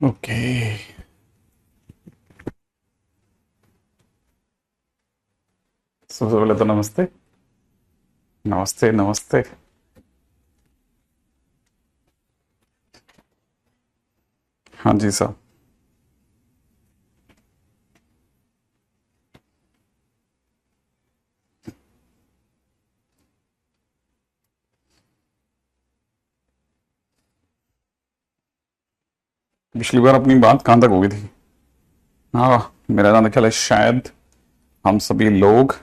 Okay. सबसे पहले तो नमस्ते। नमस्ते नमस्ते। हाँ जी साहब। पिछली बार अपनी बात कहाँ तक हो गई थी? हाँ, मेरा नाम ख्याल है शायद हम सभी लोग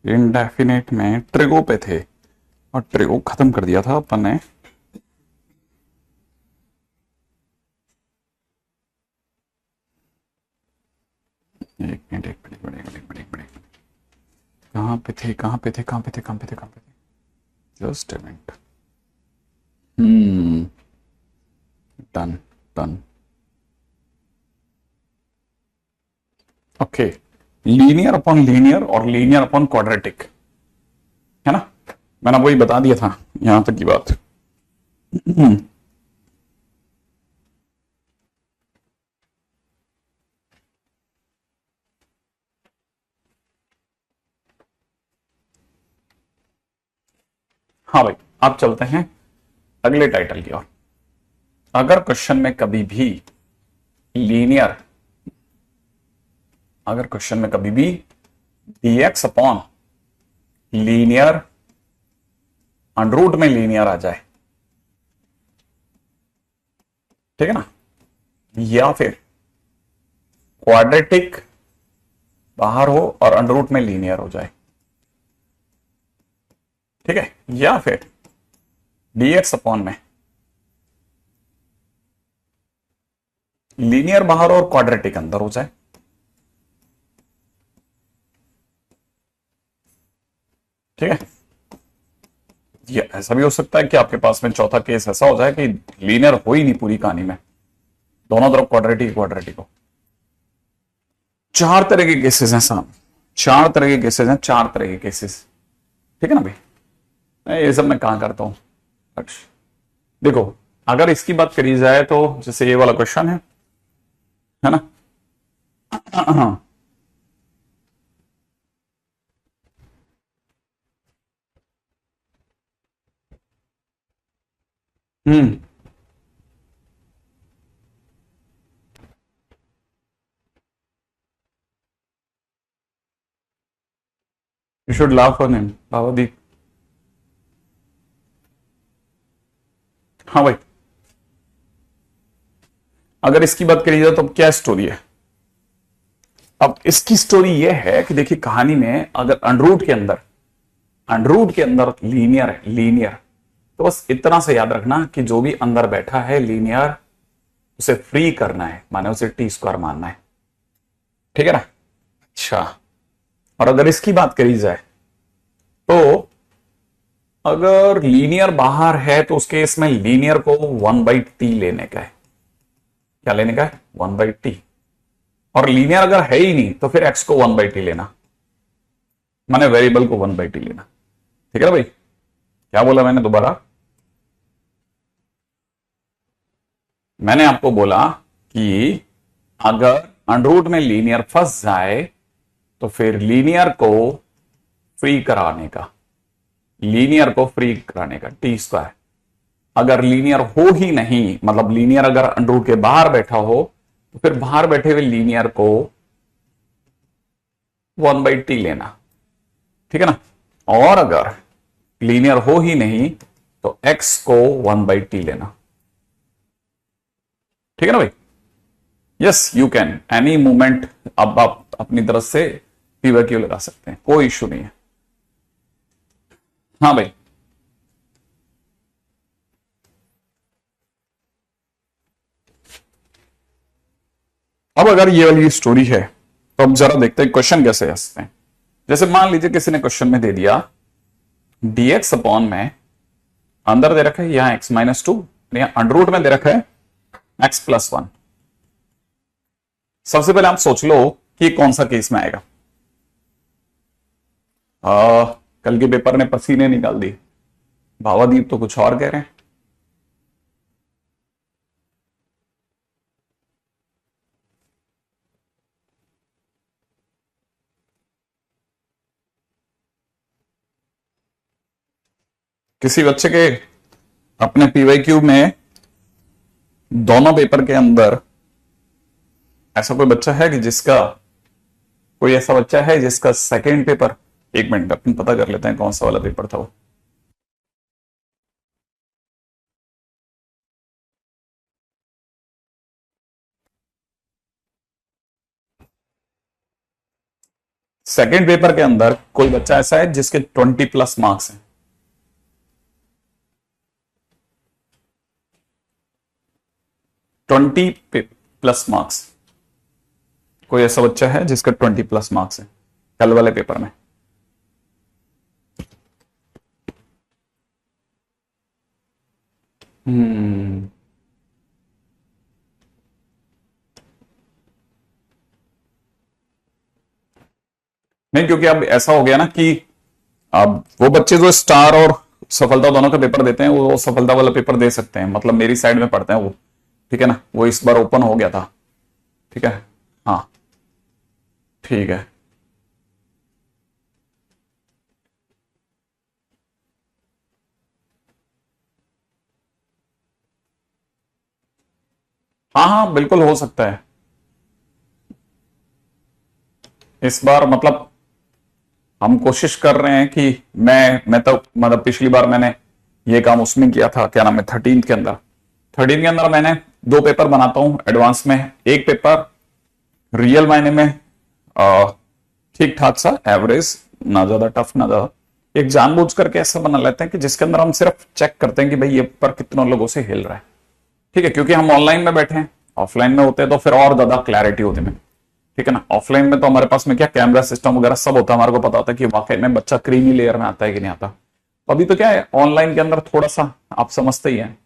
इनडेफिनेट में ट्रिगो पे थे और ट्रिगो खत्म कर दिया था अपन ने। एक मिनट एक मिनट एक मिनट एक मिनट एक मिनट। कहाँ पे थे कहाँ पे थे कहाँ पे थे कहाँ पे थे कहाँ पे थे? Just a minute. Hmm. Done. Done. Okay. Linear upon linear और लीनियर अपॉन क्वाड्रेटिक, है ना? मैंने वही बता दिया था यहां तक की बात। हाँ भाई, आप चलते हैं अगले टाइटल की ओर। अगर क्वेश्चन में कभी भी लीनियर अगर क्वेश्चन में कभी भी dx अपॉन लीनियर अंडरूट में लीनियर आ जाए, ठीक है ना, या फिर क्वाड्रेटिक बाहर हो और अंडरूट में लीनियर हो जाए, ठीक है, या फिर dx अपॉन में लीनियर बाहर और क्वाड्रेटिक अंदर हो जाए, ठीक है। ये ऐसा भी हो सकता है कि आपके पास में चौथा केस ऐसा हो जाए कि लीनियर हो ही नहीं पूरी कहानी में, दोनों तरफ क्वाड्रेटिक क्वाड्रेटिक हो। चार तरह के केसेस हैं साहब, चार तरह के केसेस हैं, चार तरह के केसेस, ठीक है ना भाई? ये सब मैं कहां करता हूं। अच्छा, देखो, अगर इसकी बात करी जाए तो जैसे ये वाला क्वेश्चन है ना? हाँ। हम्म। You should laugh on him Bhavdeep. हाँ भाई, अगर इसकी बात करी जाए तो क्या स्टोरी है? अब इसकी स्टोरी ये है कि देखिए, कहानी में अगर अंडरवुड के अंदर लीनियर है, लीनियर, तो बस इतना से याद रखना कि जो भी अंदर बैठा है लीनियर, उसे फ्री करना है, माने उसे टी स्क्वायर मानना है, ठीक है ना? अच्छा, और अगर इसकी बात करी जाए तो अगर लीनियर बाहर है तो उस केस में लीनियर को 1/t लेने का है। क्या लेने का है? 1/t। और लीनियर अगर है ही नहीं तो फिर x को 1/t लेना, माने वेरिएबल को 1/t लेना, ठीक है ना भाई? क्या बोला मैंने दोबारा? मैंने आपको बोला कि अगर अंडरूट में लीनियर फंस जाए तो फिर लीनियर को फ्री कराने का टी स्क्वायर। अगर लीनियर हो ही नहीं, मतलब लीनियर अगर अंडरूट के बाहर बैठा हो, तो फिर बाहर बैठे हुए लीनियर को 1/t लेना, ठीक है ना? और अगर लीनियर हो ही नहीं तो x को 1/t लेना, ठीक है ना भाई? Yes, you can any moment. अब आप अपनी तरफ से पीवैक्यू लगा सकते हैं, कोई इश्यू नहीं है। हाँ भाई। अब अगर ये वाली स्टोरी है तो अब जरा देखते हैं क्वेश्चन कैसे हंसते हैं। जैसे मान लीजिए किसी ने क्वेश्चन में दे दिया dx अपॉन में, अंदर दे रखा है यहां x-2, अंडरूट में दे रखा है x+1। सबसे पहले आप सोच लो कि कौन सा केस में आएगा। कल के पेपर ने पसीने निकाल दी। भावादीप तो कुछ और कह रहे हैं। किसी बच्चे के अपने पीवाईक्यू में दोनों पेपर के अंदर ऐसा कोई बच्चा है कि जिसका कोई ऐसा बच्चा है जिसका सेकंड पेपर, एक मिनट अपन पता कर लेते हैं कौन सा वाला पेपर था वो। सेकंड पेपर के अंदर कोई बच्चा ऐसा है जिसके 20+ मार्क्स हैं। +20 मार्क्स, कोई ऐसा बच्चा है जिसका 20+ मार्क्स है कल वाले पेपर में। नहीं, क्योंकि अब ऐसा हो गया ना कि अब वो बच्चे जो स्टार और सफलता दोनों का पेपर देते हैं वो सफलता वाला पेपर दे सकते हैं, मतलब मेरी साइड में पढ़ते हैं वो, ठीक है ना। वो इस बार ओपन हो गया था, ठीक है। हाँ ठीक है। हाँ हाँ बिल्कुल हो सकता है इस बार, मतलब हम कोशिश कर रहे हैं कि मैं तो मतलब पिछली बार मैंने ये काम उसमें किया था, क्या नाम है, 13 के अंदर। 13 के अंदर मैंने 2 पेपर बनाता हूं एडवांस में। एक पेपर रियल मायने में ठीक ठाक सा एवरेज, ना ज्यादा टफ ना ज्यादा, एक जानबूझ करके ऐसा बना लेते हैं कि जिसके अंदर हम सिर्फ चेक करते हैं कि भाई ये पेपर कितनों लोगों से हिल रहा है, ठीक है। क्योंकि हम ऑनलाइन में बैठे हैं, ऑफलाइन में होते हैं तो फिर और ज्यादा क्लैरिटी होती है, ठीक है ना। ऑफलाइन में तो हमारे पास में क्या कैमरा सिस्टम वगैरह सब होता है, हमारे को पता होता है कि वाकई में बच्चा क्रीमी लेयर में आता है कि नहीं आता। अभी तो क्या है, ऑनलाइन के अंदर थोड़ा सा आप समझते ही हैं,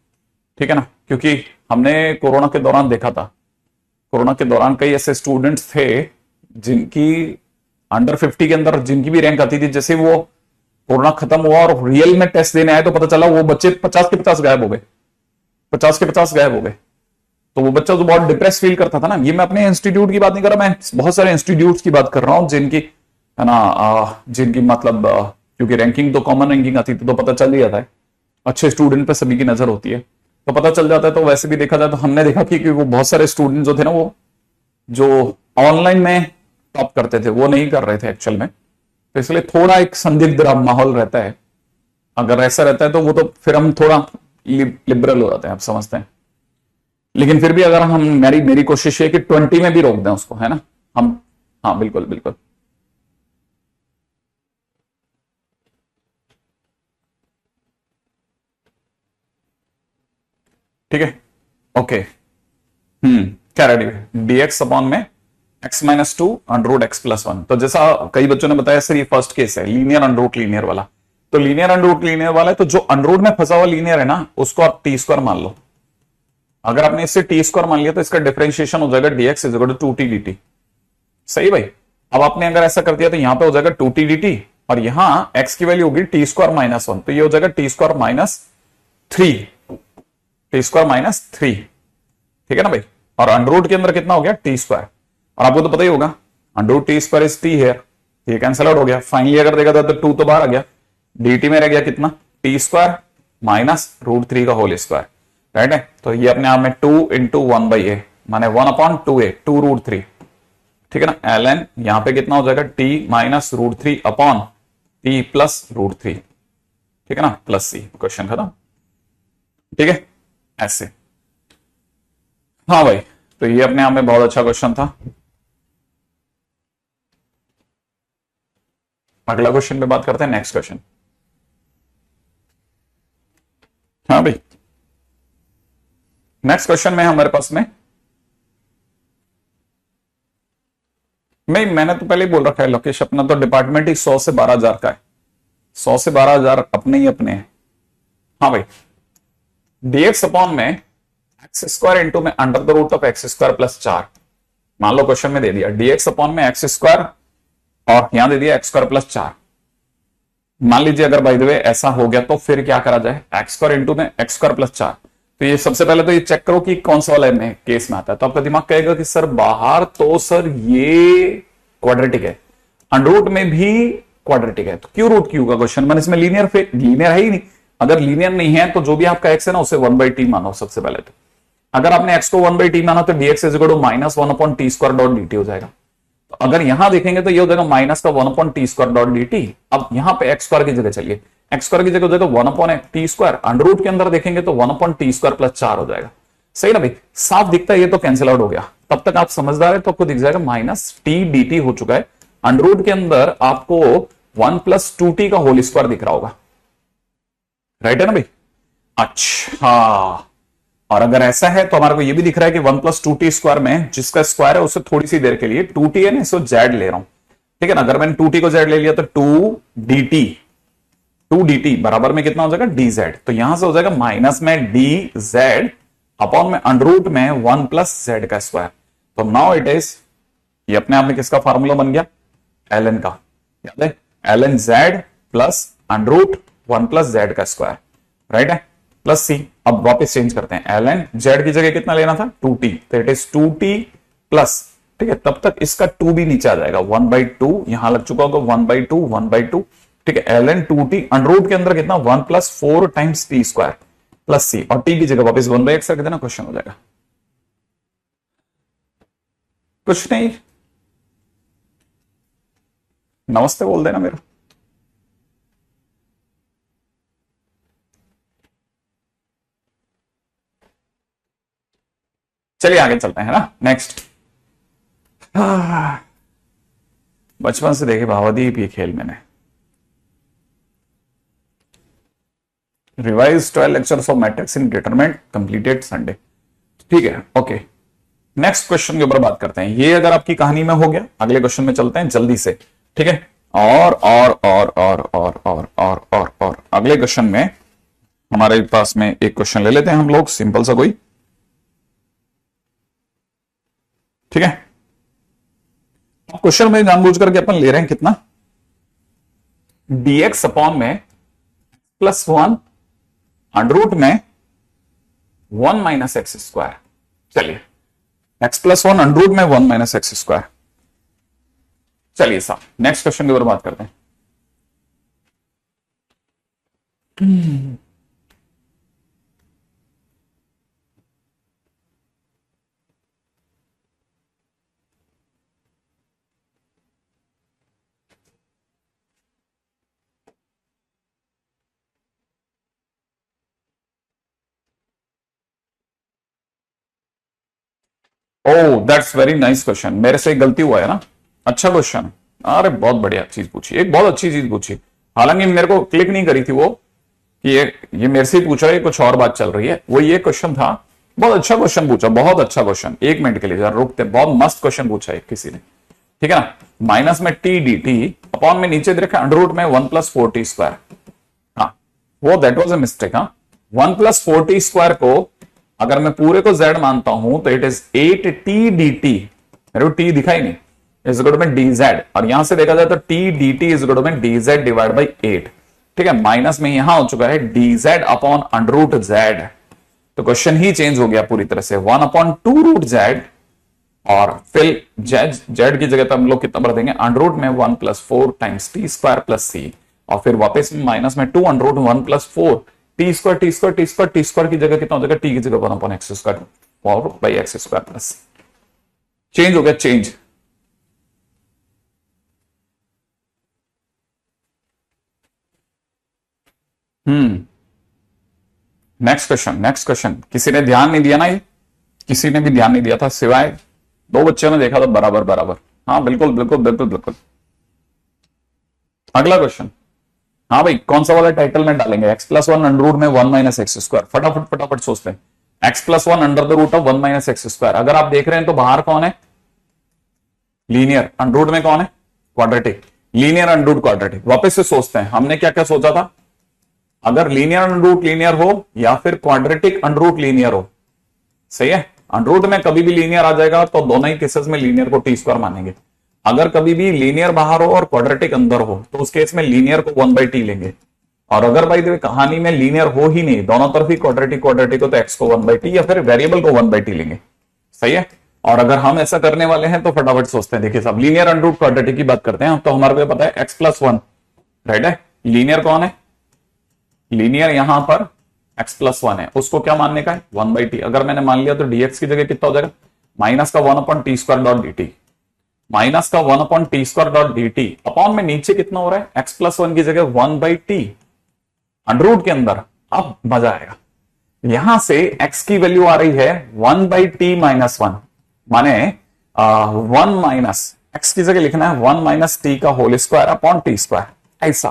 ठीक है ना। क्योंकि हमने कोरोना के दौरान देखा था, कोरोना के दौरान कई ऐसे स्टूडेंट्स थे जिनकी अंडर 50 के अंदर जिनकी भी रैंक आती थी, जैसे वो कोरोना खत्म हुआ और रियल में टेस्ट देने आए तो पता चला वो बच्चे 50 के 50 गायब हो गए, 50 के 50 गायब हो गए। तो वो बच्चा तो बहुत डिप्रेस फील करता था ना। ये मैं अपने इंस्टीट्यूट की बात नहीं कर रहा, मैं बहुत सारे इंस्टीट्यूट्स की बात कर रहा हूं जिनकी है ना, जिनकी मतलब क्योंकि रैंकिंग तो कॉमन रैंकिंग आती थी तो पता चल ही जाता है, अच्छे स्टूडेंट पे सभी की नजर होती है तो पता चल जाता है। तो वैसे भी देखा जाए तो हमने देखा कि वो बहुत सारे स्टूडेंट जो थे ना, वो जो ऑनलाइन में टॉप करते थे वो नहीं कर रहे थे एक्चुअल में, तो इसलिए थोड़ा एक संदिग्ध माहौल रहता है। अगर ऐसा रहता है तो वो तो फिर हम थोड़ा लिबरल हो जाते हैं, आप समझते हैं। लेकिन फिर भी अगर हम मेरी कोशिश है कि 20 में भी रोक दें उसको, है ना हम। हाँ बिल्कुल बिल्कुल। ठीक है ओके। क्या रेडी, dx अपॉन में x-2 √x+1। तो जैसा कई बच्चों ने बताया सर ये फर्स्ट केस है लीनियर अंडरूट लीनियर वाला, तो लीनियर अंडरूट लीनियर वाला है तो जो अंडरूट में फंसा हुआ लीनियर है ना उसको आप t² मान लो। अगर आपने इससे t² मान लिया तो इसका डिफरेंशिएशन हो जाएगा dx = 2t dt। सही भाई। अब आपने अगर ऐसा कर दिया तो यहां पे हो जाएगा 2t dt और यहां x की वैल्यू होगी t² -1, तो ये हो जाएगा t² -3, t²-3, ठीक है ना भाई। और अंडरूट के अंदर कितना हो गया t², और आपको तो पता ही होगा अंडरूट t² इज t है, ये कैंसल आउट हो गया। फाइनली अगर देखा था तो 2 तो बाहर आ गया, dt में रह गया कितना, t² -√3 का होल स्क्वायर, राइट है। तो ये अपने आप में 2 × 1/a माने 1/2a 2√3, ठीक है ना। ln यहां पे कितना हो जाएगा t -√3 अपॉन t +√3, ठीक है ना, प्लस c। क्वेश्चन खत्म, ठीक है ऐसे। हाँ भाई, तो ये अपने आप में बहुत अच्छा क्वेश्चन था। अगला क्वेश्चन पे बात करते हैं, नेक्स्ट क्वेश्चन। हाँ भाई, नेक्स्ट क्वेश्चन में हमारे पास में मैंने तो पहले ही बोल रखा है लोकेश, अपना तो डिपार्टमेंट ही 100 से 12,000 का है, 100 से 12,000 अपने ही अपने हैं। हाँ भाई, dx अपॉन में x² इंटू में √(x² + 4), मान लो क्वेश्चन में दे दिया dx अपॉन में x² और यहां दे दिया x² + 4। मान लीजिए अगर बाय द वे ऐसा हो गया तो फिर क्या करा जाए, x² इंटू में x² + 4। तो ये सबसे पहले तो ये चेक करो कि कौन सा वाला में केस में आता है। तो आपका दिमाग कहेगा कि सर बाहर तो सर ये क्वाड्रेटिक है, अंडरूट में भी क्वाड्रेटिक है, तो क्यों रूट क्यू का क्वेश्चन, मैंने इसमें लीनियर है ही नहीं, अगर लीनियर नहीं है तो जो भी आपका एक्स है ना उसे 1/t मानो सबसे पहले। तो अगर आपने एक्स को 1/t माना तो dx is equal to -1/t² हो जाएगा। तो अगर यहां देखेंगे तो ये हो जाएगा माइनस का 1/t².dt। अब यहां पे एक्स स्क्वायर की जगह चलिए, एक्स स्क्वायर की जगह हो जाएगा 1/t², अंडर रूट के अंदर देखेंगे तो 1/t² + 4 हो जाएगा। सही ना भाई, साफ दिखता है, ये तो कैंसिल आउट हो गया। तब तक आप समझदार है तो आपको दिख जाएगा -t/dt हो चुका है। अंडर रूट के अंदर आपको 1 + 2t का होल स्क्वायर दिख रहा होगा, राइट है ना भाई। अच्छा, और अगर ऐसा है तो हमारे को ये भी दिख रहा है कि 1 + 2t² में जिसका स्क्वायर है उससे थोड़ी सी देर के लिए 2t है ना, इसको z ले रहा हूं, ठीक है ना। अगर मैंने 2t को z ले लिया तो 2dt बराबर में कितना हो जाएगा dz। तो यहां से हो जाएगा माइनस में dz अपॉन में अंडर रूट में 1 + z का स्क्वायर। तो नाउ इट इज, ये अपने आप में किसका फॉर्मूला बन गया, ln का, याद है, ln z plus under root 1 + z का स्क्वायर, राइट है, प्लस सी। अब वापस चेंज करते हैं, ln z की जगह कितना लेना था 2t, तो इट इज 2t प्लस, ठीक है, तब तक इसका 2 भी नीचे आ जाएगा, 1/2 यहां लग चुका होगा, 1/2, ठीक है, ln 2t अंडर रूट के अंदर कितना 1 + 4 टाइम्स t² प्लस सी, और t की जगह वापस 1/x रख देना, क्वेश्चन हो जाएगा। कुछ नहीं, नमस्ते बोल देना मेरा। चलिए आगे चलते हैं ना, नेक्स्ट। बचपन से देखे भावादीप ये खेल मैंने, revise 12 lectures of matrix in determinant completed Sunday, ठीक है, ओके। नेक्स्ट क्वेश्चन के ऊपर बात करते हैं। ये अगर आपकी कहानी में हो गया, अगले क्वेश्चन में चलते हैं जल्दी से, ठीक है। और अगले क्वेश्चन में हमारे पास में एक क्वेश्चन ले लेते हैं हम लोग, सिंपल सा कोई, ठीक है। क्वेश्चन में जानबूझ करके अपन ले रहे हैं कितना, dx अपॉन में +1 अंडर रूट में 1 - x²। चलिए, x + 1 अंडर रूट में 1 - x²। चलिए साहब नेक्स्ट क्वेश्चन के ऊपर बात करते हैं। Oh that's very nice question, मेरे से गलती हुआ है ना, अच्छा क्वेश्चन, अरे बहुत बढ़िया चीज पूछी, एक बहुत अच्छी चीज पूछी। हालांकि मेरे को क्लिक नहीं करी थी वो कि ये मेरे से ही पूछ रहा है, कुछ और बात चल रही है, वो ये क्वेश्चन था। बहुत अच्छा क्वेश्चन पूछा, बहुत अच्छा क्वेश्चन। एक मिनट के लिए जरा रुकते, बहुत मस्त क्वेश्चन पूछा है किसी ने, ठीक है ना। माइनस में t/dt अपॉन में नीचे देखा अंडर रूट में 1 + 4t²। हाँ वो दैट वाज अ मिस्टेक। हाँ 1 + 4t² को अगर मैं पूरे को z मानता हूं तो इट इज 8t/dt, मेरे को t दिखाई नहीं, इज इक्वल टू में dz, और यहां से देखा जाए तो t/dt इज इक्वल टू में dz डिवाइड बाई 8, ठीक है। माइनस में यहां हो चुका है dz upon under root z, तो क्वेश्चन ही चेंज हो गया पूरी तरह से, 1/2√z, और फिर z की जगह पे हम लोग कितना भर देंगे, अंडर रूट में 1 + 4 टाइम्स t² प्लस c, और फिर वापस माइनस में 2 अंडर रूट 1 + 4 t² की जगह कितना हो जाएगा, t की जगह 1/x² 4/x² प्लस, चेंज हो गया, चेंज। नेक्स्ट क्वेश्चन किसी ने ध्यान नहीं दिया ना, ये किसी ने भी ध्यान नहीं दिया था सिवाय 2 बच्चों ने देखा था बराबर बराबर। हाँ बिल्कुल बिल्कुल बिल्कुल बिल्कुल। अगला क्वेश्चन, हाँ भाई कौन सा वाला टाइटल में डालेंगे, x + 1 अंडर रूट में 1 - x²। फटाफट सोचते हैं, x + 1 under the root of 1 - x²। अगर आप देख रहे हैं तो बाहर कौन है, लीनियर, अंडर रूट में कौन है, quadratic, linear under root quadratic. वापस से सोचते हैं, हमने क्या क्या सोचा था, अगर लीनियर अंडर रूट लीनियर हो या फिर क्वाड्रेटिक अंडर रूट लीनियर हो, सही है। अंडर रूट में कभी भी लीनियर आ जाएगा तो दोनों ही केसेस में लीनियर को t² मानेंगे। अगर कभी भी लीनियर बाहर हो और क्वाड्रेटिक अंदर हो तो उस केस में लीनियर को 1/t लेंगे। और अगर भाई देखिए कहानी में लीनियर हो ही नहीं, दोनों तरफ ही क्वाड्रेटिक हो, तो x को 1/t या फिर वेरिएबल को 1/t लेंगे, सही है। और अगर हम ऐसा करने वाले हैं तो फटाफट सोचते हैं, देखिए साहब लीनियर अंडर रूट क्वाड्रेटिक की बात करते हैं तो हमारे को पता है x + 1, राइट है। लीनियर कौन है, लीनियर यहां पर x+1 है, उसको क्या मानने का है 1/t। अगर मैंने मान लिया तो dx की जगह कितना हो जाएगा माइनस का 1/t².dt, माइनस का 1/t².dt अपॉन में नीचे कितना हो रहा है x+1 की जगह 1/t अंडर के अंदर। अब मजा आएगा, यहां से x की वैल्यू आ रही है 1/t-1, माने 1 माइनस x की जगह लिखना है 1 - t का होल स्क्वायर अपॉन t², ऐसा।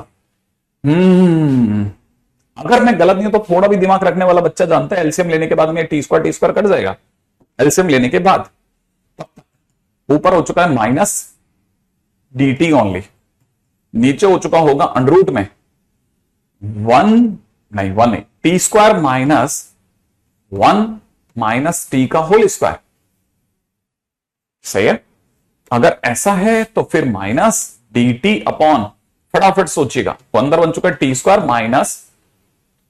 अगर मैं गलत नहीं हूं तो थोड़ा भी दिमाग रखने वाला बच्चा जानता है एलसीएम लेने के बाद में t² कट जाएगा, एलसीएम लेने के बाद ऊपर हो चुका है माइनस dt ओनली, नीचे हो चुका होगा अंडर में 1 नहीं t² माइनस 1 - t का होल स्क्वायर। सही है, अगर ऐसा है तो फिर माइनस dt अपॉन, फटाफट सोचिएगा, तो अंदर बन चुका है t² minus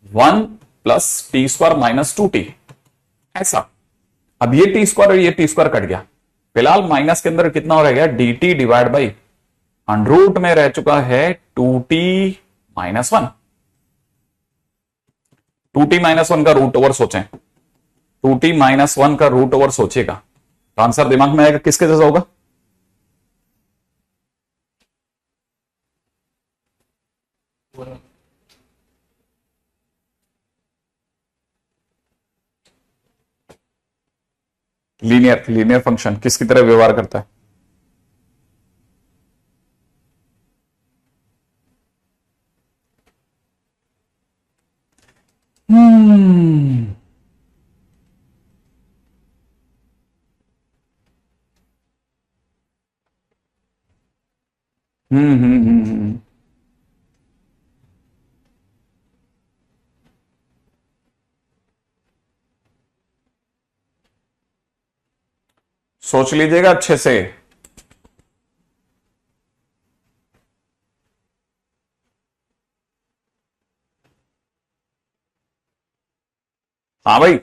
1 + t² minus 2t, ऐसा। अब ये t² और ये t² कट गया, फिलहाल माइनस के अंदर कितना हो रहेगा dt डिवाइड बाई अंडर में रह चुका है 2t-1। 2t-1 का रूट ओवर सोचें, 2t-1 का रूट ओवर सोचिएगा तो आंसर दिमाग में आएगा किसके जैसा होगा, लीनियर फंक्शन किसकी तरह व्यवहार करता है। हम्म सोच लीजिएगा अच्छे से। हाँ भाई,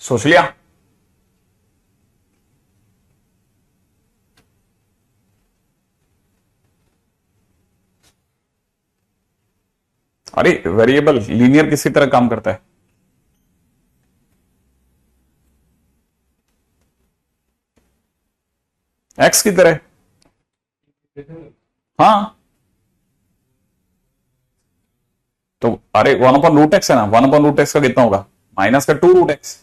सोच लिया। अरे वेरिएबल लीनियर किसी तरह काम करता है, एक्स की तरह। हाँ तो अरे 1/√x है ना, 1/√x का कितना होगा माइनस का 2√x,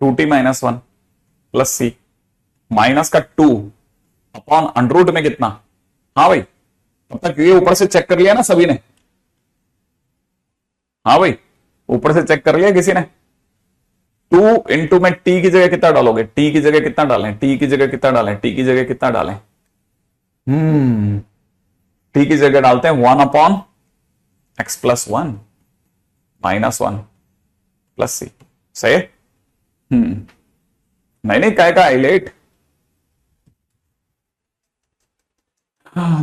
2t-1 प्लस सी माइनस का 2 अपॉन अंडर में कितना। हाँ भाई, तब तक ये ऊपर से चेक कर लिया ना सभी ने। हाँ भाई, ऊपर से चेक कर लिया किसी ने। 2 इंटू में टी की जगह कितना डालोगे, टी की जगह कितना डालें, टी की जगह कितना डालें, टी की जगह कितना डालें, टी की जगह डालते हैं 1/x+1 -1 प्लस सी। सही है। नहीं काय का हाईलाइट।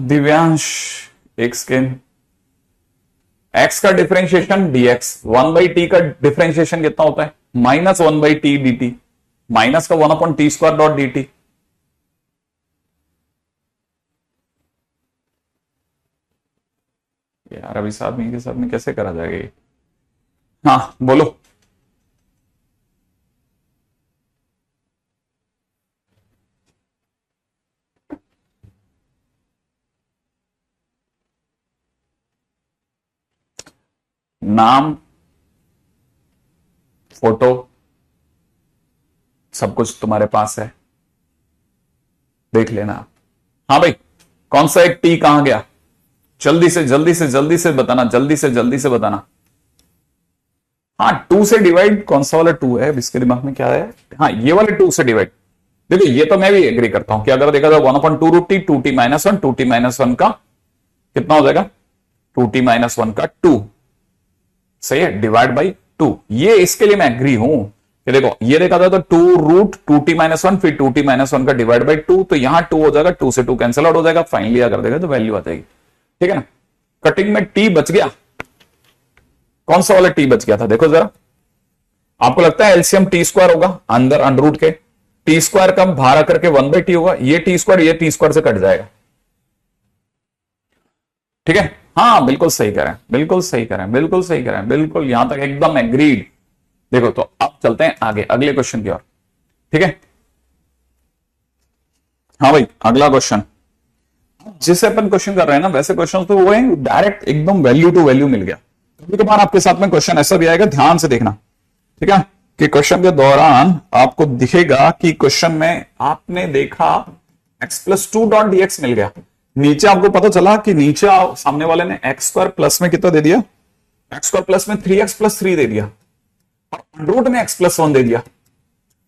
दिव्यांश एक सेकेंड, x का डिफरेंशिएशन dx, 1/t का डिफरेंशिएशन कितना होता है -1/t dt, माइनस का 1/t².dt। यार अभी साथ में के साथ में कैसे करा जाएगा ये। हाँ बोलो। नाम, फोटो, सब कुछ तुम्हारे पास है, देख लेना। हाँ भाई, कौन सा एक टी कहां गया, जल्दी से जल्दी से जल्दी से बताना, जल्दी से जल्दी से बताना। हाँ 2 से डिवाइड, कौन सा वाला 2 है इसके दिमाग में क्या है। हाँ ये वाले 2 से डिवाइड। देखिए ये तो मैं भी एग्री करता हूं कि अगर देखा जाए 1/2√t, 2t-1, 2t-1 का कितना हो जाएगा 2t-1 का 2, सही है, डिवाइड बाई 2। ये इसके लिए मैं एग्री हूं कि देखो ये देखा जाए तो 2√2t-1 फिर 2t-1 का डिवाइड बाई 2, तो यहां 2 हो जाएगा, 2 से 2 कैंसिल आउट हो जाएगा, फाइनली अगर देखा तो वैल्यू आ जाएगी। ठीक है ना, कटिंग में टी बच गया, कौन सा वाला टी बच गया था देखो जरा। आपको लगता है एलसीएम t² होगा अंदर अंडर के, t² का बाहर आकर के 1/t होगा, ये t² से कट जाएगा। ठीक है, हाँ बिल्कुल सही करें, बिल्कुल सही करें, बिल्कुल सही करें, बिल्कुल यहां तक एकदम एग्रीड। देखो तो अब चलते हैं आगे अगले क्वेश्चन की ओर। ठीक है, हाँ भाई अगला क्वेश्चन, जिसे अपन क्वेश्चन कर रहे हैं ना वैसे क्वेश्चन तो वो है डायरेक्ट एकदम वैल्यू टू वैल्यू मिल गया। कभी कभार आपके साथ में क्वेश्चन ऐसा भी आएगा, ध्यान से देखना। ठीक है, कि क्वेश्चन के दौरान आपको दिखेगा कि क्वेश्चन में आपने देखा x+2.dx मिल गया, नीचे आपको पता चला कि नीचे सामने वाले ने x² प्लस में कितना दे दिया, x² प्लस में 3x+3 दे दिया और रूट में x+1 दे दिया।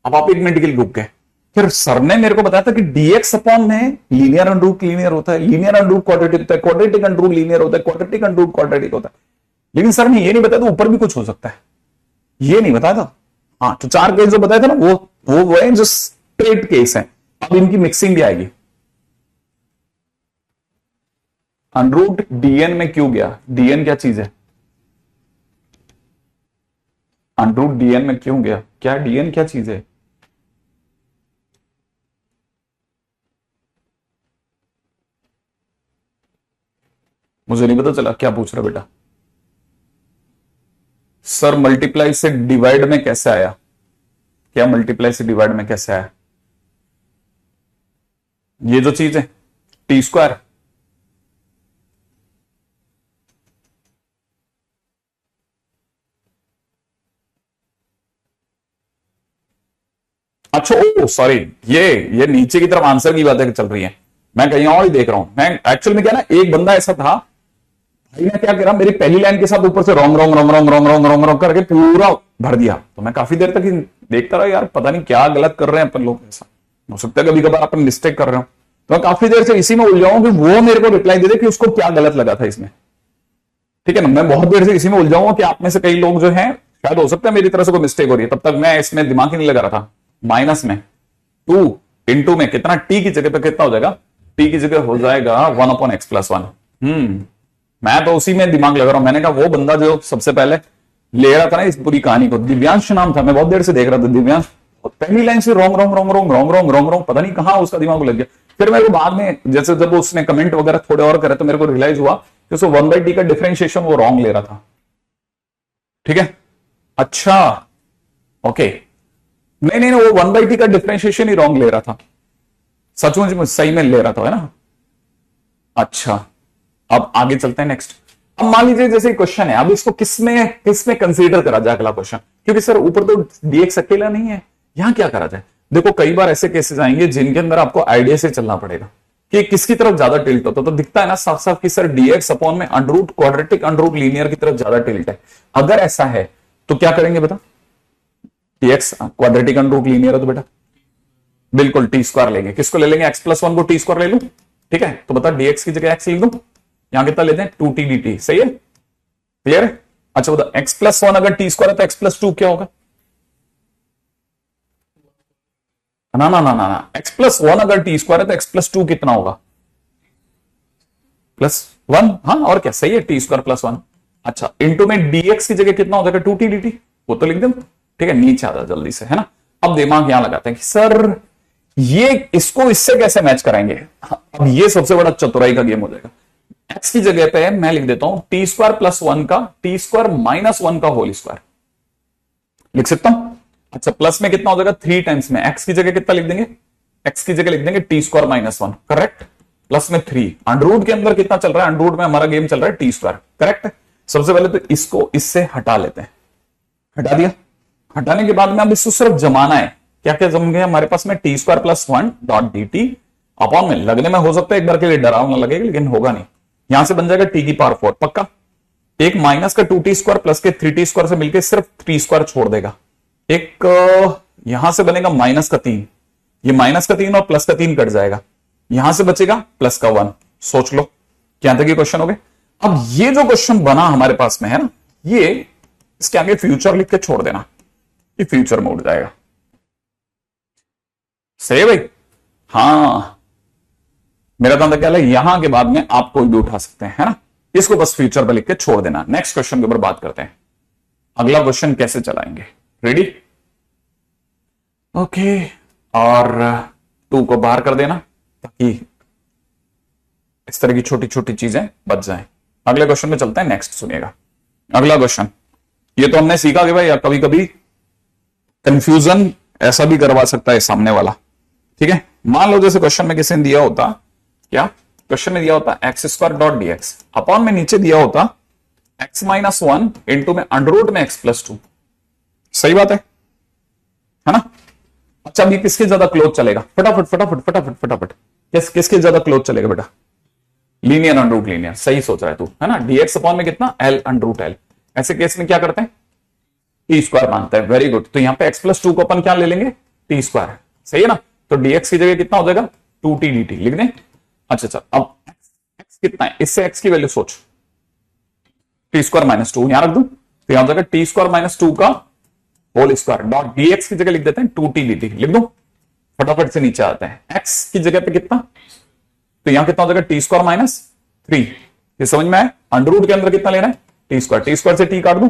अब आप एक मिनट के लिए रुक गए, फिर सर ने मेरे को बताया था कि dx अपॉन में लीनियर अंडर रूट लीनियर होता है, लीनियर अंडर रूट क्वाड्रेटिक होता है, क्वाड्रेटिक अंडर रूट लीनियर होता है, क्वाड्रेटिक अंडर रूट क्वाड्रेटिक होता है। लेकिन सर ने ये नहीं बताया था ऊपर भी कुछ हो सकता है, ये नहीं बताया था। हाँ तो 4 केस जो बताया था ना वो है जो स्ट्रेट केस है। अब इनकी मिक्सिंग भी आएगी। अंडर रूट dn में क्यों गया, dn क्या चीज है, अंडर रूट dn में क्यों गया, क्या dn क्या चीज है। मुझे नहीं पता चला, क्या पूछ रहा बेटा। सर मल्टीप्लाई से डिवाइड में कैसे आया, क्या मल्टीप्लाई से डिवाइड में कैसे आया, ये जो चीज है t²। अच्छा ओ सॉरी, ये नीचे की तरफ आंसर की बातें चल रही है, मैं कहीं और ही देख रहा हूं। मैं एक्चुअल में क्या ना, एक बंदा ऐसा था भाई, मैं क्या कह रहा, मेरी पहली लाइन के साथ ऊपर से रोंग रोंग रोंग रोंग रोंग रोंग रोंग रोंग करके पूरा भर दिया। तो मैं काफी देर तक देखता रहा, यार पता नहीं क्या गलत कर रहे हैं अपन लोग, ऐसा हो सकता है कभी कभार अपन मिस्टेक कर रहे हो। तो मैं काफी देर से इसी में उलझाऊं कि वो मेरे को रिप्लाई दे दे कि उसको क्या गलत लगा था इसमें। ठीक है ना, मैं बहुत देर से इसी में उलझाऊंगा कि आप में से कई लोग जो हैं, शायद हो सकता है मेरी तरफ से कोई मिस्टेक हो रही है, तब तक मैं इसमें दिमाग ही नहीं लगा रहा था। माइनस में 2 में कितना, टी की जगह पे कितना हो जाएगा, टी की जगह हो जाएगा 1/x+1। मैं तो उसी में दिमाग लगा रहा हूं। मैंने कहा वो बंदा जो सबसे पहले ले रहा था ना इस पूरी कहानी को, दिव्यांश नाम था, मैं बहुत देर से देख रहा था दिव्यांश, पहली लाइन से रोंग रोंग रोंग रोंग रोंग रोंग रोंग रोंग, पता नहीं कहां उसका दिमाग लग गया। फिर मेरे को बाद में जैसे जब उसने कमेंट वगैरह थोड़े और करे तो मेरे को रियलाइज हुआ कि उसको 1/t का डिफरेंशिएशन वो रॉन्ग ले रहा था। ठीक है, अच्छा ओके, नहीं नहीं वो 1/t का डिफरेंशिएशन ही रॉन्ग ले रहा था, सचमुच सही में ले रहा था, है ना। अच्छा अब आगे चलते हैं नेक्स्ट। अब मान लीजिए जैसे क्वेश्चन है, अब इसको किसमें कंसीडर करा जाए अगला क्वेश्चन, क्योंकि सर ऊपर तो dx अकेला नहीं है, यहां क्या करा जाए। देखो कई बार ऐसे केसेस आएंगे जिनके अंदर आपको आइडिया से चलना पड़ेगा कि किसकी तरफ ज्यादा टिल्ट होता, तो दिखता है ना साफ साफ कि सर dx अपॉन में under root quadratic under root linear की तरफ ज्यादा टिल्ट है। अगर ऐसा है तो क्या करेंगे बेटा, dx quadratic under root linear है तो बेटा बिल्कुल t² लेंगे। किसको ले लेंगे, x+1 को t² ले लूं, ठीक है। तो बता dx की जगह x लिख दूं, यहां कितना लेते हैं 2t dt, सही है, क्लियर है। अच्छा बता x+1 अगर t² है तो x+2 क्या होगा, ना ना ना ना ना, x+1 अगर t² है तो x+2 कितना होगा, +1, हाँ और क्या, सही है, t² +1। अच्छा इंटू में dx की जगह कितना हो जाएगा 2t dt, वो तो लिख दो, ठीक है। नीचे आ जा जल्दी से, है ना। अब दिमाग यहां लगाते हैं कि सर ये इसको इससे कैसे मैच कराएंगे। अब ये सबसे बड़ा चतुराई का गेम हो जाएगा। x की जगह पे मैं लिख देता हूं t² +1 का t² -1 का होल स्क्वायर लिख सकता हूं। अच्छा प्लस में कितना हो जाएगा 3 टाइम्स में, x की जगह कितना लिख देंगे, x की जगह लिख देंगे t² -1, करेक्ट। प्लस में 3, अंडर रूट के अंदर कितना चल रहा है, अंडर रूट में हमारा गेम चल रहा है t², करेक्ट। सबसे पहले तो इसको इससे हटा लेते हैं, हटा दिया। हटाने के बाद में अब इसको सिर्फ जमाना है, क्या क्या जम गया हमारे पास में t² +1 डॉट dt अपॉन में, लगने में हो सकता है एक बार के लिए डरावना लगेगा लेकिन होगा नहीं, यहां से बन जाएगा t की पावर 4 पक्का। एक माइनस का 2t² प्लस के 3t² से मिलकर सिर्फ t² छोड़ देगा। एक यहां से बनेगा माइनस का 3, ये माइनस का 3 और प्लस का 3 कट जाएगा, यहां से बचेगा प्लस का 1। सोच लो क्या तक ये क्वेश्चन हो गए। अब ये जो क्वेश्चन बना हमारे पास में है ना, ये इसके आगे फ्यूचर लिख के छोड़ देना, ये फ्यूचर में उड़ जाएगा, सही है भाई। हाँ मेरा तो ख्याल है यहां के बाद में आप कोई भी उठा सकते हैं, है ना। इसको बस फ्यूचर पर लिख के छोड़ देना। नेक्स्ट क्वेश्चन के ऊपर बात करते हैं, अगला क्वेश्चन कैसे चलाएंगे, रेडी, ओके। और 2 को बाहर कर देना ताकि इस तरह की छोटी छोटी चीजें बच जाएं। अगले क्वेश्चन में चलते हैं, नेक्स्ट सुनिएगा। अगला क्वेश्चन, ये तो हमने सीखा कि भाई कभी कभी कंफ्यूजन ऐसा भी करवा सकता है सामने वाला। ठीक है, मान लो जैसे क्वेश्चन में किसी ने दिया होता, क्या क्वेश्चन में दिया होता x square dot D x, upon में नीचे दिया होता एक्स माइनस वन इंटू में अंडर रूट में एक्स प्लस टू। सही बात है ना? अच्छा, अभी किसके ज्यादा क्लोज चलेगा? फटाफट फटाफट फटाफट फटाफट, किसके ज्यादा क्लोज चलेगा बेटा? Linear under root linear. सही सोच रहा है तू, है ना? डीएक्स अपॉन में कितना? L under root L. ऐसे केस में क्या करते हैं? टी स्क्वायर मानते हैं। Very good. तो यहां पे एक्स प्लस टू को अपन क्या ले लेंगे? T square. सही है ना? तो डीएक्स की जगह कितना हो जाएगा? 2t dt लिख दें। अच्छा, अब एक्स कितना है? इससे एक्स की वैल्यू सोच, टी स्क्वायर माइनस टू यहां रख दूं, तो यहां हो जाएगा टी स्क्वायर माइनस टू का होल स्क्वायर डॉट डीएक्स की जगह लिख देते हैं 2t dt। लिख दो, फटाफट से नीचे आते हैं। एक्स की जगह पे कितना? तो यहां कितना हो जाएगा? T square minus 3। ये समझ में आया? अंडर रूट के अंदर कितना लेना है? T square. टी स्क्वायर से टी काट दूं।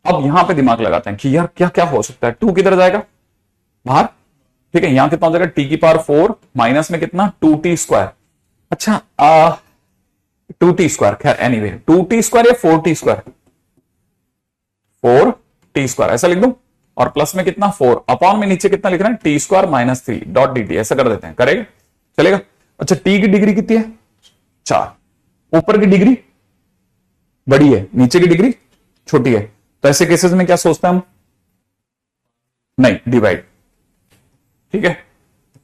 अब यहां पे दिमाग लगाते हैं कि यार क्या क्या हो सकता है। 2 किधर जाएगा? बाहर। ठीक है, यहां कितना हो जाएगा? टी की पावर 4 माइनस में कितना? 2t square. अच्छा, 2t स्क्वायर, खैर एनीवे 2t स्क्वायर या 4t स्क्वायर? 4t स्क्वायर ऐसा लिख दो, और प्लस में कितना? 4 अपॉन में नीचे कितना लिख रहे हैं? T square minus 3 dot D T. ऐसा कर देते हैं, करेगा? चलेगा? अच्छा, टी की डिग्री कितनी है? 4। ऊपर की डिग्री बड़ी है, नीचे की डिग्री छोटी है, तो ऐसे केसेस में क्या सोचते हैं हम? नहीं, डिवाइड। ठीक है,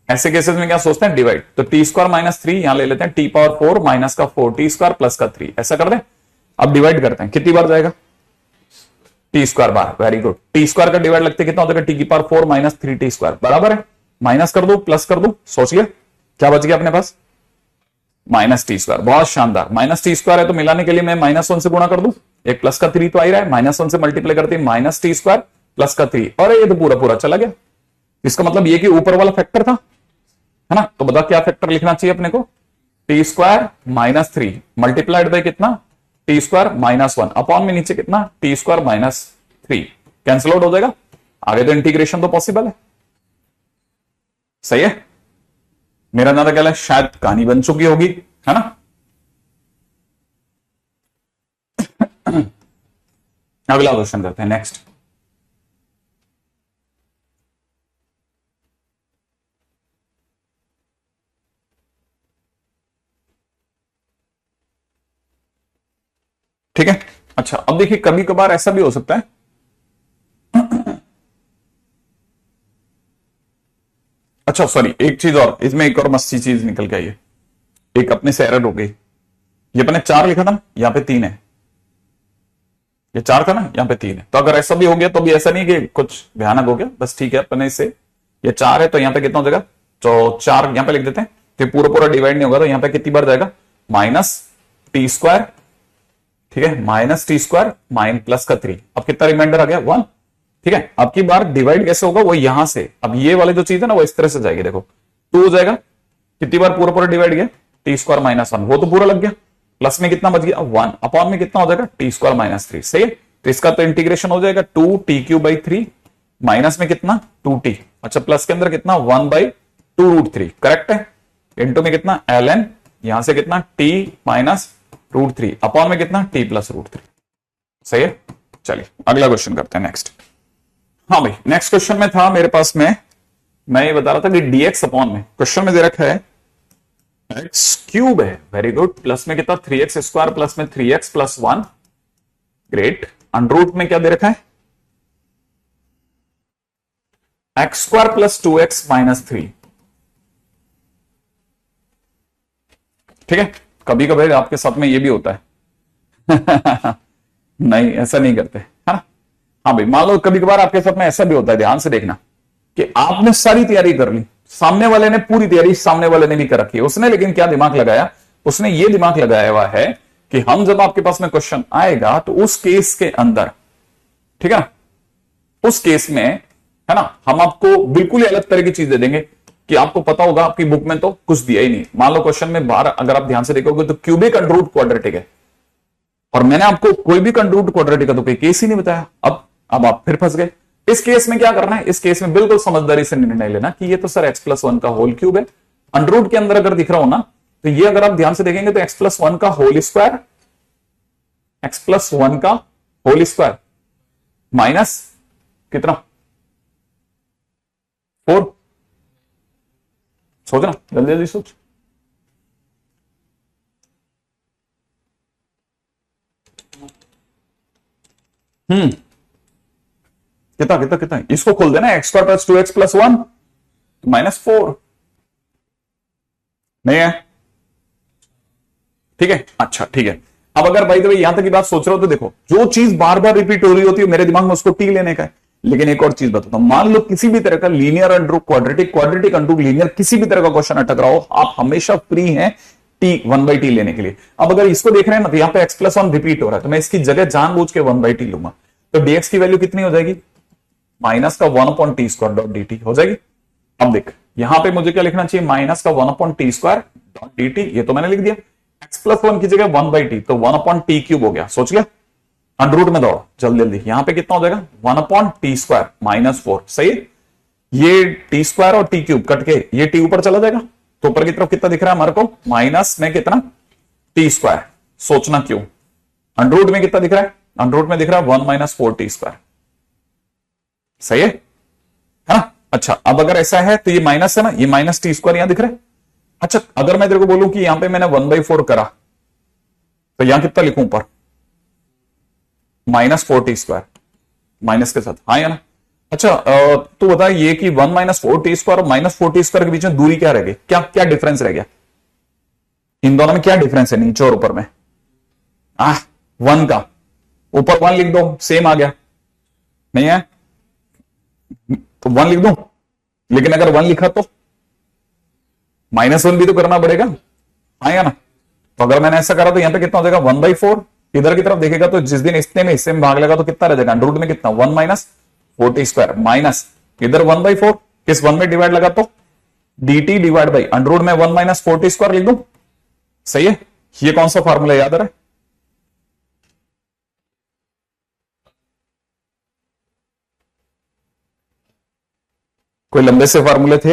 ऐसे केसेस में क्या सोचते हैं? डिवाइड। तो टी स्क्वायर माइनस 3 यहां ले लेते हैं, टी पावर 4 माइनस का 4 टी स्क्वायर प्लस का 3। ऐसा कर दें। अब डिवाइड करते हैं, कितनी बार जाएगा? T square bar. Very good. T square का डिवाइड लगते कितना हो जाएगा? टी की पावर 4 माइनस 3t स्क्वायर बराबर है, माइनस कर दो प्लस कर दो, सोचिए क्या बच गया अपने पास? Minus T square. बहुत शानदार। माइनस टी स्क्वायर है तो मिलाने के लिए मैं -1 से गुणा कर दूं, एक प्लस का 3 तो आ ही रहा है, -1 से मल्टीप्लाई करते हैं माइनस टी स्क्वायर प्लस का 3, और ये तो पूरा पूरा चला गया। इसका मतलब ये कि ऊपर वाला फैक्टर था, है ना? तो बता क्या फैक्टर लिखना चाहिए अपने को? T square minus 3 multiplied by कितना? टी स्क्वायर माइनस 1 अपॉन में नीचे कितना? T square minus 3। Cancel out हो जाएगा। आगे तो इंटीग्रेशन तो पॉसिबल है। सही है? मेरा ज्यादा ख्याल है शायद कहानी बन चुकी होगी, है ना? अगला क्वेश्चन करते हैं, नेक्स्ट। ठीक है। अच्छा, अब देखिए कभी कभार ऐसा भी हो सकता है अच्छा सॉरी, एक चीज और, इसमें एक और मस्ती चीज निकल के आई है। एक अपने से एरर हो गई। ये अपने 4 लिखा था ना, यहां पे 3 है। ये 4 था ना, यहां पे 3 है। तो अगर ऐसा भी हो गया तो भी ऐसा नहीं कि कुछ भयानक हो गया, बस ठीक है अपने से। ये 4 है तो यहां पे कितना हो जाएगा? तो 4 यहां पे लिख देते हैं, तो पूरा पूरा डिवाइड नहीं होगा, तो यहां पे कितनी बार जाएगा? Minus T square. ठीक है, minus T square mine plus का 3। अब कितना रिमाइंडर आ गया? 1। ठीक है, अब की बार डिवाइड कैसे होगा? वो यहां से, अब ये वाली जो चीज है ना वो इस तरह से जाएगी। देखो 2 हो जाएगा, कितनी बार पूरा पूरा डिवाइड गया? टी स्क्वायर माइनस 1, वो तो पूरा लग गया। प्लस में कितना बच गया? 1 अपॉन में कितना हो जाएगा? T square minus 3। सही है, तो इसका तो इंटीग्रेशन हो जाएगा 2t³ / 3 माइनस में कितना? 2t। अच्छा, प्लस के अंदर कितना? 1/2√3। करेक्ट है। इंटू में कितना? ln, यहां से कितना? t माइनस √3 अपॉन में कितना? t plus √3। सही है। चलिए अगला क्वेश्चन करते हैं, नेक्स्ट। हाँ भाई, नेक्स्ट क्वेश्चन में था मेरे पास में, मैं ये बता रहा था कि dx अपॉन में क्वेश्चन में दे रखा है x³ है। Very good. प्लस में कितना? 3x² प्लस में 3x plus 1। Great. Under root में क्या दे रखा है? x² plus 2x minus 3। ठीक है, कभी कभी आपके साथ में ये भी होता है नहीं, ऐसा नहीं करते, है ना? हाँ भाई, मान लो कभी कभार आपके साथ में ऐसा भी होता है, ध्यान से देखना, कि आपने सारी तैयारी कर ली, सामने वाले ने पूरी तैयारी सामने वाले ने भी कर रखी है, उसने लेकिन क्या दिमाग लगाया? उसने ये दिमाग लगाया हुआ है कि हम जब आपके पास में क्वेश्चन आएगा तो उस केस के अंदर, ठीक है ना, उस केस में, है ना, हम आपको बिल्कुल ही अलग तरह की चीज दे देंगे कि आपको पता होगा आपकी बुक में तो कुछ दिया ही नहीं। मान लो क्वेश्चन में बाहर अगर आप ध्यान से देखोगे तो क्यूबिक अंडर रूट क्वाड्रेटिक है, और मैंने आपको कोई भी अंडर रूट क्वाड्रेटिक का तो कोई केस ही नहीं बताया। अब आप फिर फंस गए। इस केस में क्या करना है? इस केस में बिल्कुल समझदारी से निर्णय लेना कि ये तो सर x+1 का होल क्यूब है। अंडर रूट के अंदर अगर दिख रहा हो ना, तो ये अगर आप ध्यान से देखेंगे तो x+1 का होल स्क्वायर x+1 का होल स्क्वायर माइनस कितना 4। सोच ना, जल्दी जल्दी सोच। कितना कितना कितना, इसको खोल देना, x² + 2x+1 -4 नहीं है? ठीक है, अच्छा ठीक है। अब अगर भाई तो यहां तक की बात सोच रहे हो तो देखो, जो चीज बार बार रिपीट हो रही होती है मेरे दिमाग में उसको टी लेने का है। लेकिन एक और चीज बताता हूं, मान लो किसी भी तरह का linear under quadratic, quadratic under linear, किसी भी तरह का क्वेश्चन अटक रहा हो, आप हमेशा फ्री हैं टी 1/t लेने के लिए। अब अगर इसको देख रहे हैं ना, तो यहाँ पे x+1 रिपीट हो रहा है, तो मैं इसकी जगह जानबूझ के 1/t लूंगा। तो dx की वैल्यू कितनी हो जाएगी? माइनस का 1/t² हो जाएगी। अब देख, यहां पे मुझे क्या लिखना चाहिए? माइनस का 1/t², ये तो मैंने लिख दिया। x+1 की जगह 1/t, तो 1/t³ हो गया। सोच लिया, अंडर रूट में दौड़ो जल्दी जल्दी। यहां पे कितना हो जाएगा? 1/t² -4। सही है। ये t² और t³ कट के ये t ऊपर चला जाएगा, तो ऊपर की तरफ कितना दिख रहा है हमारे को? माइनस में कितना? t²। सोचना क्यों? अंडर रूट में कितना दिख रहा है? अंडर रूट में दिख रहा है 1 - 4t²। सही है हाँ? अच्छा, अब अगर ऐसा है तो ये माइनस है ना, ये -t² यहां दिख रहा है। अच्छा, अगर मैं तेरे को बोलूं कि यहां पे मैंने 1/4 करा, तो यहां कितना लिखूं ऊपर? -4t², माइनस के साथ, हाँ या ना? अच्छा, तू बता ये कि 1 - 4t² और -4t² के बीच में दूरी क्या रह गई? क्या क्या डिफरेंस रह गया? इन दोनों में क्या डिफरेंस है नीचे और ऊपर में? 1 का, ऊपर 1 लिख दो, सेम आ गया। नहीं है तो 1 लिख दो, लेकिन अगर 1 लिखा तो -1 भी तो करना पड़ेगा, हाँ या ना? तो अगर मैंने ऐसा करा तो यहां पे कितना हो जाएगा? 1/4। इधर की तरफ देखेगा तो जिस दिन इतने में हिस्से में भाग लगा तो कितना रह जाएगा? अंडर रूट में कितना? 1 - 4t² माइनस इधर 1/4, किस 1 में डिवाइड लगा तो dt divide by under root में 1 - 4t² लिख दो। सही है। ये कौन सा फॉर्मूला याद आ रहा है? कोई लंबे से फॉर्मूले थे?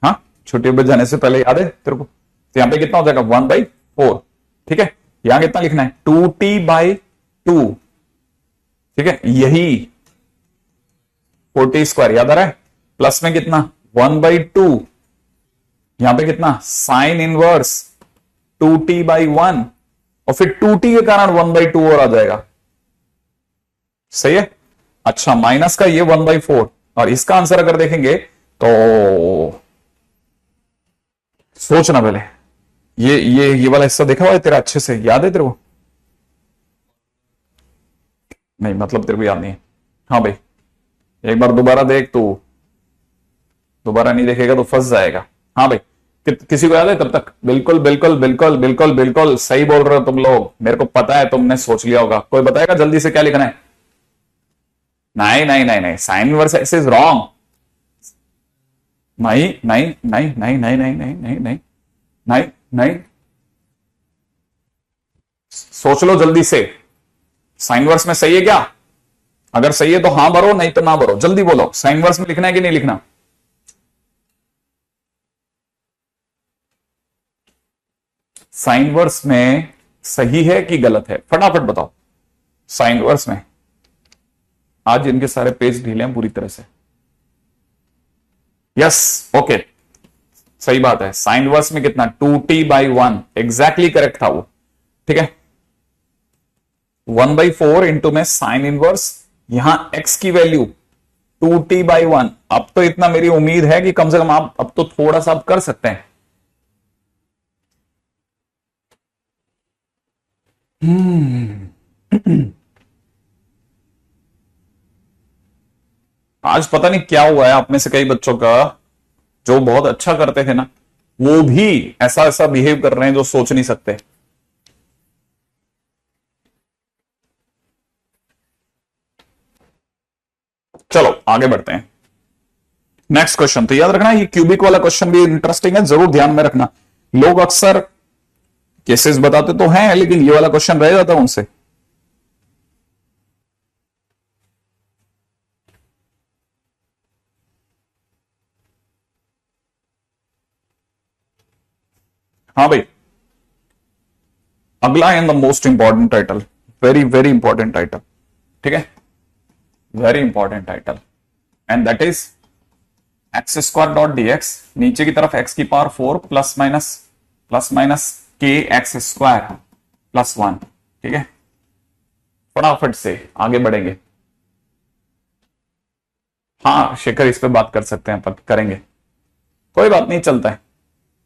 हाँ, छुट्टी पर जाने से पहले याद है तेरे को? तो यहां पे कितना हो जाएगा? 1/4। ठीक है, यहां कितना लिखना है? 2t/2। ठीक है, यही 4t² याद आ रहा है। प्लस में कितना? 1/2। यहां पे कितना? साइन इनवर्स 2t/1, और फिर 2t के कारण 1/2 और आ जाएगा। सही है। अच्छा, माइनस का ये 1/4, और इसका आंसर अगर देखेंगे तो सोचना पहले, ये वाला हिस्सा देखा हुआ है तेरा? अच्छे से याद है तेरे को? नहीं, मतलब तेरे को याद नहीं है? हाँ भाई, एक बार दोबारा देख, तू दोबारा नहीं देखेगा तो फंस जाएगा। हाँ भाई, किसी को याद है तब तक? बिल्कुल बिल्कुल बिल्कुल बिल्कुल बिल्कुल सही बोल रहे हो तुम लोग, मेरे को पता है तुमने सोच लिया होगा। कोई बताएगा जल्दी से क्या लिखना है? नहीं नहीं नहीं नहीं, sine inverse x is wrong. नहीं नहीं नहीं नहीं नहीं नहीं नहीं नहीं नहीं नहीं नहीं, सोच लो जल्दी से। साइन इनवर्स में सही है क्या? अगर सही है तो हाँ भरो, नहीं तो ना भरो, जल्दी बोलो। साइन इनवर्स में लिखना है कि नहीं लिखना? साइन इनवर्स में सही है कि गलत है? फटाफट बताओ। साइन इनवर्स में आज इनके सारे पेज ढीले हैं पूरी तरह से। यस, ओके, सही बात है। साइन इनवर्स में कितना? 2t/1, एग्जैक्टली करेक्ट था वो। ठीक है, 1/4 इंटू में साइन इनवर्स, यहां x की वैल्यू 2t/1। अब तो इतना मेरी उम्मीद है कि कम से कम आप अब तो थोड़ा सा आप कर सकते हैं। आज पता नहीं क्या हुआ है, आप में से कई बच्चों का जो बहुत अच्छा करते थे ना, वो भी ऐसा ऐसा बिहेव कर रहे हैं जो सोच नहीं सकते। चलो आगे बढ़ते हैं। नेक्स्ट क्वेश्चन तो याद रखना, ये क्यूबिक वाला क्वेश्चन भी इंटरेस्टिंग है, जरूर ध्यान में रखना। लोग अक्सर केसेस बताते तो हैं, लेकिन ये वाला क्वेश्चन रह जाता है उनसे। हाँ भाई, अगला and the most important title, very very important title, ठीक है, very important title, and that is x square dot D x, नीचे की तरफ एक्स की पावर 4 प्लस माइनस के एक्स स्क्वायर प्लस 1, ठीक है। फटाफट से आगे बढ़ेंगे। हाँ शेखर, इस पे बात कर सकते हैं, पर करेंगे, कोई बात नहीं, चलता है।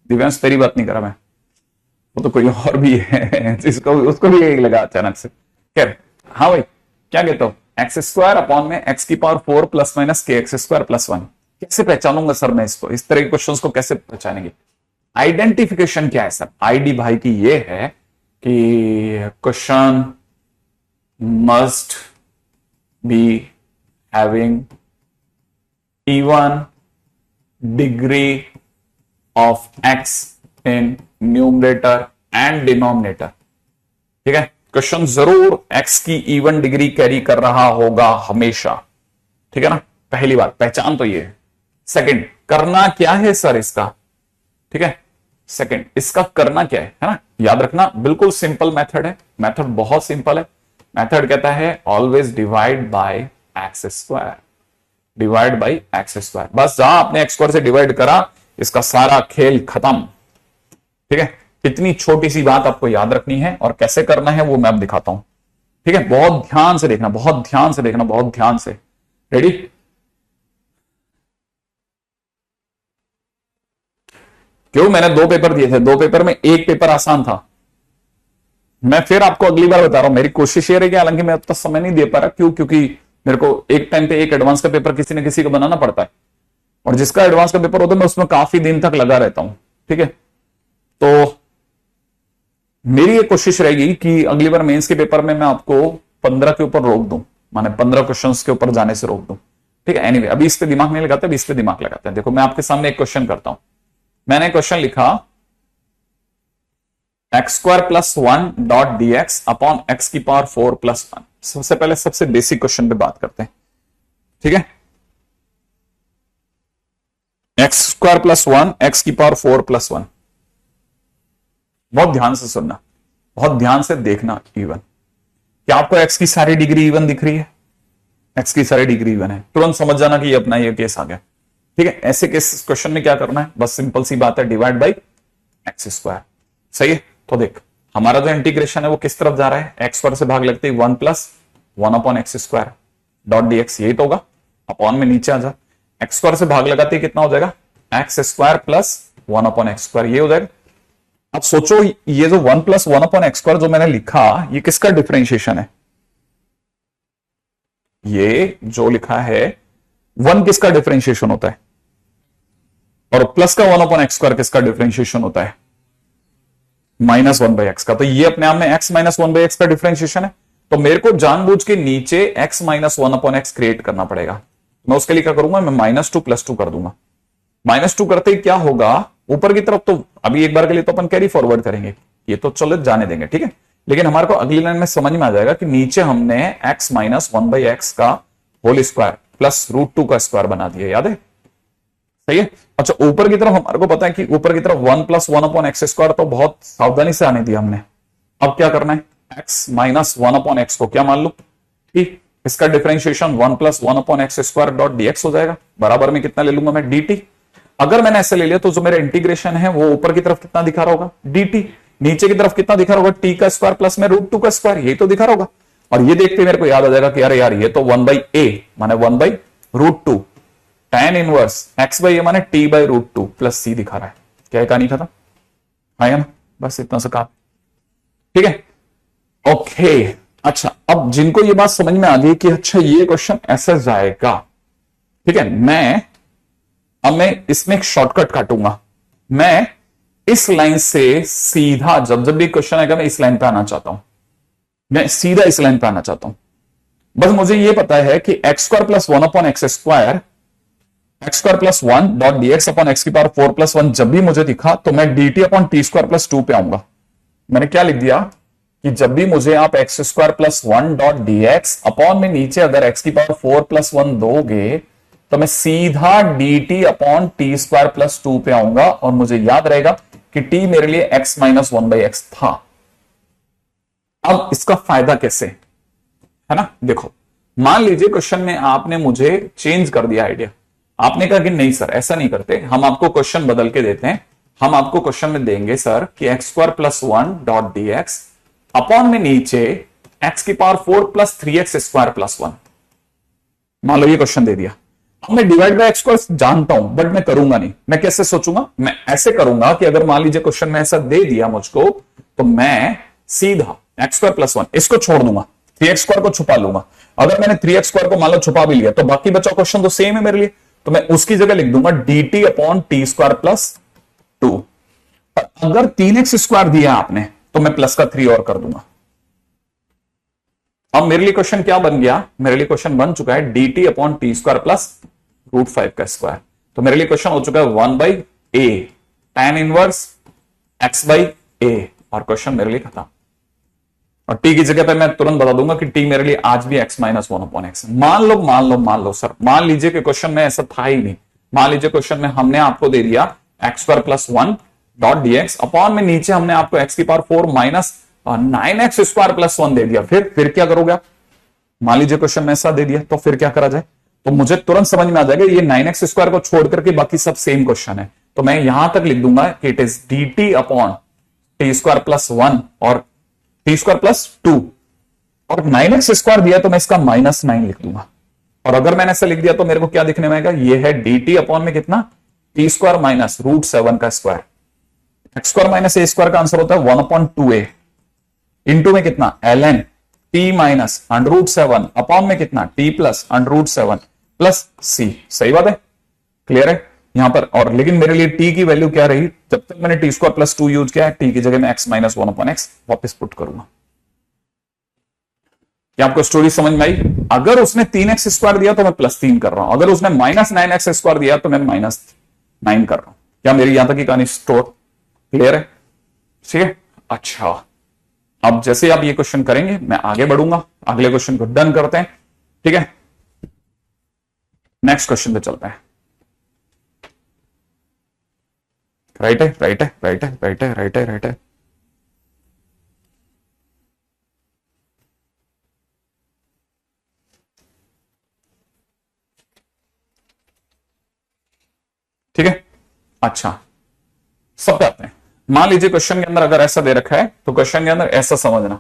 दिव्यांश तेरी बात नहीं करा मैं, वो तो कोई और भी है जिसको उसको भी यही लगा अचानक से। खैर, हाँ भाई, क्या कहते हो, एक्स स्क्वायर अपॉन में एक्स की पावर 4 प्लस माइनस के एक्स स्क्वायर प्लस 1, कैसे पहचानूंगा सर मैं इसको, इस तरह के क्वेश्चंस को कैसे पहचानेंगे? आइडेंटिफिकेशन क्या है सर? आईडी भाई की ये है कि question must be having even degree of x in numerator and denominator, ठीक है। क्वेश्चन जरूर x की इवन डिग्री कैरी कर रहा होगा हमेशा, ठीक है ना। पहली बात पहचान तो ये है। सेकंड, करना क्या है सर इसका, ठीक है। सेकंड, इसका करना क्या है ना, याद रखना, बिल्कुल सिंपल मेथड है, मेथड बहुत सिंपल है। मेथड कहता है always divide by x square, divide by x square, बस जहां आपने एक्स स्क्वायर से डिवाइड करा इसका सारा खेल खत्म, ठीक है। इतनी छोटी सी बात आपको याद रखनी है, और कैसे करना है वो मैं अब दिखाता हूं, ठीक है। बहुत ध्यान से देखना, बहुत ध्यान से देखना, बहुत ध्यान से। रेडी? क्यों, मैंने 2 पेपर दिए थे, 2 पेपर में एक पेपर आसान था। मैं फिर आपको अगली बार बता रहा हूं, मेरी कोशिश ये रहेगी, हालांकि मैं अब तक समय नहीं दे पा रहा, क्यों, क्योंकि मेरे को एक टाइम पे एक एडवांस का पेपर किसी न किसी को बनाना पड़ता है, और जिसका एडवांस का पेपर होता है मैं उसमें काफी दिन तक लगा रहता हूं, ठीक है। तो मेरी ये कोशिश रहेगी कि अगली बार मेंस के पेपर में मैं आपको 15 के ऊपर रोक दूं, माने 15 क्वेश्चंस के ऊपर जाने से रोक दूं, ठीक है। एनीवे, अभी इस पे दिमाग नहीं लगाते, अभी इस पे दिमाग लगाते हैं। देखो, मैं आपके सामने एक क्वेश्चन करता हूं। मैंने क्वेश्चन लिखा x square plus 1 dot D x upon x की पावर 4 प्लस 1। सबसे पहले सबसे बेसिक क्वेश्चन पे बात करते हैं, ठीक है। एक्स स्क्वायर प्लस 1 एक्स की पावर 4 प्लस 1। बहुत ध्यान से सुनना, बहुत ध्यान से देखना। इवन, क्या आपको एक्स की सारी डिग्री इवन दिख रही है? एक्स की सारी डिग्री इवन है, तुरंत समझ जाना कि ये अपना ये केस आ गया, ठीक है। ऐसे केस क्वेश्चन में क्या करना है, बस सिंपल सी बात है, डिवाइड बाई एक्स स्क्वायर, सही है। तो देख, हमारा जो इंटीग्रेशन है वो किस तरफ जा रहा है, एक्स स्क्वायर से भाग लगते ही 1 plus 1 upon x square dot D x, यही तो होगा। अपॉन में नीचे आ जा, एक्स स्क्वायर से भाग लगाते ही कितना हो जाएगा, x square plus 1 upon x square, ये हो जाएगा। अब सोचो, ये जो 1 प्लस 1 अपॉन एक्स स्क्वायर जो मैंने लिखा, ये किसका डिफरेंशिएशन है? ये जो लिखा है 1 किसका डिफरेंशिएशन होता है, और प्लस का 1 अपॉन एक्स स्क्वायर किसका डिफरेंशिएशन होता है? माइनस 1 बाई एक्स का। तो ये अपने आप में x माइनस 1 बाई एक्स का डिफरेंशिएशन है। तो मेरे को जानबूझ के नीचे x minus 1 upon x create करना पड़ेगा। मैं उसके लिए क्या करूंगा, मैं -2 + 2 कर दूंगा। -2 करते ही क्या होगा, ऊपर की तरफ तो अभी एक बार के लिए तो अपन कैरी फॉरवर्ड करेंगे, ये तो चलो जाने देंगे, ठीक है। लेकिन हमारे को अगली लाइन में समझ में आ जाएगा कि नीचे हमने x माइनस 1 बाई एक्स का होल स्क्वायर प्लस √2 का स्क्वायर बना दिया, याद है? सही है। अच्छा, ऊपर की तरफ हमारे को पता है कि ऊपर की तरफ 1 प्लस 1 अपॉन एक्स स्क्वायर तो बहुत सावधानी से आने दिया हमने। अब क्या करना है, x माइनस 1 अपॉन एक्स को क्या मान लो, ठीक, इसका differentiation 1 plus 1 upon x square dot dx हो जाएगा। बराबर में कितना ले लूंगा मैं, dt। अगर मैंने ऐसे ले लिया तो जो मेरा इंटीग्रेशन है वो ऊपर की तरफ कितना दिखा रहा होगा, dt, नीचे की तरफ कितना दिखा रहा होगा, t का स्क्वायर प्लस में √2 का स्क्वायर, यही तो दिखा रहा होगा। और ये देखते मेरे को याद आ जाएगा कि अरे यार, ये तो 1 बाई a माने 1 by √2 tan inverse x by a माने t बाई √2 प्लस c दिखा रहा है। क्या है, कहानी खत्म, है ना? बस इतना सा काम, ठीक है। ओके, अच्छा, अब जिनको ये बात समझ में आ गई कि अच्छा ये क्वेश्चन ऐसा जाएगा, ठीक है, अब मैं इसमें एक शॉर्टकट काटूंगा। मैं इस लाइन से सीधा जब भी क्वेश्चन आएगा मैं इस लाइन पे आना चाहता हूं, मैं सीधा इस लाइन पे आना चाहता हूं। बस मुझे ये पता है कि x square plus 1 upon x square, x square plus 1 dot D x upon x की पावर 4 प्लस 1 जब भी मुझे दिखा तो मैं D T upon T square plus 2 पे आऊंगा। मैंने क्या लिख दिया कि जब भी मुझे आप x square plus 1 dot D x upon में नीचे अगर एक्स की पावर 4 प्लस 1 दोगे तो मैं सीधा D T upon T square plus 2 पे आऊंगा, और मुझे याद रहेगा कि टी मेरे लिए एक्स माइनस 1 बाई एक्स था। अब इसका फायदा कैसे है ना, देखो मान लीजिए क्वेश्चन में आपने मुझे चेंज कर दिया आइडिया, आपने कहा कि नहीं सर ऐसा नहीं करते, हम आपको क्वेश्चन बदल के देते हैं, हम आपको क्वेश्चन में देंगे सर कि x square plus 1 dot D x upon में नीचे एक्स की power 4 plus 3x square plus 1। मान लो ये क्वेश्चन दे दिया, अब मैं डिवाइड बाय एक्स को जानता हूं बट मैं करूंगा नहीं, मैं कैसे सोचूंगा, मैं ऐसे करूंगा कि अगर मान लीजिए क्वेश्चन में ऐसा दे दिया मुझको, तो मैं सीधा एक्स स्क्वायर प्लस 1 इसको छोड़ दूंगा, 3x स्क्वायर को छुपा लूंगा। अगर मैंने 3x स्क्वायर को मान लो छुपा भी लिया तो बाकी बचा क्वेश्चन तो सेम है मेरे लिए, तो मैं उसकी जगह लिख दूंगा dt upon T square plus 2। अगर 3x स्क्वायर दिया आपने तो मैं प्लस का 3 और कर दूंगा। अब मेरे लिए क्वेश्चन क्या बन गया, मेरे लिए क्वेश्चन बन चुका है dt upon T square plus root 5 का स्क्वायर। तो मेरे लिए क्वेश्चन हो चुका है 1 by a tan inverse x by a, और क्वेश्चन मेरे लिए खत्म। और t की जगह पे मैं तुरंत बता दूंगा कि t मेरे लिए आज भी x माइनस 1 अपॉन एक्स। मान लो सर, मान लीजिए कि क्वेश्चन में ऐसा था ही नहीं, मान लीजिए क्वेश्चन में हमने आपको दे दिया x square plus 1 dot D x upon में नीचे हमने आपको x की power 4 minus 9x square plus 1 दे दिया, फिर क्या करोगे आप, मान लीजिए क्वेश्चन में ऐसा दे दिया तो फिर क्या करा जाए, तो मुझे तुरंत समझ में आ जाएगा ये 9x स्क्वायर को छोड़ करके बाकी सब सेम क्वेश्चन है, तो मैं यहां तक लिख दूंगा कि it is dt upon T square plus 1 और टी स्क्वायर प्लस 2, और 9x स्क्वायर दिया तो मैं इसका माइनस 9 लिख दूंगा। और अगर मैंने ऐसा लिख दिया तो मेरे को क्या दिखने में आएगा, ये है dt अपॉन में कितना टी स्क्वायर माइनस रूट 7 का स्क्वायर, एक्स स्क्वायर माइनस ए स्क्वायर का आंसर होता है 1 अपॉन 2a, इंटू में कितना ln t minus under root 7 upon में कितना t plus under root 7 plus c। सही बात है, क्लियर है यहां पर। और लेकिन मेरे लिए t की वैल्यू क्या रही, जब तक मैंने टी स्क्वायर प्लस 2 यूज किया है, t की जगह में x माइनस 1 अपॉन एक्स वापिस पुट करूंगा। क्या आपको स्टोरी समझ में आई? अगर उसने 3x स्क्वायर दिया तो मैं प्लस 3 कर रहा हूं, अगर उसने माइनस 9x स्क्वायर दिया तो मैं माइनस 9 कर रहा हूं। क्या मेरी यहां तक की कहानी स्टोर क्लियर है? ठीक है, अच्छा अब जैसे आप ये क्वेश्चन करेंगे मैं आगे बढ़ूंगा, अगले क्वेश्चन को डन करते हैं, ठीक है। नेक्स्ट क्वेश्चन पे चलते हैं। राइट है, राइट है, राइट है, राइट है, राइट है, राइट है। ठीक है, अच्छा सब पे आते हैं। मान लीजिए क्वेश्चन के अंदर अगर ऐसा दे रखा है तो क्वेश्चन के अंदर ऐसा समझना,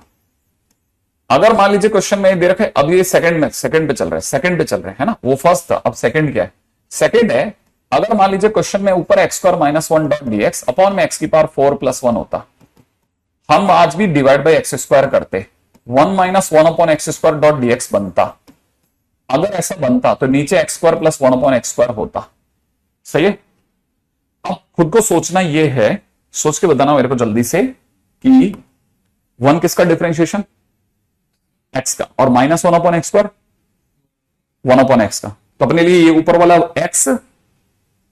अगर मान लीजिए क्वेश्चन में दे रखा है, अब ये सेकंड पे चल रहा है, सेकंड पे चल रहा है ना, वो फर्स्ट था, अब सेकंड क्या है, सेकंड है अगर मान लीजिए क्वेश्चन में ऊपर x square minus 1 dot D x upon में एक्स की पावर 4 प्लस 1 होता, हम आज भी डिवाइड बाई एक्स स्क्वायर करते, 1 minus 1 upon x square dot D x बनता। अगर ऐसा बनता तो नीचे x square plus 1 upon x square होता। सही है, अब खुद को सोचना ये है, सोच के बताना मेरे को जल्दी से कि 1 किसका डिफरेंशिएशन, एक्स का, और minus 1 upon x square 1 upon x का, तो अपने लिए ये ऊपर वाला एक्स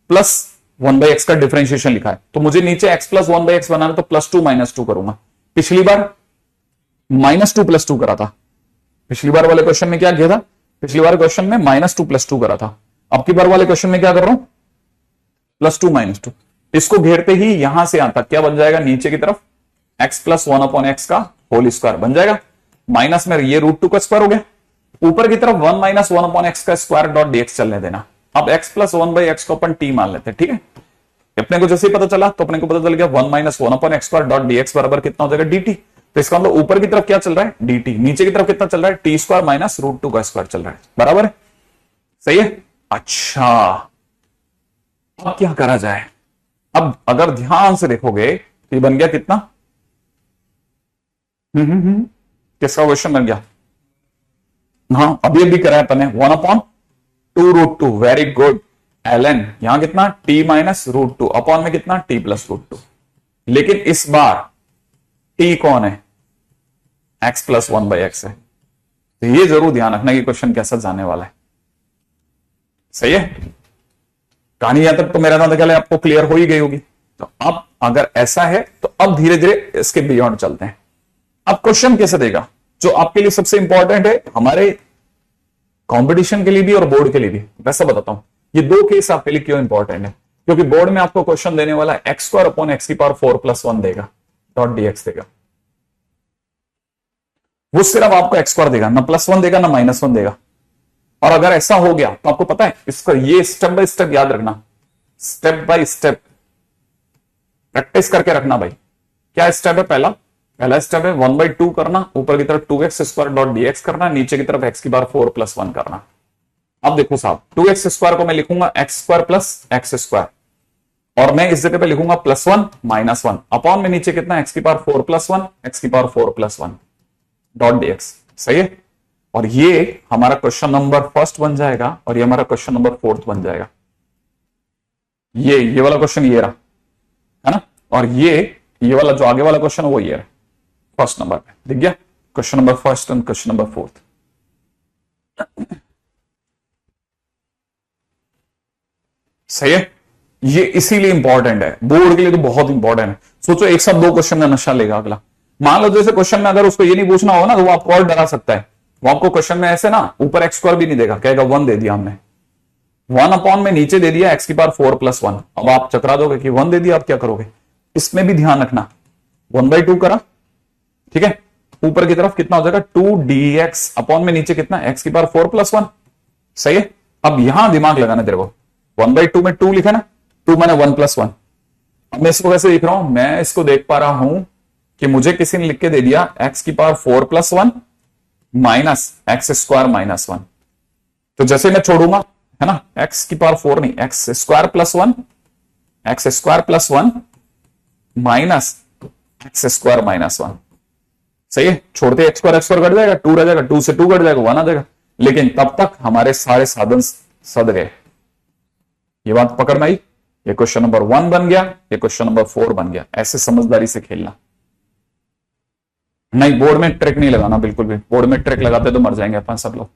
प्लस 1 बाई एक्स का डिफरेंशिएशन लिखा है, तो मुझे नीचे एक्स प्लस 1 बाई एक्स बनाना तो प्लस 2 माइनस 2 करूंगा। पिछली बार माइनस 2 प्लस 2 करा था, पिछली बार वाले क्वेश्चन में क्या किया था, पिछली बार क्वेश्चन में माइनस 2 प्लस 2 करा था, अब की बार वाले क्वेश्चन में क्या कर रहा हूं, प्लस 2 माइनस 2। इसको घेरते ही यहां से यहां तक क्या बन जाएगा, नीचे की तरफ एक्स प्लस 1 अपॉन एक्स का होल स्क्वायर बन जाएगा, माइनस में ये रूट 2 का स्क्वायर हो गया, ऊपर की तरफ 1 माइनस 1 अपॉन एक्स का स्क्वायर डॉट डीएक्स चलने देना। अब x प्लस 1 बाई एक्स को अपन t मान लेते हैं, ठीक है। अपने को जैसे ही पता चला तो अपने को पता चल गया 1 minus 1 upon x square dot dx बराबर कितना हो जाएगा dt। तो इसका मतलब ऊपर की तरफ क्या चल रहा है dt, नीचे की तरफ कितना चल रहा है t स्क्वायर माइनस रूट 2 का स्क्वायर चल रहा है, बराबर है, सही है। अच्छा अब क्या करा जाए, अब अगर ध्यान से देखोगे तो ये बन गया कितना, किसका क्वेश्चन बन गया, हाँ अभी अभी करा है अपने 1 upon 2 root 2, very good, ln यहां कितना t माइनस रूट 2 अपॉन में कितना t प्लस रूट 2, लेकिन इस बार t कौन है, x प्लस 1 बाई एक्स है, तो ये जरूर ध्यान रखना कि क्वेश्चन कैसा जाने वाला है। सही है, कहानी यहां तक तो मेरा नाम ख्याल है आपको क्लियर हो ही गई होगी। तो अब अगर ऐसा है तो अब धीरे धीरे इसके बियॉन्ड चलते हैं। अब क्वेश्चन कैसे देगा, जो आपके लिए सबसे इंपॉर्टेंट है, हमारे कंपटीशन के लिए भी और बोर्ड के लिए भी, वैसा बताता हूं ये दो केस आपके लिए क्यों इंपॉर्टेंट है, क्योंकि बोर्ड में आपको क्वेश्चन देने वाला एक्स स्क्वायर अपॉन एक्स की पावर 4 प्लस 1 देगा, डॉट डीएक्स देगा। वो सिर्फ आपको एक्स स्क्वायर देगा, ना +1 देगा ना -1 देगा। और अगर ऐसा हो गया तो आपको पता है इसका ये स्टेप बाय स्टेप याद रखना, स्टेप बाय स्टेप प्रैक्टिस करके रखना भाई। क्या स्टेप है? पहला स्टेप है 1/2 करना, ऊपर की तरफ 2x² करना, नीचे की तरफ x⁴ + 1 करना। अब देखो साहब, 2x² को मैं लिखूंगा x² + x², और मैं इस जगह पे लिखूंगा +1 -1 अपॉन में नीचे कितना x⁴ + 1 x⁴ + 1 .dx। सही है। और ये हमारा क्वेश्चन नंबर फर्स्ट बन जाएगा और ये हमारा क्वेश्चन नंबर फोर्थ बन जाएगा। ये वाला क्वेश्चन ये रहा, है ना। और ये वाला जो आगे वाला क्वेश्चन है वो ये रहा, फर्स्ट नंबर पे दिख गया, question number first and question number fourth. सही है। ये इसीलिए इंपॉर्टेंट है, बोर्ड के लिए तो बहुत इंपॉर्टेंट है। सोचो एक साथ 2 क्वेश्चन में नशा लेगा अगला। मान लो जैसे क्वेश्चन में अगर उसको ये नहीं पूछना होगा ना तो वो आपको और डरा सकता है। वो आपको क्वेश्चन में ऐसे ना ऊपर x² भी नहीं देगा, कहेगा 1 दे दिया हमने, 1 अपॉन में नीचे दे दिया x⁴ + 1। अब आप चकरा दोगे कि 1 दे दिया, आप क्या करोगे? इसमें भी ध्यान रखना, 1/2 करा, ठीक है, ऊपर की तरफ कितना हो जाएगा 2dx अपॉन में नीचे कितना x⁴ + 1। सही है। अब यहां दिमाग लगाना तेरे को, 1/2 में 2 लिखा ना, 2 माने 1 + 1। अब मैं इसको कैसे लिख रहा हूं? मैं इसको देख पा रहा हूं कि मुझे किसी ने लिख के दे दिया x⁴ + 1 माइनस x² - 1। तो जैसे मैं छोड़ूंगा, है ना, x⁴ नहीं, x² + 1 माइनस x² - 1। सही है। छोड़ते x² कट जाएगा, 2 रह जाएगा, 2 से 2 कट जाएगा, 1 आ जाएगा। लेकिन तब तक हमारे सारे साधन सद गए। ये बात पकड़ में आई। ये क्वेश्चन नंबर 1 बन गया, ये क्वेश्चन नंबर 4 बन गया। ऐसे समझदारी से खेलना, नहीं बोर्ड में ट्रिक नहीं लगाना बिल्कुल भी। बोर्ड में ट्रिक लगाते तो मर जाएंगे अपन सब लोग।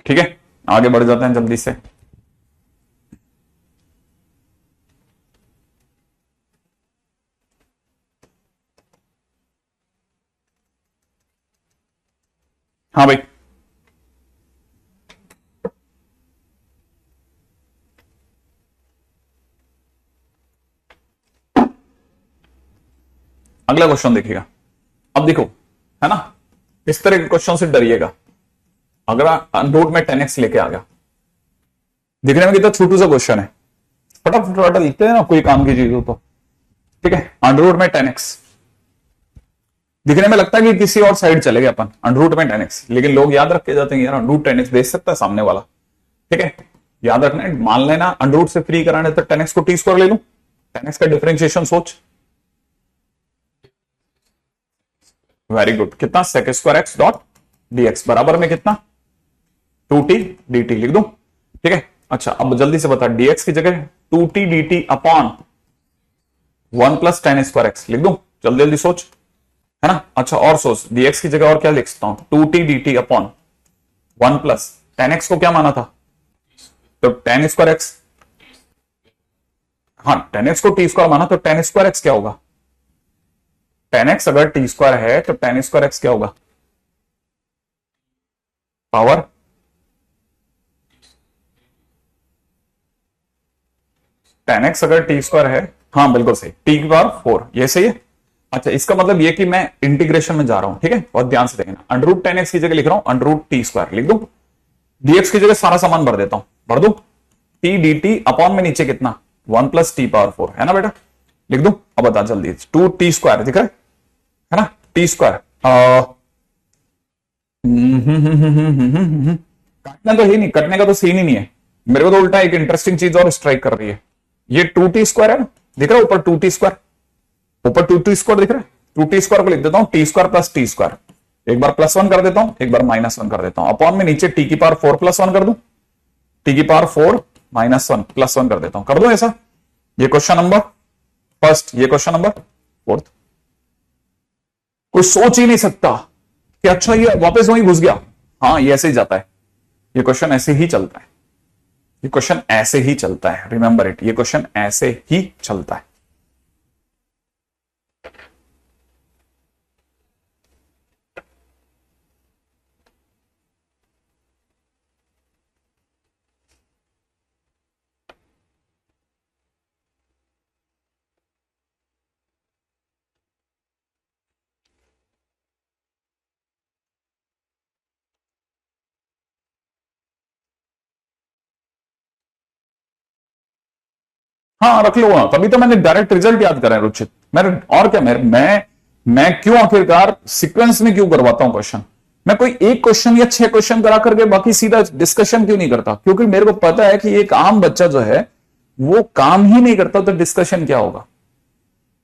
ठीक है, आगे बढ़ जाते हैं जल्दी से। हाँ भाई, अगला क्वेश्चन देखिएगा। अब देखो, है ना, इस तरह के क्वेश्चन से डरिएगा। अगर अंडर में 10x लेके आ गया, दिखने में कितना छोटू सा क्वेश्चन है, फटाफट लिखते हैं ना, कोई काम की चीज हो तो। ठीक है, अंडर में 10x दिखने में लगता है कि किसी और साइड चले गए अपन, अंडर में 10x, लेकिन लोग याद रख के जाते हैं यार अंडर 10x देख सकता है सामने वाला। ठीक है, याद रखना, मान लेना अंडर से फ्री कराने तो 10x को t² ले लूं, 10x का डिफरेंशिएशन सोच। वेरी गुड, कितना sec² डॉट dx बराबर में कितना 2t dt लिख दूं। ठीक है, अच्छा अब जल्दी से बता, dx की जगह 2t dt अपॉन 1 + tan² लिख दूं, जल्दी जल्दी सोच, है ना। अच्छा और सोच, dx की जगह और क्या लिख सकता हूं, 2t dt upon 1 + tan x को क्या माना था, तो tan²x, हाँ tan x को t² माना तो tan²x क्या होगा, tan x अगर t² है तो tan²x क्या होगा, पावर tan x अगर t² है, हाँ बिल्कुल सही, t⁴ ये सही है। अच्छा इसका मतलब ये कि मैं इंटीग्रेशन में जा रहा हूं, ठीक है, बहुत ध्यान से देखना, √10x की जगह लिख रहा हूं √t² लिख दूं, dx की जगह सारा सामान भर देता हूं, भर दूं, t dt अपॉन में नीचे कितना 1 + t⁴ है ना बेटा, लिख दूं। अब बता जल्दी, 2t² दिख रहा है ना, t², काटना तो ही नहीं, कटने का तो सीन ही नहीं है। मेरे को तो उल्टा एक इंटरेस्टिंग चीज और स्ट्राइक कर रही है, ये 2t² है ना, दिख रहा है ऊपर 2t², ऊपर 2t² दिख रहा है, 2t² को लिख देता हूं t² + t², एक बार +1 कर देता हूं, एक बार -1 कर देता हूं, अपॉन में नीचे t⁴ + 1 कर दूं, t⁴ -1 + 1 कर देता हूं, कर दो ऐसा। ये क्वेश्चन नंबर फर्स्ट, ये क्वेश्चन नंबर फोर्थ। कोई सोच ही नहीं सकता कि अच्छा ये वापस वहीं घुस गया। हाँ ये ऐसे ही जाता है, ये क्वेश्चन ऐसे ही चलता है, ये क्वेश्चन ऐसे ही चलता है, रिमेंबर इट, ये क्वेश्चन ऐसे ही चलता है। हाँ रख लो, तभी तो मैंने डायरेक्ट रिजल्ट याद करा है रुचित। मेरे और क्या, मैं क्यों आखिरकार सीक्वेंस में क्यों करवाता हूं क्वेश्चन? मैं कोई एक क्वेश्चन या 6 क्वेश्चन करा करके बाकी सीधा डिस्कशन क्यों नहीं करता? क्योंकि मेरे को पता है कि एक आम बच्चा जो है वो काम ही नहीं करता, तो डिस्कशन क्या होगा?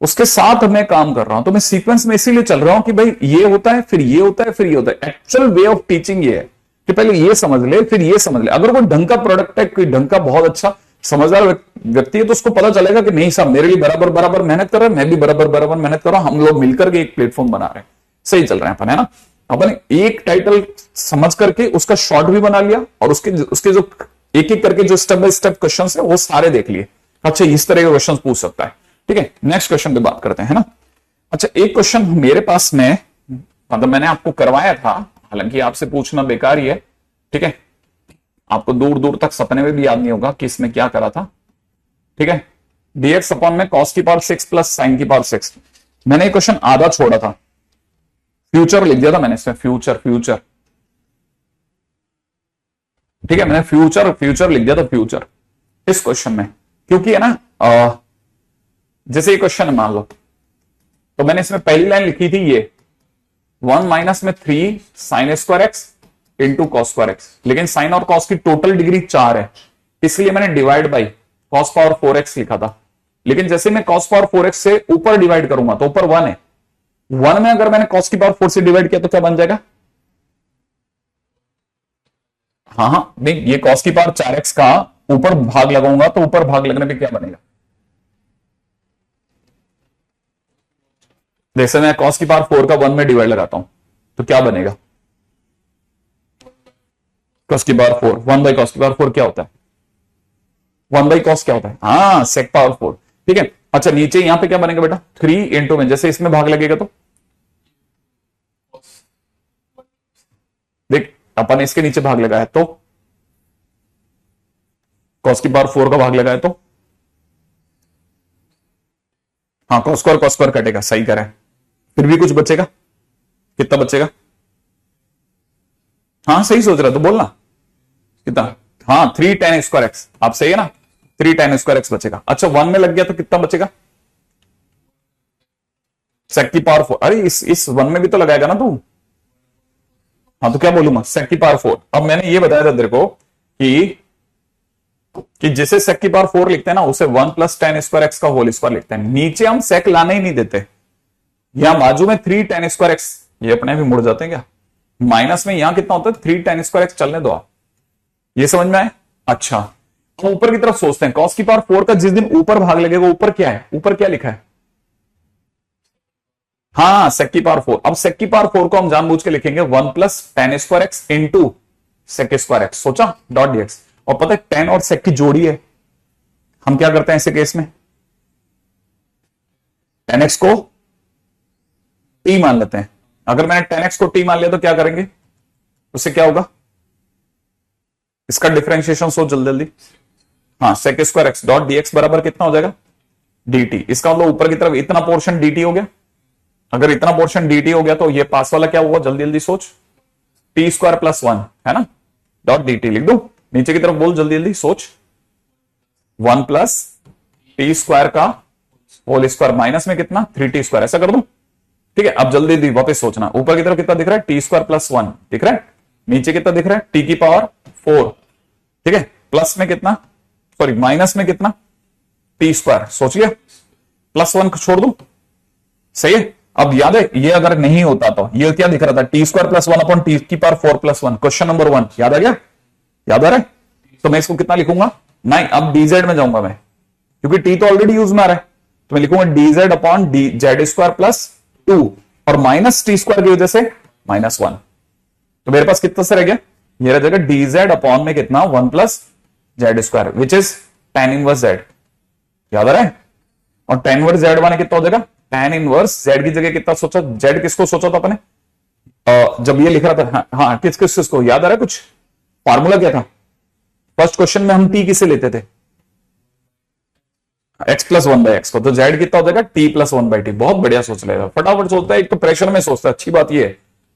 उसके साथ मैं काम कर रहा हूं, तो मैं सीक्वेंस में इसीलिए चल रहा हूं कि भाई ये होता है, फिर ये होता है, फिर ये होता है। एक्चुअल वे ऑफ टीचिंग ये है कि पहले ये समझ ले, फिर ये समझ ले। अगर कोई ढंग का प्रोडक्ट है, कोई ढंग का बहुत अच्छा समझदार व्यक्ति है, तो उसको पता चलेगा कि नहीं साहब मेरे लिए बराबर बराबर मेहनत कर रहे हैं, मैं भी बराबर बराबर मेहनत कर रहा हूं, हम लोग मिलकर के एक प्लेटफॉर्म बना रहे हैं, सही चल रहे हैं अपन, है ना। अपन एक टाइटल समझ करके उसका शॉर्ट भी बना लिया, और उसके उसके जो एक एक करके जो स्टेप बाय स्टेप क्वेश्चन है वो सारे देख लिए। अच्छा इस तरह के क्वेश्चन पूछ सकता है, ठीक है। नेक्स्ट क्वेश्चन पे बात करते हैं ना। अच्छा एक क्वेश्चन मेरे पास में, मतलब मैंने आपको करवाया था, हालांकि आपसे पूछना बेकार ही है, ठीक है। आपको दूर दूर तक सपने में भी याद नहीं होगा कि इसमें क्या करा था, ठीक है। dx अपॉन में cos की पावर 6 प्लस साइन की पावर 6। मैंने ये क्वेश्चन आधा छोड़ा था, फ्यूचर लिख दिया था मैंने इसमें, फ्यूचर फ्यूचर, ठीक है। मैंने फ्यूचर फ्यूचर लिख दिया था, फ्यूचर इस क्वेश्चन में, क्योंकि है ना जैसे ये क्वेश्चन है मान लो, तो मैंने इसमें पहली लाइन लिखी थी ये 1 माइनस में 3 sine square x into cos square x, लेकिन साइन और कॉस की टोटल डिग्री 4 है, इसलिए मैंने divide by cos power 4x लिखा था। लेकिन जैसे मैं कॉस पावर 4x से ऊपर डिवाइड करूंगा तो ऊपर 1 है, 1 में अगर मैंने कॉस की पावर 4 से डिवाइड किया तो क्या बन जाएगा? हाँ हाँ नहीं, ये कॉस की पावर 4x का ऊपर भाग लगाऊंगा तो ऊपर भाग लगने पे क्या बनेगा? जैसे मैं कॉस की पावर 4 का 1 में डिवाइड लगाता हूं तो क्या बनेगा? कॉस की पावर 4, 1 बाई कॉस की पावर 4 क्या होता है? 1 बाई कॉस क्या होता है? हाँ सेक पावर 4, ठीक है। अच्छा नीचे यहां पे क्या बनेगा बेटा? 3 इंटू में, जैसे इसमें भाग लगेगा तो देख, अपन इसके नीचे भाग लगाया तो कॉस की पावर 4 का भाग लगाया तो, हाँ कॉस स्क्वायर कटेगा, सही करा है। फिर भी कुछ बचेगा, कितना बचेगा? हाँ सही सोच रहा तो बोलना कितना? हाँ 3 tan स्क्वायर एक्स, आप सही है ना, 3 tan स्क्वायर एक्स बचेगा। अच्छा 1 में लग गया तो कितना बचेगा? सेक की पावर 4, अरे इस 1 में भी तो लगाएगा ना तू, हाँ तो क्या बोलूंगा? सेक की पावर 4। अब मैंने ये बताया था तेरे को कि जिसे सेक की पावर 4 लिखते हैं ना उसे 1 प्लस tan स्क्वायर एक्स का होल स्क्वायर लिखते हैं। नीचे हम सेक लाने ही नहीं देते, यहां बाजू में 3 tan स्क्वायर एक्स, ये अपने भी मुड़ जाते हैं क्या? माइनस में यहां कितना होता है? 3 tan स्क्वायर एक्स, चलने दो आप, ये समझ में आए? अच्छा हम ऊपर की तरफ सोचते हैं, कॉस की पावर 4 का जिस दिन ऊपर भाग लगेगा ऊपर क्या है? ऊपर क्या लिखा है? हाँ सेक की पावर 4। अब सेक की पावर 4 को हम जानबूझ के लिखेंगे 1 plus tan square x into sec square x, सोचा डॉट डीएक्स। और पता है tan और सेक की जोड़ी है, हम क्या करते हैं ऐसे केस में? tan x को t मान लेते हैं। अगर मैंने tan x को t मान लिया तो क्या करेंगे? उससे क्या होगा? इसका डिफरेंशिएशन सोच जल्दी जल्दी। हाँ sec square x dot dx बराबर कितना हो जाएगा? dt। इसका मतलब ऊपर की तरफ इतना पोर्शन dt हो गया। अगर इतना पोर्शन dt हो गया तो ये पास वाला क्या हुआ? जल्दी जल्दी सोच, टी स्क्वायर प्लस 1 है ना, डॉट dt लिख दो। नीचे की तरफ बोल, जल्दी जल्दी सोच, 1 प्लस टी स्क्वायर का होल स्क्वायर माइनस में कितना? 3t स्क्वायर, ऐसा कर दो, ठीक है। अब जल्दी जल्दी वापस सोचना, ऊपर की तरफ कितना दिख रहा है? टी स्क्वायर प्लस 1 दिख रहा है, नीचे कितना दिख रहा है? टी की पावर 4, ठीक है। प्लस में कितना, सॉरी माइनस में कितना? टी स्क्वायर, सोच लिया, प्लस 1 छोड़ दो, सही है। अब याद है ये अगर नहीं होता तो ये क्या दिख रहा था? T square plus 1 upon T की पावर 4 प्लस 1, क्वेश्चन नंबर 1 याद आ गया? याद आ रहा है? तो मैं इसको कितना लिखूंगा? नहीं, अब डीजेड में जाऊंगा मैं, क्योंकि टी तो ऑलरेडी यूज में आ रहा है, तो मैं लिखूंगा DZ upon D Z square plus 2 और माइनस टी स्क्वायर की वजह से -1। तो मेरे पास कितना से रह गया? ये रह जाएगा डीजेड अपॉन में कितना? 1 plus Z square which is tan inverse Z, याद आ रहा है? और tan इनवर्स जेड माने कितना हो जाएगा? tan इनवर्स जेड की जगह कितना सोचा? जेड किसको सोचा था अपने जब ये लिख रहा था? हाँ किस किसको याद आ रहा है? कुछ फार्मूला क्या था फर्स्ट क्वेश्चन में? हम टी किसे लेते थे? x प्लस 1 बाई एक्स को, तो जेड कितना हो जाएगा? T plus 1 by T. बहुत बढ़िया सोच लेगा, फटाफट सोचता है, एक तो प्रेशर में सोचता है, अच्छी बात ये है,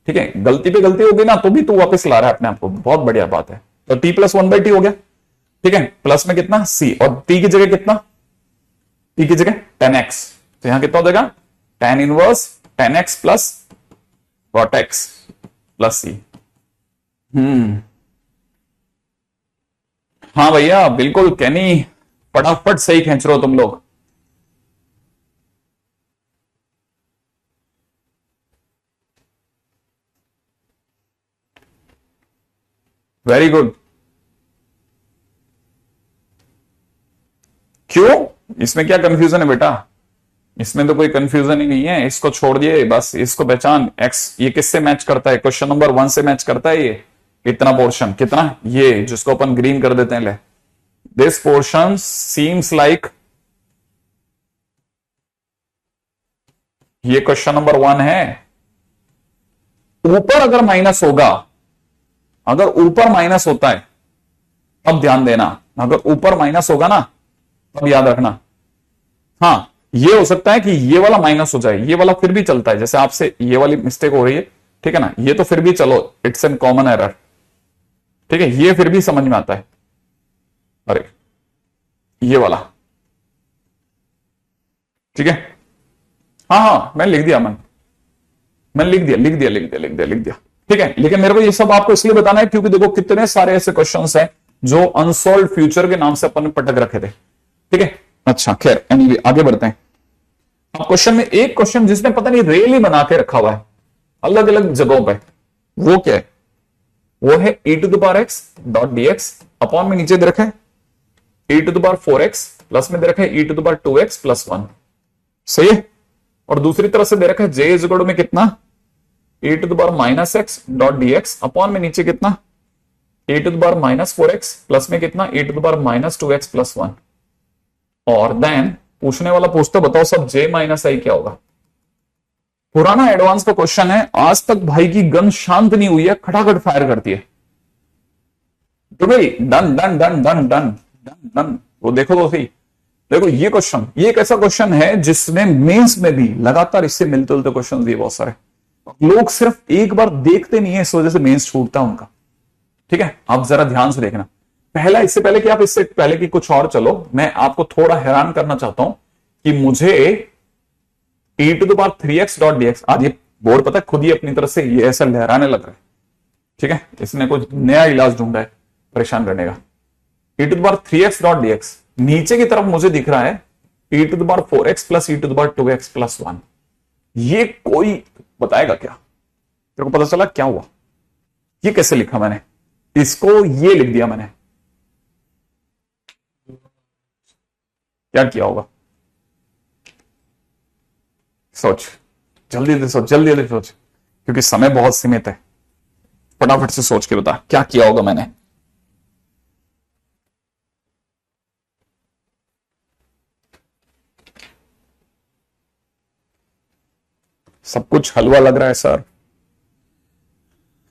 ठीक है। गलती पे गलती होगी ना तो भी तू वापस ला रहा है अपने आप को, बहुत बढ़िया बात है। तो टी प्लस 1 बाई टी हो गया, ठीक है। प्लस में कितना? सी, और टी की जगह कितना? टी की जगह 10x, तो यहां कितना हो जाएगा tan inverse 10x plus cot x plus C. हाँ भैया बिल्कुल कैनी, फटाफट सही खींच रहे हो तुम लोग। Very good. क्यों, इसमें क्या कंफ्यूजन है बेटा? इसमें तो कोई कंफ्यूजन ही नहीं है, इसको छोड़ दिए बस, इसको पहचान। एक्स ये किससे मैच करता है? क्वेश्चन नंबर 1 से मैच करता है ये। इतना पोर्शन कितना, ये जिसको अपन ग्रीन कर देते हैं, ले दिस पोर्शन सीम्स लाइक, ये क्वेश्चन नंबर 1 है। ऊपर अगर माइनस होगा, अगर ऊपर माइनस होता है तब ध्यान देना, अगर ऊपर माइनस होगा ना तब याद रखना। हाँ ये हो सकता है कि ये वाला माइनस हो जाए, ये वाला फिर भी चलता है, जैसे आपसे ये वाली मिस्टेक हो रही है, ठीक है ना, ये तो फिर भी चलो, इट्स एन कॉमन एरर, ठीक है, ये फिर भी समझ में आता है। अरे ये वाला, ठीक है, हाँ हाँ मैं लिख दिया, मैं लिख दिया, ठीक है। लेकिन मेरे को ये सब आपको इसलिए बताना है क्योंकि देखो कितने सारे ऐसे क्वेश्चंस हैं जो अनसॉल्व फ्यूचर के नाम से अपन ने पटक रखे थे, ठीक है। अच्छा खैर एनीवे आगे बढ़ते हैं। अब क्वेश्चन में एक क्वेश्चन जिसने पता नहीं रेल ही बना के रखा हुआ है अलग अलग जगहों पे, वो क्या है? वो है e to the power x dot dx, upon में नीचे दे रखा है e to the power 4x, plus में दे रखा है e to the power 2x plus 1, सही है। और दूसरी तरफ से दे रखा है j इज इक्वल टू में कितना, e to the power minus x dot dx, upon में नीचे कितना e to the power minus 4x, plus में कितना e to the power minus 2x plus 1। और देन पूछने वाला पूछता बताओ सब j माइनस आई क्या होगा? पुराना एडवांस का क्वेश्चन है, आज तक भाई की गन शांत नहीं हुई है, खटाखट फायर करती है। तो भाई done done done done done done done, वो देखो तो सही, देखो ये क्वेश्चन, ये एक ऐसा क्वेश्चन है जिसने मेंस में भी लगातार इससे मिलते जुलते क्वेश्चन दिए बहुत सारे, लोग सिर्फ एक बार देखते नहीं है, इस वजह से मेंस छूटता है उनका, ठीक है। आप जरा ध्यान से देखना। पहला, इससे पहले कि आप इससे पहले कि कुछ और चलो, मैं आपको थोड़ा हैरान करना चाहता हूं कि मुझे e to the power 3x dot dx, आज ये बोर्ड पता है खुद ही अपनी तरफ से ये ऐसा लहराने लग रहा है, ठीक है, इसने कुछ नया इलाज ढूंढा है परेशान करने का। e to the power 3x dot dx, नीचे की तरफ मुझे दिख रहा है e to the power 4x plus e to the power 2x plus 1। ये कोई बताएगा क्या? तेरे को पता चला क्या हुआ? ये कैसे लिखा मैंने इसको, ये लिख दिया मैंने, क्या किया होगा? सोच, जल्दी से सोच, जल्दी जल्दी सोच, क्योंकि समय बहुत सीमित है, फटाफट से सोच के बता क्या किया होगा मैंने। सब कुछ हलवा लग रहा है सर।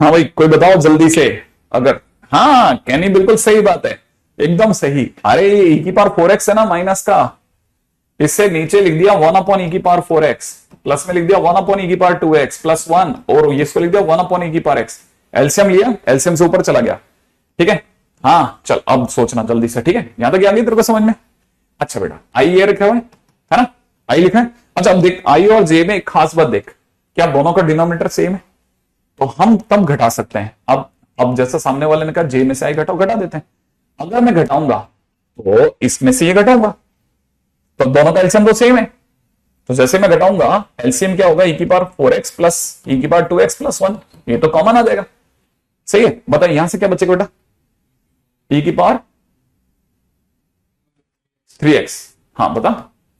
हाँ भाई कोई बताओ जल्दी से, अगर हाँ कैनी बिल्कुल सही बात है, एकदम सही। अरे e की पावर 4x है ना माइनस का, इससे नीचे लिख दिया 1 अपॉन e की पावर 4x, प्लस में लिख दिया 1 अपॉन e की पावर 2x प्लस 1, और इसको लिख दिया 1 अपॉन e की पावर x। एलसीएम लिया, एलसीएम से ऊपर चला गया, ठीक है। हाँ चल अब सोचना जल्दी से, ठीक है, यहां तक आ गई तेरे को समझ में? अच्छा बेटा आई ये रखा हुआ है ना, आई लिखा है। अच्छा अब देख आई और जे में एक खास बात देख, क्या दोनों का डिनोमिनेटर सेम है? तो हम तब घटा सकते हैं। अब जैसा सामने वाले ने कहा जे में से आई घटाओ, घटा देते हैं। अगर मैं घटाऊंगा तो इसमें से ये घटाऊंगा, तो दोनों का एलसीएम तो सेम है, तो जैसे मैं घटाऊंगा एलसीएम क्या होगा, e की पावर 4x प्लस e की पावर 2x प्लस 1, ये तो कॉमन आ जाएगा, सही है। बता यहां से क्या बचेगा बेटा, e की पावर 3x, हाँ बता,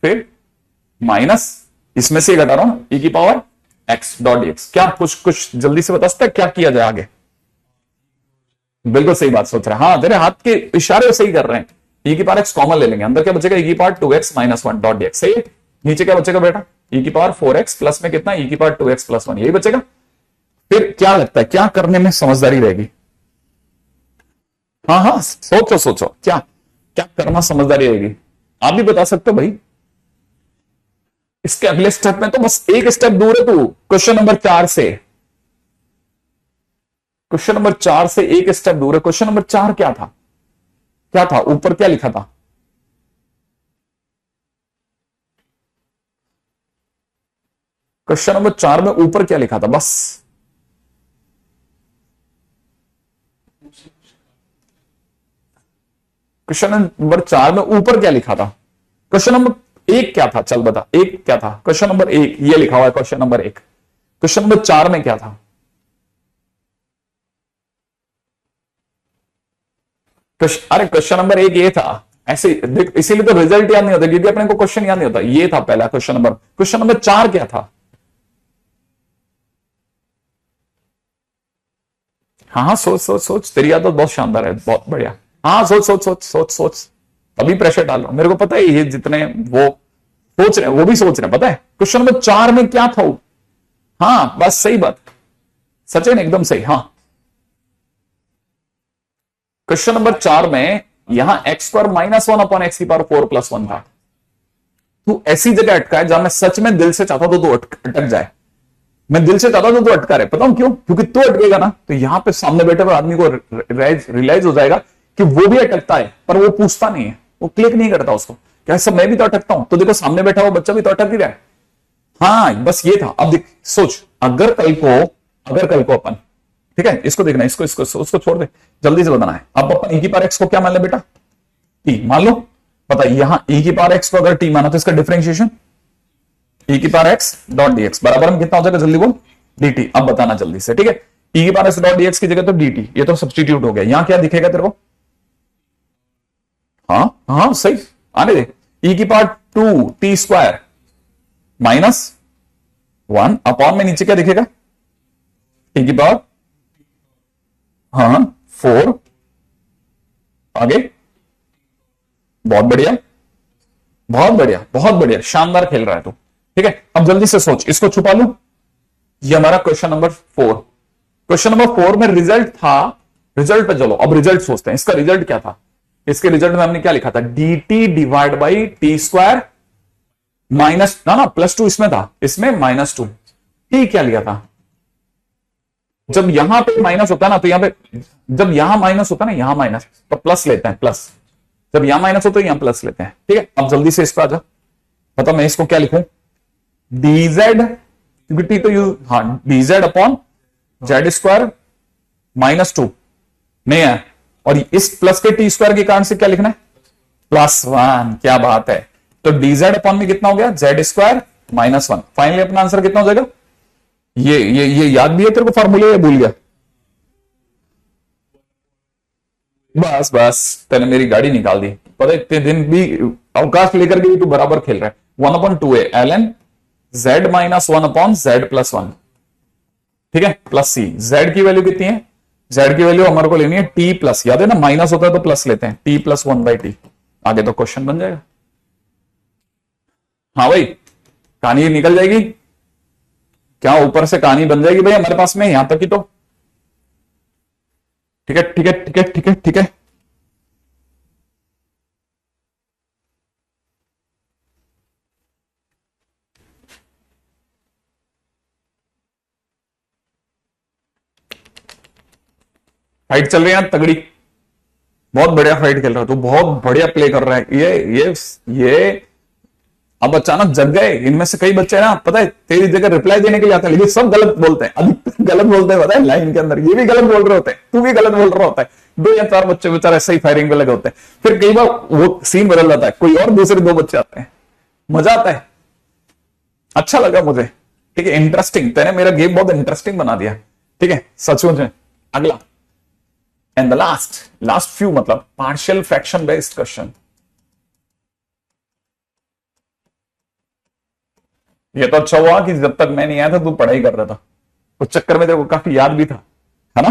फिर माइनस इसमें से घटा रहा हूं e की पावर x डॉट dx। क्या कुछ जल्दी से बता सकता है क्या किया जाए आगे? बिल्कुल सही बात सोच रहा है, हाँ तेरे हाथ के इशारे सही कर रहे हैं। e की पावर x कॉमन ले लेंगे, अंदर क्या बचेगा e की power 2x minus 1 dot dx, सही है। नीचे क्या बचेगा बेटा, e की पावर 4x प्लस में कितना e की पावर 2x प्लस 1, यही बचेगा। फिर क्या लगता है क्या करने में समझदारी रहेगी? हाँ हाँ सोचो सोचो, क्या क्या करना समझदारी रहेगी, आप भी बता सकते हो भाई। इसके अगले स्टेप में तो बस एक स्टेप दूर है तू, क्वेश्चन नंबर 4 से, क्वेश्चन नंबर 4 से एक स्टेप दूर है। क्वेश्चन नंबर 4 क्या था, क्या था ऊपर क्या लिखा था? क्वेश्चन नंबर 4 में ऊपर क्या लिखा था बस। क्वेश्चन नंबर 4 में ऊपर क्या लिखा था। क्वेश्चन नंबर 1 क्या था, चल बता, 1 क्या था। क्वेश्चन नंबर 1 ये लिखा हुआ है, क्वेश्चन नंबर 1। क्वेश्चन नंबर 4 में क्या था। अरे क्वेश्चन नंबर 1 ये था, ऐसे देख, इसीलिए तो रिजल्ट याद नहीं होता, क्योंकि अपने को क्वेश्चन याद नहीं होता। ये था पहला क्वेश्चन नंबर। क्वेश्चन नंबर 4 क्या था। हाँ हाँ, सोच सोच सोच, तेरी याद तो बहुत शानदार है, बहुत बढ़िया। हाँ सोच सोच सोच सोच सोच, अभी प्रेशर डाल रहा हूं, मेरे को पता है ये जितने वो सोच रहे हैं वो भी सोच रहे हैं, पता है क्वेश्चन नंबर 4 में क्या था वो? हाँ बस सही बात, सचिन एकदम सही। हाँ क्वेश्चन नंबर 4 में यहां x square minus 1 upon x की पावर 4 प्लस 1 था। तू ऐसी जगह अटका है जहां मैं सच में दिल से चाहता तो तू अटक जाए। मैं दिल से चाहता तो अटका रहे, पता हूं क्यों? क्योंकि तू अटकेगा ना तो यहां पे सामने बैठे हुए आदमी को रियलाइज हो जाएगा कि वो भी अटकता है, पर वो पूछता नहीं है, वो क्लिक नहीं करता उसको, क्या सब मैं भी तो अटकता हूं। तो देखो सामने बैठा हुआ बच्चा भी तो अटक ही रहा है। हाँ बस ये था। अब देख सोच, अगर कल को अपन, ठीक है, इसको देखना, इसको इसको उसको छोड़ दे, जल्दी से बताना है। अब अपन e की पावर एक्स को क्या मान ले बेटा, टी मान लो। पता यहां e की पावर एक्स को अगर टी माना तो इसका डिफरेंशिएशन e की पावर एक्स डॉट डीएक्स बराबर में कितना हो जाएगा, जल्दी बोल, dt। अब बताना जल्दी से, ठीक है। e की पावर एक्स डॉट डीएक्स की जगह तो dt, ये तो सब्स्टिट्यूट हो गया। यहां क्या दिखेगा तेरे को? हाँ हाँ सही, आने दे। e की power 2 T square minus 1 upon में नीचे क्या दिखेगा, e की पावर, हाँ 4, आगे, बहुत बढ़िया बहुत बढ़िया बहुत बढ़िया, शानदार खेल रहा है तू, ठीक है। अब जल्दी से सोच, इसको छुपा लो। ये हमारा क्वेश्चन नंबर 4। क्वेश्चन नंबर 4 में रिजल्ट था, रिजल्ट पे चलो अब रिजल्ट सोचते हैं। इसका रिजल्ट क्या था? इसके रिजल्ट में हमने क्या लिखा था, dt divide by T square minus ना +2 इसमें था, इसमें -2। टी क्या लिया था? जब यहां पे माइनस होता है ना तो यहां पे, जब यहां माइनस होता है ना, यहां माइनस तो प्लस लेते हैं, प्लस। जब यहां माइनस हो तो यहां प्लस लेते हैं, ठीक है। अब जल्दी से इस पर आ जा, पता मैं इसको क्या लिखूं, dz, क्योंकि टी तो यू, हाँ dz अपॉन जेड स्क्वायर -2 नहीं है, और इस प्लस के टी स्क्वायर के कारण से क्या लिखना है, +1। क्या बात है। तो dz अपॉन में कितना हो गया, जेड स्क्वायर -1। फाइनली अपना आंसर कितना हो जाएगा? ये याद भी है तेरे को फॉर्मूले, या भूल गया? बस बस, तूने मेरी गाड़ी निकाल दी। पता है इतने दिन भी अवकाश लेकर के भी तू बराबर खेल रहा है। 1/2 ln z -1 अपॉन z+1, ठीक है, प्लस सी। z की वैल्यू कितनी है? z की वैल्यू हमारे को लेनी है t प्लस, याद है ना, माइनस होता है तो प्लस लेते हैं, t + 1/t। आगे तो क्वेश्चन बन जाएगा। हाँ भाई, कहानी निकल जाएगी क्या? ऊपर से कहानी बन जाएगी भाई हमारे पास में, यहां तक ही तो, ठीक है ठीक है ठीक है ठीक है ठीक है। फाइट चल रही है तगड़ी, बहुत बढ़िया फाइट खेल रहा है तू, बहुत बढ़िया प्ले कर रहा है। ये अब अचानक जग गए। इनमें से कई बच्चे ना, पता है, तेरी जगह रिप्लाई देने के लिए आते हैं, लेकिन सब गलत बोलते हैं, अधिकतर गलत बोलते हैं, पता है, लाइन के अंदर ये भी गलत बोल रहे होते हैं, तू भी गलत बोल रहा होता है। 2 या 4 बच्चे बेचारे ऐसे ही फायरिंग पे लगे होते हैं। फिर कई बार वो सीन बदल जाता है, कोई और दूसरे 2 बच्चे आते हैं, मजा आता है, अच्छा लगा मुझे, ठीक है। इंटरेस्टिंग, तेने मेरा गेम बहुत इंटरेस्टिंग बना दिया, ठीक है, सचमुच में। अगला एंड द लास्ट फ्यू, मतलब पार्शियल फ्रैक्शन बेस्ड क्वेश्चन। ये तो अच्छा हुआ कि जब तक मैं नहीं आया था तू पढ़ाई कर रहा था, उस चक्कर में तेरे को काफी याद भी था, है ना।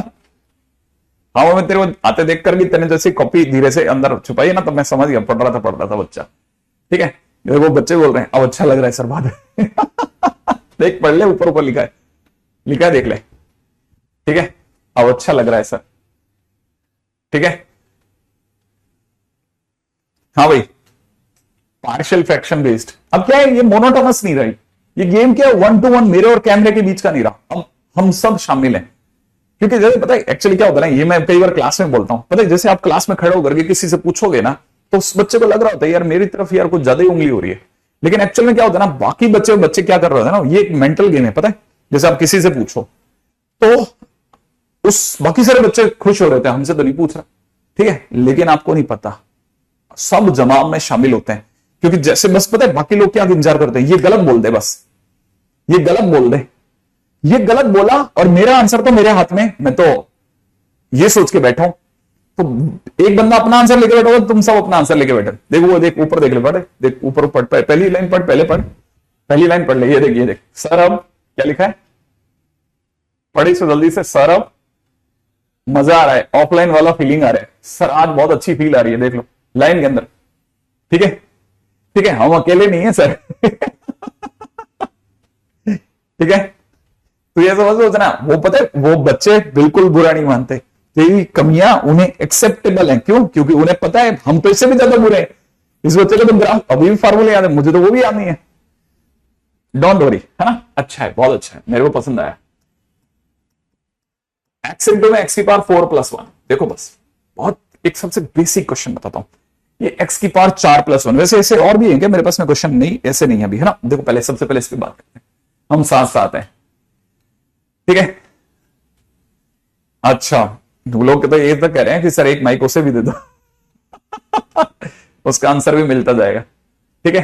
हाँ, वो मैं तेरे को आते देख कर भी तेने जैसे कॉपी धीरे से अंदर छुपाई है ना, तो मैं समझ गया पढ़ रहा था बच्चा, ठीक है। वो बच्चे बोल रहे हैं अब अच्छा लग रहा है सर, बात देख पढ़ ले, ऊपर लिखा है देख ले, ठीक है। अब अच्छा लग रहा है सर, ठीक है। हाँ भाई, पार्शियल फ्रैक्शन बेस्ड। अब क्या है, ये मोनोटोनस नहीं रही, ये गेम क्या है, 1 to 1 मेरे और कैमरे के बीच का नहीं रहा, अब हम सब शामिल हैं। क्योंकि जैसे पता है एक्चुअली क्या होता है ना, ये मैं कई बार क्लास में बोलता हूं, पता है, जैसे आप क्लास में खड़े होकर के किसी से पूछोगे ना, तो उस बच्चे को लग रहा होता है यार मेरी तरफ यार कुछ ज्यादा ही उंगली हो रही है, लेकिन एक्चुअल में क्या होता है ना, बाकी बच्चे बच्चे क्या कर रहे हैं ना, ये एक मेंटल गेम है, पता है। जैसे आप किसी से पूछो तो उस बाकी सारे बच्चे खुश हो रहे थे, हमसे तो नहीं पूछ रहा, ठीक है, लेकिन आपको नहीं पता सब जमाव में शामिल होते हैं, क्योंकि जैसे बस पता है बाकी लोग क्या इंतजार करते हैं, ये गलत बोल दे, बस ये गलत बोल दे, ये गलत बोला और मेरा आंसर तो मेरे हाथ में, मैं तो ये सोच के बैठा हूं। तो एक बंदा अपना आंसर लेके बैठा होगा, तुम सब अपना आंसर लेके बैठे, देखो वो देख ऊपर देख ले, पढ़ देख ऊपर पढ़, पहली लाइन पढ़, पहले पढ़, पहली लाइन पढ़ ले, ये देख, ये देख सर अब क्या लिखा है, पढ़ी सो जल्दी से, सर अब मजा आ रहा है, ऑफलाइन वाला फीलिंग आ रहा है, सर आज बहुत अच्छी फील आ रही है, देख लो लाइन के अंदर, ठीक है, ठीक है, हम अकेले नहीं है सर ठीक है, तो ये समझ लो ना, वो पता है वो बच्चे बिल्कुल बुरा नहीं मानते, तेरी कमियां उन्हें एक्सेप्टेबल हैं, क्यों, क्योंकि उन्हें पता है हम तो इससे भी ज्यादा बुरे हैं, इस बच्चे को तो ग्राफ अभी भी फार्मूले याद है, मुझे तो वो भी याद नहीं है, डोंट वरी, है ना, अच्छा है, बहुत अच्छा है, मेरे को पसंद आया। एक्स इंटू में एक्स की पावर 4+1, देखो बस बहुत एक सबसे बेसिक क्वेश्चन बताता हूं, ये एक्स की पावर 4+1, वैसे ऐसे और भी है क्या मेरे पास में क्वेश्चन, नहीं ऐसे नहीं है अभी, है ना, देखो पहले सबसे पहले इस पे बात करते हैं, हम साथ साथ हैं, ठीक है। अच्छा लोग तो ये तो कह रहे हैं कि सर एक माइक उसे भी दे दो उसका आंसर भी मिलता जाएगा, ठीक है।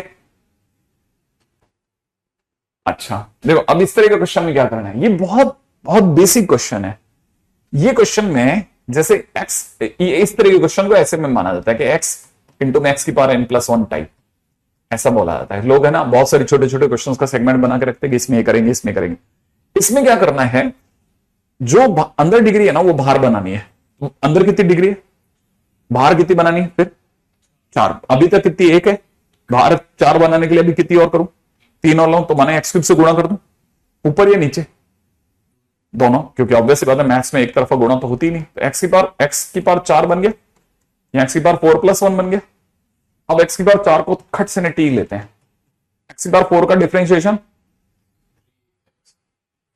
अच्छा देखो अब इस तरह का क्वेश्चन में क्या करना है, ये बहुत बहुत बेसिक क्वेश्चन है, ये क्वेश्चन में जैसे x, इस तरह के क्वेश्चन को ऐसे में माना जाता है कि x इंटू में एक्स की पावर n+1 टाइप, ऐसा बोला जाता है। लोग है ना बहुत सारे छोटे छोटे क्वेश्चंस का सेगमेंट बना के रखते हैं कि इसमें ये करेंगे, इसमें करेंगे। इसमें क्या करना है, जो अंदर डिग्री है ना वो बाहर बनानी है, अंदर कितनी डिग्री है, बाहर कितनी बनानी है, फिर 4, अभी तक कितनी 1 है, बाहर 4 बनाने के लिए अभी कितनी और करूं, 3 और लाऊं तो माने x³ से गुणा कर दूं, ऊपर या नीचे दोनों, क्योंकि ऑब्वियसली बात है मैथ्स में एक तरफा गुणा तो होती ही नहीं, तो x की पावर 4 बन गया या x की पावर 4+1 बन गया। अब x की पावर 4 को खट से t लेते हैं, x की पावर 4 का डिफरेंशिएशन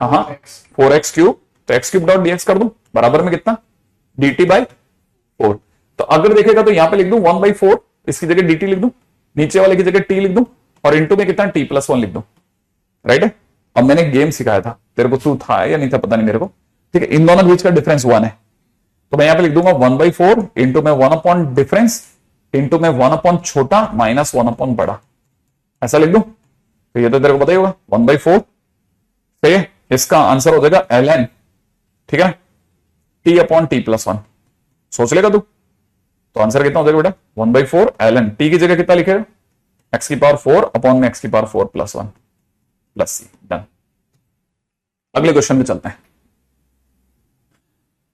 4x³, तो x³ कर दूं बराबर में कितना dt/4, तो अगर देखेगा तो यहां पे लिख दूं 1/4, इसकी जगह dt लिख दूं, नीचे वाले की जगह t लिख दूं, और इंटू में कितना t+1 लिख दूं, राइट है। अब मैंने गेम सिखाया था तेरे को, तू था या नहीं था पता नहीं मेरे को, ठीक है, इन दोनों के बीच का डिफरेंस 1 है, तो मैं यहां पे लिख दूंगा 1/4 इंटू में 1 डिफरेंस इंटू में 1 छोटा माइनस 1 बड़ा, ऐसा लिख दूं, तो ये तो तेरे को पता ही होगा 1/4 से इसका आंसर हो जाएगा ln, ठीक है, t/t+1, सोच लेगा तू, तो आंसर कितना हो जाएगा बेटा 1/4 ln, t की जगह कितना लिखेगा x की पावर 4 अपॉन में x की पावर 4+1 प्लस सी, डन। अगले क्वेश्चन में चलते हैं,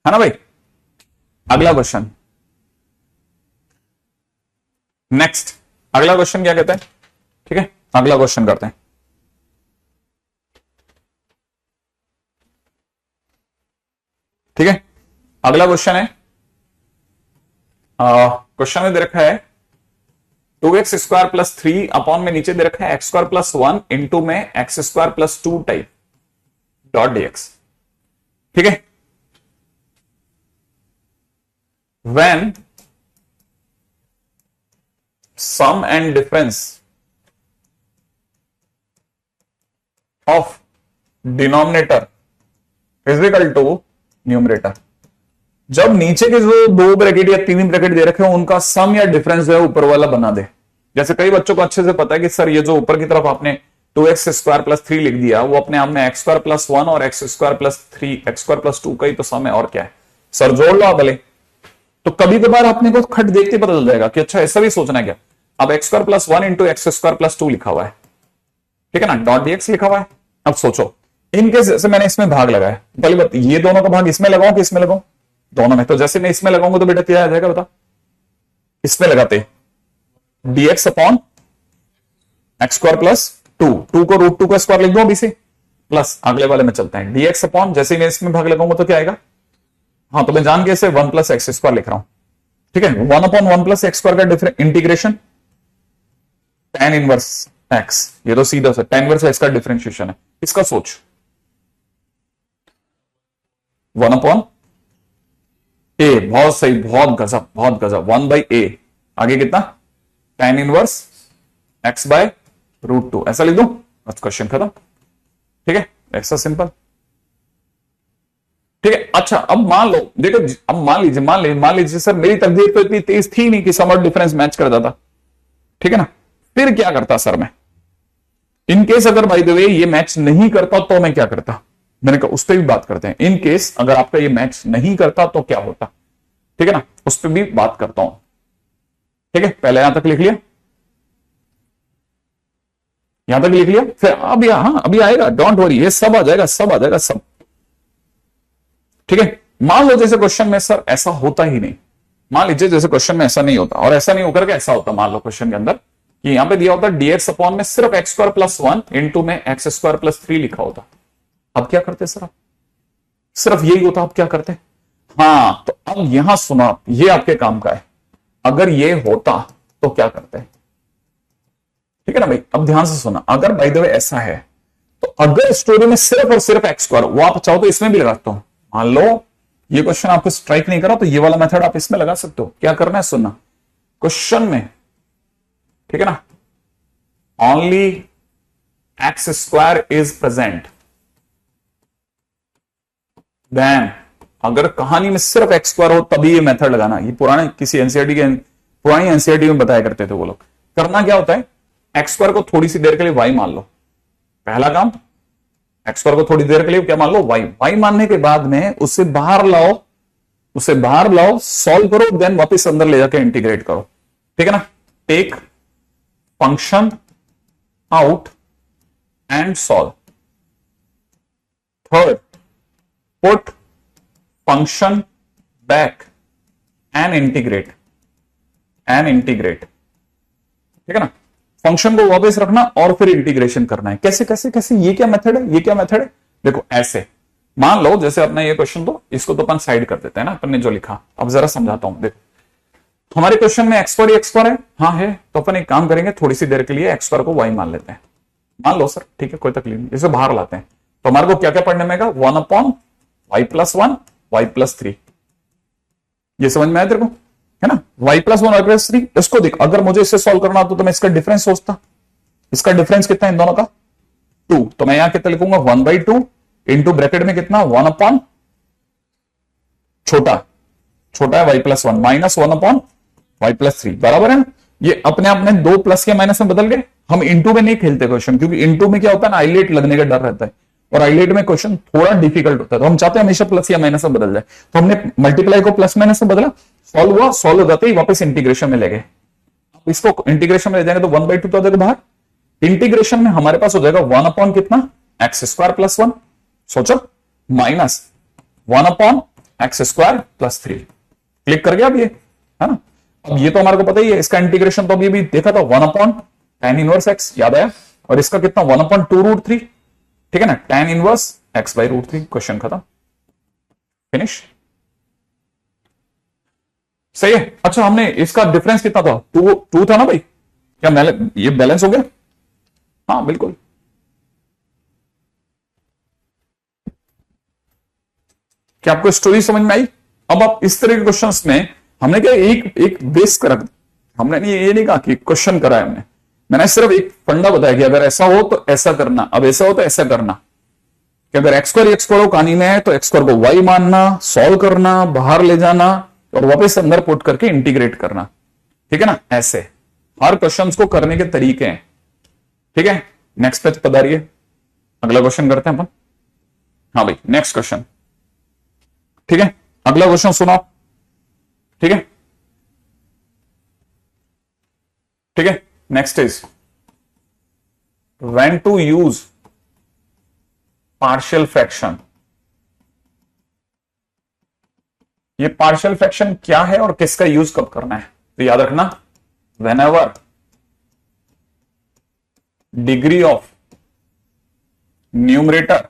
है ना भाई, अगला क्वेश्चन, नेक्स्ट अगला क्वेश्चन क्या कहता है, ठीक है, अगला क्वेश्चन करते हैं, ठीक है। अगला क्वेश्चन है, क्वेश्चन में दे रखा है 2x² + 3 अपॉन में नीचे दे रखा है x² + 1 इंटू में x² + 2 टाइप डॉट dx, ठीक है। When sum and difference of denominator is equal to numerator, जब नीचे के जो 2 ब्रैकेट या 3 ब्रैकेट दे रखे हो उनका सम या डिफरेंस जो है ऊपर वाला बना दे। जैसे कई बच्चों को अच्छे से पता है कि सर ये जो ऊपर की तरफ आपने 2x² + 3 लिख दिया वो अपने आप में x² + 1 और x² + 3 x² + 2 का ही तो सम है, और क्या है सर, जोड़ लो आप भले। तो कभी कभार अपने को खट देखते पता चल जाएगा कि अच्छा ऐसा भी सोचना है क्या। अब x² + 1 इंटू x² + 2 लिखा हुआ है, ठीक है ना, डॉट dx लिखा हुआ है। अब सोचो इनकेस जैसे मैंने इसमें भाग लगाया, पहले बात ये दोनों का भाग इसमें लगाऊं कि इसमें लगाऊं, दोनों में। तो जैसे मैं इसमें लगाऊंगा तो बेटा क्या आ जाएगा बता, इसमें लगाते dx अपॉन x² + 2, 2 को √2 का स्क्वायर लिख दो अभी से, प्लस अगले वाले में चलते हैं dx अपॉन, जैसे मैं इसमें भाग लगाऊंगा तो क्या आएगा, हाँ तो मैं जान के इसे 1 + x² लिख रहा हूं, ठीक है। 1/1 + x² का difference integration tan inverse x, ये तो सीधा सा tan इनवर्स x का डिफरेंशिएशन है। इसका सोच 1/a, बहुत सही, बहुत गजब, बहुत गजब, 1/a, आगे कितना tan इनवर्स x/a, √2 ऐसा लिख दूं, बस क्वेश्चन खत्म। ठीक है, ऐसा सिंपल। ठीक है, अच्छा अब मान लो, देखो अब मान लीजिए सर मेरी तकदीर तो इतनी तेज थी नहीं कि समर डिफरेंस मैच करता था। ठीक है ना, फिर क्या करता सर मैं, इन केस अगर बाय द वे ये मैच नहीं करता तो मैं क्या करता, मैंने कहा उस पर भी बात करते हैं। इन केस अगर आपका ये मैच नहीं करता तो क्या होता, ठीक है ना, उस पर भी बात करता हूं। ठीक है, पहले यहां तक लिख लिया, यहां तक लिख लिया, फिर अब हाँ अभी आएगा, डोंट वरी, ये सब आ जाएगा, सब आ जाएगा सब। ठीक है, मान लो जैसे क्वेश्चन में सर ऐसा होता ही नहीं, मान लीजिए जैसे क्वेश्चन में ऐसा नहीं होता, और ऐसा नहीं होकर के ऐसा होता, मान लो क्वेश्चन के अंदर कि यहां पे दिया होता dx अपॉन में सिर्फ x² + 1 इंटू में x² + 3 लिखा होता। अब क्या करते सर आप, सिर्फ यही होता, आप क्या करते? हाँ, तो अब यहां सुना, ये आपके काम का है, अगर ये होता तो क्या करते हैं? ठीक है ना भाई, अब ध्यान से सुना, अगर बाय द वे ऐसा है तो अगर स्टोरी में सिर्फ और सिर्फ x², वो आप चाहो तो इसमें भी लगा सकते हो। मान लो ये क्वेश्चन आपको स्ट्राइक नहीं करा तो ये वाला मेथड आप इसमें लगा सकते हो। क्या करना है सुनना, क्वेश्चन में, ठीक है ना, only x² is present, then अगर कहानी में सिर्फ x² हो तभी ये मेथड लगाना। ये पुराने किसी एनसीईआरटी के, पुरानी एनसीईआरटी में बताया करते थे वो लोग। करना क्या होता है, x² को थोड़ी सी देर के लिए y मान लो, पहला काम, x² को थोड़ी देर के लिए क्या मान लो, y मानने के बाद में उसे बाहर लाओ, सॉल्व करो, देन वापस अंदर ले जाकर इंटीग्रेट करो। ठीक है ना, take function out and solve. Third, put function back and integrate, ठीक है ना, फंक्शन को वापस रखना और फिर इंटीग्रेशन करना है। कैसे कैसे कैसे, ये क्या मेथड है, ये क्या मेथड है? देखो ऐसे, मान लो जैसे अपने ये क्वेश्चन, तो इसको तो अपन साइड कर देते हैं ना, अपन ने जो लिखा। अब जरा समझाता हूं, देखो हमारे क्वेश्चन में x² है, हाँ है, तो अपन एक काम करेंगे, थोड़ी सी देर के लिए x² को y मान लेते हैं, मान लो सर, ठीक है, कोई तकलीफ नहीं, इसे बाहर लाते हैं। तो हमारे को क्या क्या पढ़ने में 1/y+1 y+3, ये समझ में आया तेरे को, है ना, y+1 y+3। इसको देख, अगर मुझे इसे सॉल्व करना होता तो मैं इसका डिफरेंस सोचता, इसका डिफरेंस कितना है इन दोनों का, 2, तो मैं यहां कितना लिखूंगा 1/2 इंटू ब्रैकेट में कितना 1/, छोटा है y+1 माइनस 1/y+3, बराबर है ना। ये अपने आप में दो प्लस के माइनस में बदल गए। हम इंटू में नहीं खेलते क्वेश्चन, क्योंकि इंटू में क्या होता है ना, आइलेट लगने का डर रहता है, और आइलेट में क्वेश्चन थोड़ा डिफिकल्ट होता है, तो हम चाहते हैं हमेशा प्लस या माइनस में बदल जाए। तो हमने मल्टीप्लाई को प्लस माइनस में बदला, सॉल्व हुआ, सॉल्व हो जाते ही वापस इंटीग्रेशन में ले गए। इसको इंटीग्रेशन में ले जाएंगे तो 1/2 तो आ जाएगा बाहर, इंटीग्रेशन में हमारे पास हो जाएगा 1/ कितना, x² + 1, सोचो, माइनस 1/x² + 3। क्लिक कर गया अब ये, है ना। अब ये तो हमारे को पता ही है, इसका इंटीग्रेशन तो अभी देखा था 1/tan−1x, याद आया, और इसका कितना 1/2√3, ठीक है ना, tan−1x/√3। क्वेश्चन खत्म, फिनिश, सही है। अच्छा, हमने इसका डिफरेंस कितना था, 2 था ना भाई, क्या ये बैलेंस हो गया? हाँ बिल्कुल। क्या आपको स्टोरी समझ में आई? अब आप इस तरह के क्वेश्चंस में हमने क्या एक बेस कर, हमने ये नहीं कहा कि क्वेश्चन करा है मैंने सिर्फ एक फंडा बताया कि अगर ऐसा हो तो ऐसा करना, अब ऐसा हो तो ऐसा करना, कि अगर x² कहानी में है तो x² को y मानना, सॉल्व करना, बाहर ले जाना और वापस अंदर पुट करके इंटीग्रेट करना। ठीक है ना, ऐसे हर क्वेश्चन को करने के तरीके हैं। ठीक है, नेक्स्ट पेज पधारिए, अगला क्वेश्चन करते हैं अपन। हाँ भाई, नेक्स्ट क्वेश्चन, ठीक है, अगला क्वेश्चन सुनो, ठीक है, ठीक है। Next is when to use partial fraction. ये पार्शियल फ्रैक्शन क्या है और किसका यूज कब करना है, तो याद रखना, whenever degree of numerator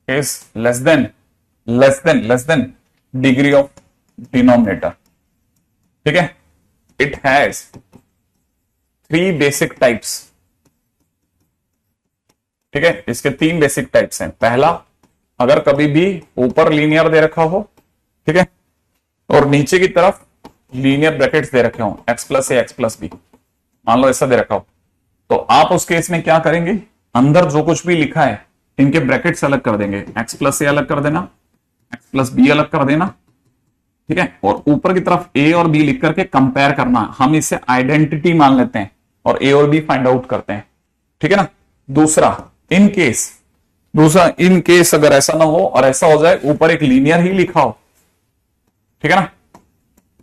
is less than degree of denominator. ठीक है, इट हैज 3 बेसिक टाइप्स। ठीक है, इसके 3 बेसिक टाइप्स हैं। पहला, अगर कभी भी ऊपर लीनियर दे रखा हो, ठीक है, और नीचे की तरफ लीनियर ब्रैकेट्स दे रखे हो, x+a x+b, मान लो ऐसा दे रखा हो, तो आप उस केस में क्या करेंगे, अंदर जो कुछ भी लिखा है इनके ब्रैकेट्स अलग कर देंगे, एक्स प्लस ए अलग कर देना, एक्स प्लस बी अलग कर देना, ठीक है, और ऊपर की तरफ ए और बी लिख करके कंपेयर करना, हम इसे आइडेंटिटी मान लेते हैं और ए और बी फाइंड आउट करते हैं, ठीक है ना। दूसरा इन केस अगर ऐसा ना हो और ऐसा हो जाए ऊपर एक लीनियर ही लिखा हो, ठीक है ना,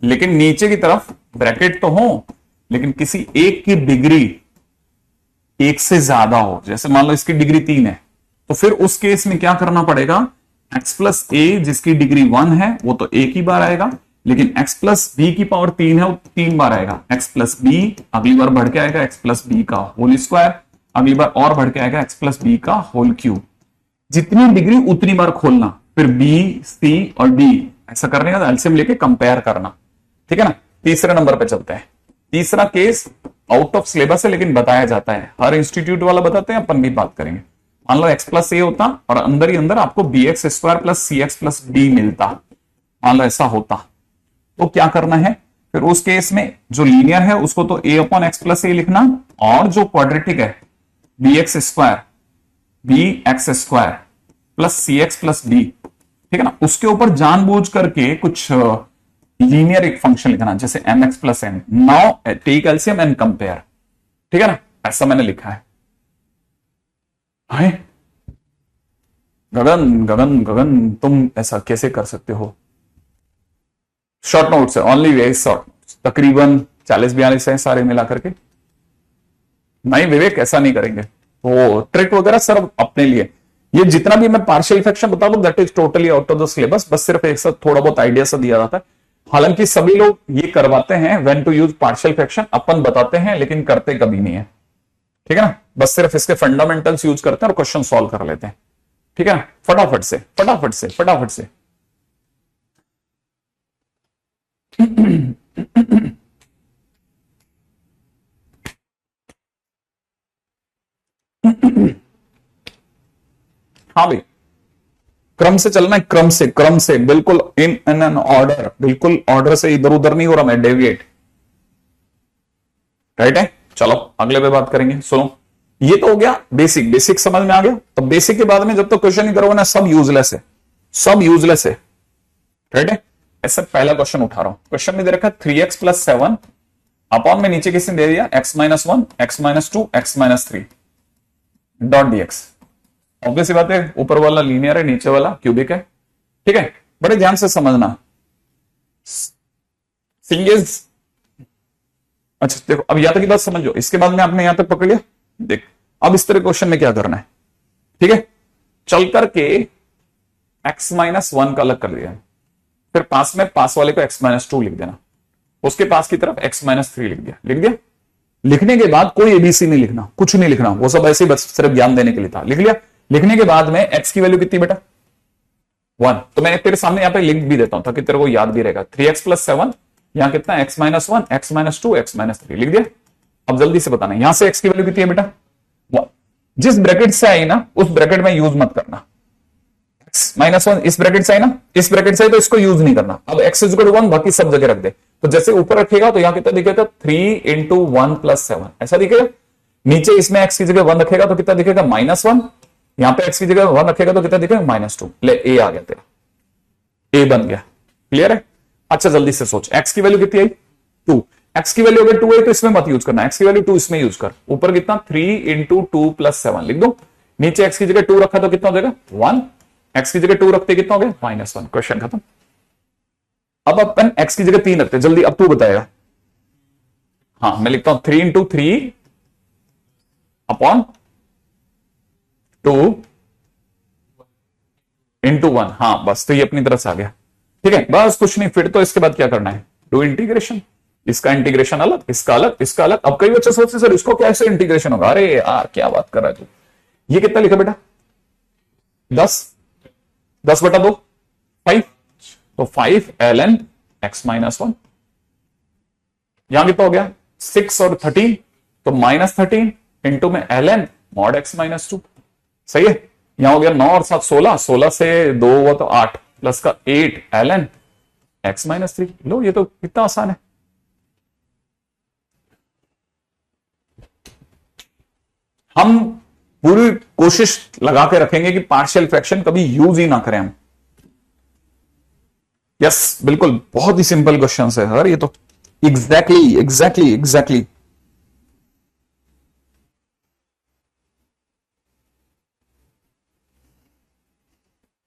लेकिन नीचे की तरफ ब्रैकेट तो हो लेकिन किसी एक की डिग्री एक से ज्यादा हो, जैसे मान लो इसकी डिग्री 3 है, तो फिर उस केस में क्या करना पड़ेगा, x प्लस ए जिसकी डिग्री 1 है वो तो एक ही बार आएगा, लेकिन x प्लस बी की पावर 3 है वो 3 बार आएगा, x प्लस बी अगली बार बढ़ के आएगा x प्लस बी का होल स्क्वायर, अगली बार और बढ़ के आएगा x प्लस बी का होल क्यूब, जितनी डिग्री उतनी बार खोलना, फिर b c और d ऐसा करने का एलसीएम लेके कंपेयर करना, ठीक है ना। तीसरे नंबर पे चलते हैं। तीसरा केस आउट ऑफ सिलेबस है लेकिन बताया जाता है, हर इंस्टीट्यूट वाला बताते हैं, अपन भी बात करेंगे। मान लो x प्लस ए होता और अंदर ही अंदर आपको बी एक्स स्क्वायर प्लस सी एक्स प्लस डी मिलता, मान लो ऐसा होता, तो क्या करना है फिर उस केस में, जो लीनियर है उसको तो a अपॉन एक्स प्लस ए लिखना, और जो क्वाड्रेटिक है बी एक्स स्क्वायर प्लस सी एक्स प्लस डी, ठीक है ना, उसके ऊपर जानबूझ करके कुछ लीनियर एक फंक्शन लिखना, जैसे M X plus N, now take LCM and compare, ठीक है ना, ऐसा मैंने लिखा है। गगन गगन गगन तुम ऐसा कैसे कर सकते हो? शॉर्ट नोट्स है, ओनली वेरी शॉर्ट, तकरीबन 40-42 है सारे मिला करके। नहीं विवेक ऐसा नहीं करेंगे, वो ट्रिक वगैरह सर अपने लिए, ये जितना भी मैं पार्शियल फ्रैक्शन बता दूं that is totally out of the syllabus, बस सिर्फ एक साथ थोड़ा बहुत आइडिया सा दिया जाता है। हालांकि सभी लोग ये करवाते हैं when to use partial fraction, अपन बताते हैं लेकिन करते कभी नहीं है, ठीक है ना, बस सिर्फ इसके फंडामेंटल्स यूज करते हैं और क्वेश्चन सॉल्व कर लेते हैं, ठीक है ना, फटाफट से फटाफट से फटाफट से। हाँ भाई, क्रम से चलना है, क्रम से बिल्कुल इन एन ऑर्डर, बिल्कुल ऑर्डर से इधर उधर नहीं हो रहा मैं, डेविएट, राइट है। चलो अगले पे बात करेंगे। सुनो, ये तो हो गया बेसिक समझ में आ गया। तो बेसिक के बाद में जब तो क्वेश्चन ही करोगे ना, सब यूजलेस है, सब यूजलेस है, राइट है। ऐसा पहला क्वेश्चन उठा रहा हूं, क्वेश्चन में दे रखा 3x प्लस 7 अपॉन में नीचे किसने दे दिया x minus 1 x minus 2 x minus 3 dot dx। Obvious बात है, ऊपर वाला लीनियर है, नीचे वाला क्यूबिक है, ठीक है। बड़े ध्यान से समझना, सिंगल्स, अच्छा देखो अब यहां तक की बात समझो, इसके बाद में आपने यहां तक पकड़ लिया। देख अब इस तरह क्वेश्चन में क्या करना है, ठीक है, चल करके x माइनस 1 का अलग कर दिया, फिर पास में पास वाले को x माइनस 2 लिख देना, उसके पास की तरफ x माइनस 3 लिख दिया। लिखने के बाद कोई एबीसी नहीं लिखना, कुछ नहीं लिखना, वो सब ऐसे ही बस सिर्फ ज्ञान देने के लिए था, लिख लिया। लिखने के बाद में x की वैल्यू कितनी बेटा 1, तो मैं तेरे सामने यहां पे लिख भी देता हूं ताकि तेरे को याद भी रहेगा। 3x प्लस 7 यहां कितना x minus 1 x minus 2 x minus 3 लिख दिया। अब जल्दी से बताना यहां से x की वैल्यू कितनी है बेटा 1, जिस ब्रैकेट से आई ना उस ब्रैकेट में यूज मत करना, x माइनस 1 इस ब्रैकेट से आई ना, इस ब्रैकेट से आई तो इसको यूज नहीं करना। अब x इज इक्वल टू 1 बाकी सब जगह रख दे, तो जैसे ऊपर रखेगा तो यहां कितना दिखेगा 3 इंटू 1 प्लस 7 ऐसा दिखेगा। नीचे इसमें x की जगह 1 रखेगा तो कितना दिखेगा -1, यहां पे x की जगह 1 रखेगा तो कितना दिखेगा -2। ले a आ गया तेरा, a बन गया, क्लियर है। अच्छा जल्दी से सोच, x की वैल्यू कितनी आई 2, x की वैल्यू अगर 2 है तो इसमें मत यूज करना, x की वैल्यू 2 इसमें यूज कर। ऊपर कितना 3 इंटू 2 प्लस 7 लिख दो, नीचे x की जगह 2 रखा तो कितना हो जाएगा 1, x की जगह 2 रखते कितना हो गया -1, क्वेश्चन खत्म। अब अपन x की जगह 3 रखते, जल्दी अब तू बताएगा। हाँ मैं लिखता हूं 3 इंटू 3 अपॉन 2 इंटू 1, हाँ बस तो ये अपनी तरफ से आ गया, ठीक है बस कुछ नहीं। फिर तो इसके बाद क्या करना है, डू इंटीग्रेशन, इसका इंटीग्रेशन अलग, इसका अलग, इसका अलग। अब कई बच्चे सोचते सर इसको कैसे इंटीग्रेशन होगा, अरे यार क्या बात कर रहा है तू। ये कितना लिखा बेटा 10 बटा 2 5, तो 5 ln x माइनस 1, यहां कितना हो गया 6 और 13 तो -13 इंटू में ln मॉड x माइनस 2, सही है। यहां हो गया 9 और 7 16, 16 से 2 हुआ तो 8 प्लस का 8 ln x माइनस 3। लो ये तो कितना आसान है। हम पूरी कोशिश लगा के रखेंगे कि पार्शियल फ्रैक्शन कभी यूज ही ना करें हम। यस बिल्कुल, बहुत ही सिंपल क्वेश्चन है सर ये तो। Exactly exactly exactly.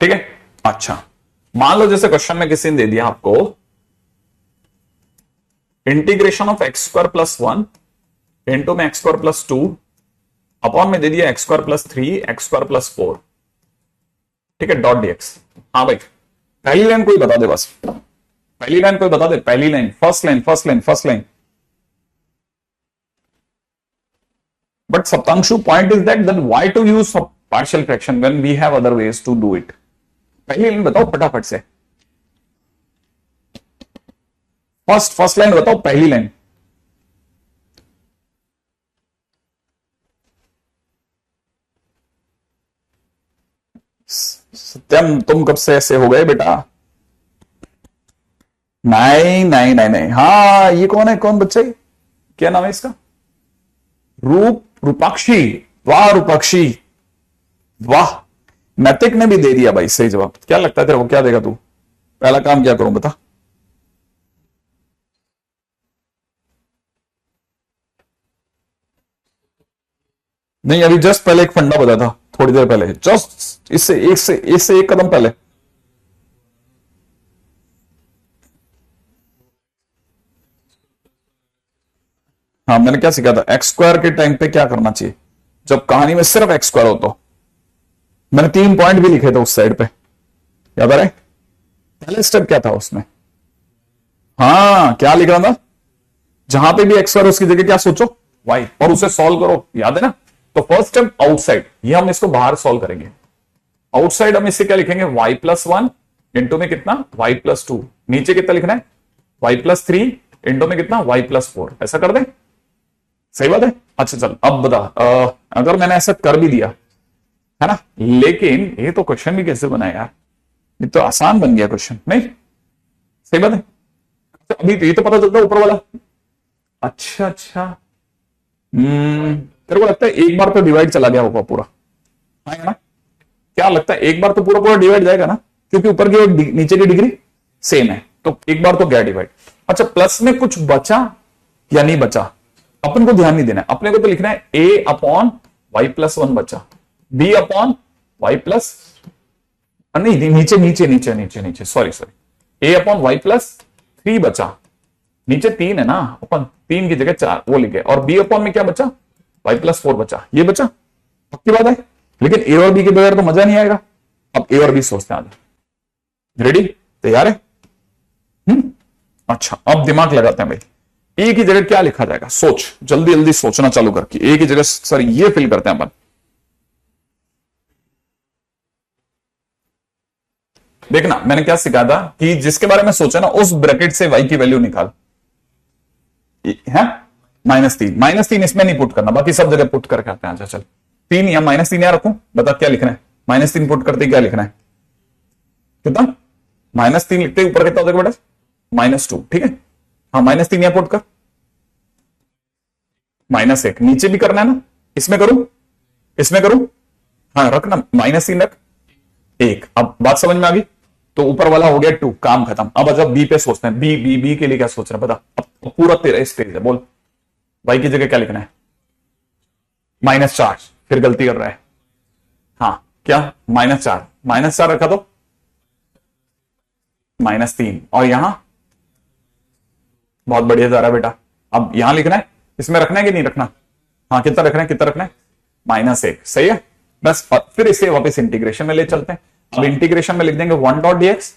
ठीक है, अच्छा मान लो जैसे क्वेश्चन में किसी ने दे दिया आपको integration of x square plus 1 into में एक्स स्क्वायर प्लस 2 अपॉन में दे दिया x square plus 3 x square plus 4, ठीक है, डॉट डीएक्स। हाँ भाई, पहली लाइन कोई बता दे, बस पहली लाइन कोई बता दे, पहली line, first line first line first line. But Saptanshu point is that why to use partial fraction when we have other ways to do it. पहली लाइन बताओ फटाफट से, फर्स्ट लाइन बताओ, पहली लाइन। सत्यम तुम कब से ऐसे हो गए बेटा? नहीं नहीं नहीं नहीं, हाँ ये कौन है, कौन बच्चा है, क्या नाम है इसका? रूपाक्षी, वाह रूपाक्षी वाह। नैतिक ने भी दे दिया भाई सही जवाब। क्या लगता है तेरे को, क्या देगा तू? पहला काम क्या करूं बता? नहीं अभी जस्ट पहले एक फंडा बताया था, थोड़ी देर पहले, जस्ट इससे एक कदम पहले। हाँ मैंने क्या सीखा था, एक्स स्क्वायर के टाइम पे क्या करना चाहिए जब कहानी में सिर्फ एक्स स्क्वायर हो। तो मैंने 3 पॉइंट भी लिखे थे उस साइड पे, याद आ रहा है? पहले स्टेप क्या था उसमें? हाँ क्या लिख रहा था, जहां पे भी एक्स स्क्वायर उसकी जगह क्या सोचो, वाई, और उसे सॉल्व करो, याद है ना? तो फर्स्ट स्टेप आउटसाइड, ये हम इसको बाहर सॉल्व करेंगे। आउटसाइड हम इससे क्या लिखेंगे, वाई प्लस 1 इंटू में कितना, वाई प्लस 2, नीचे कितना लिखना है, वाई प्लस 3 इंटू में कितना, वाई प्लस 4। ऐसा कर दे, सही बात है। अच्छा चल अब बता, अगर मैंने ऐसा कर भी दिया है ना, लेकिन ये तो क्वेश्चन भी कैसे बना यार, ये तो आसान बन गया क्वेश्चन, नहीं सही बात है। तो अभी तो ये तो पता चलता है ऊपर वाला। अच्छा अच्छा, तेरे को लगता है एक बार तो डिवाइड चला गया होगा पूरा, है ना? क्या लगता है एक बार तो पूरा पूरा डिवाइड जाएगा ना, क्योंकि ऊपर की और नीचे की डिग्री सेम है, तो एक बार तो गया डिवाइड। अच्छा प्लस में कुछ बचा या नहीं बचा, अपन को ध्यान नहीं देना है, अपने को तो लिखना है a अपॉन वाई प्लस 1 बचा, b अपॉन वाई प्लस, नहीं नीचे नीचे नीचे नीचे नीचे, sorry sorry, a upon Y plus 3 बचा, नीचे 3 है ना, अपन 3 की जगह 4 वो लिखे, और b अपॉन में क्या बचा, वाई प्लस 4 बचा, ये बचा, पक्की बात है। लेकिन a और b के बगैर तो मजा नहीं आएगा, अब a और b सोचते हैं आगे। रेडी, तैयार है? अच्छा अब दिमाग लगाते हैं भाई, ए की जगह क्या लिखा जाएगा, सोच, जल्दी जल्दी सोचना चालू करके। ए की जगह सर ये फिल करते हैं अपन, देखना मैंने क्या सिखाया था कि जिसके बारे में सोचा ना उस ब्रैकेट से वाई की वैल्यू निकाल, है -3 इसमें नहीं पुट करना, बाकी सब जगह पुट करके आते हैं। अच्छा चल 3 या -3 यहां रखूं, बता क्या लिखना है, -3 पुट करते क्या लिखना है, कितना, -3 लिखते ऊपर कितना हो जाएगा बेटा, -2, ठीक है। हाँ -3 यहां पुट कर, -1 नीचे भी करना है ना, इसमें करूं इसमें करूं, हाँ रखना -3 रख 1। अब बात समझ में आ गई, तो ऊपर वाला हो गया 2, काम खत्म। अब जब बी पे सोचते हैं, बी बी बी के लिए क्या सोच रहे हैं बता, अब पूरा तेरा स्टेज है, बोल वाई की जगह क्या लिखना है, -4, फिर गलती कर रहा है, हाँ क्या -4 -4 रखा तो -3, और यहां बहुत बढ़िया जा रहा है बेटा। अब यहां लिखना है, इसमें रखना है कि नहीं रखना, हाँ कितना रखना है, कितना रखना है, -1, सही है बस। और फिर इसे वापस इंटीग्रेशन में ले चलते हैं। अब इंटीग्रेशन में लिख देंगे 1 डॉट dx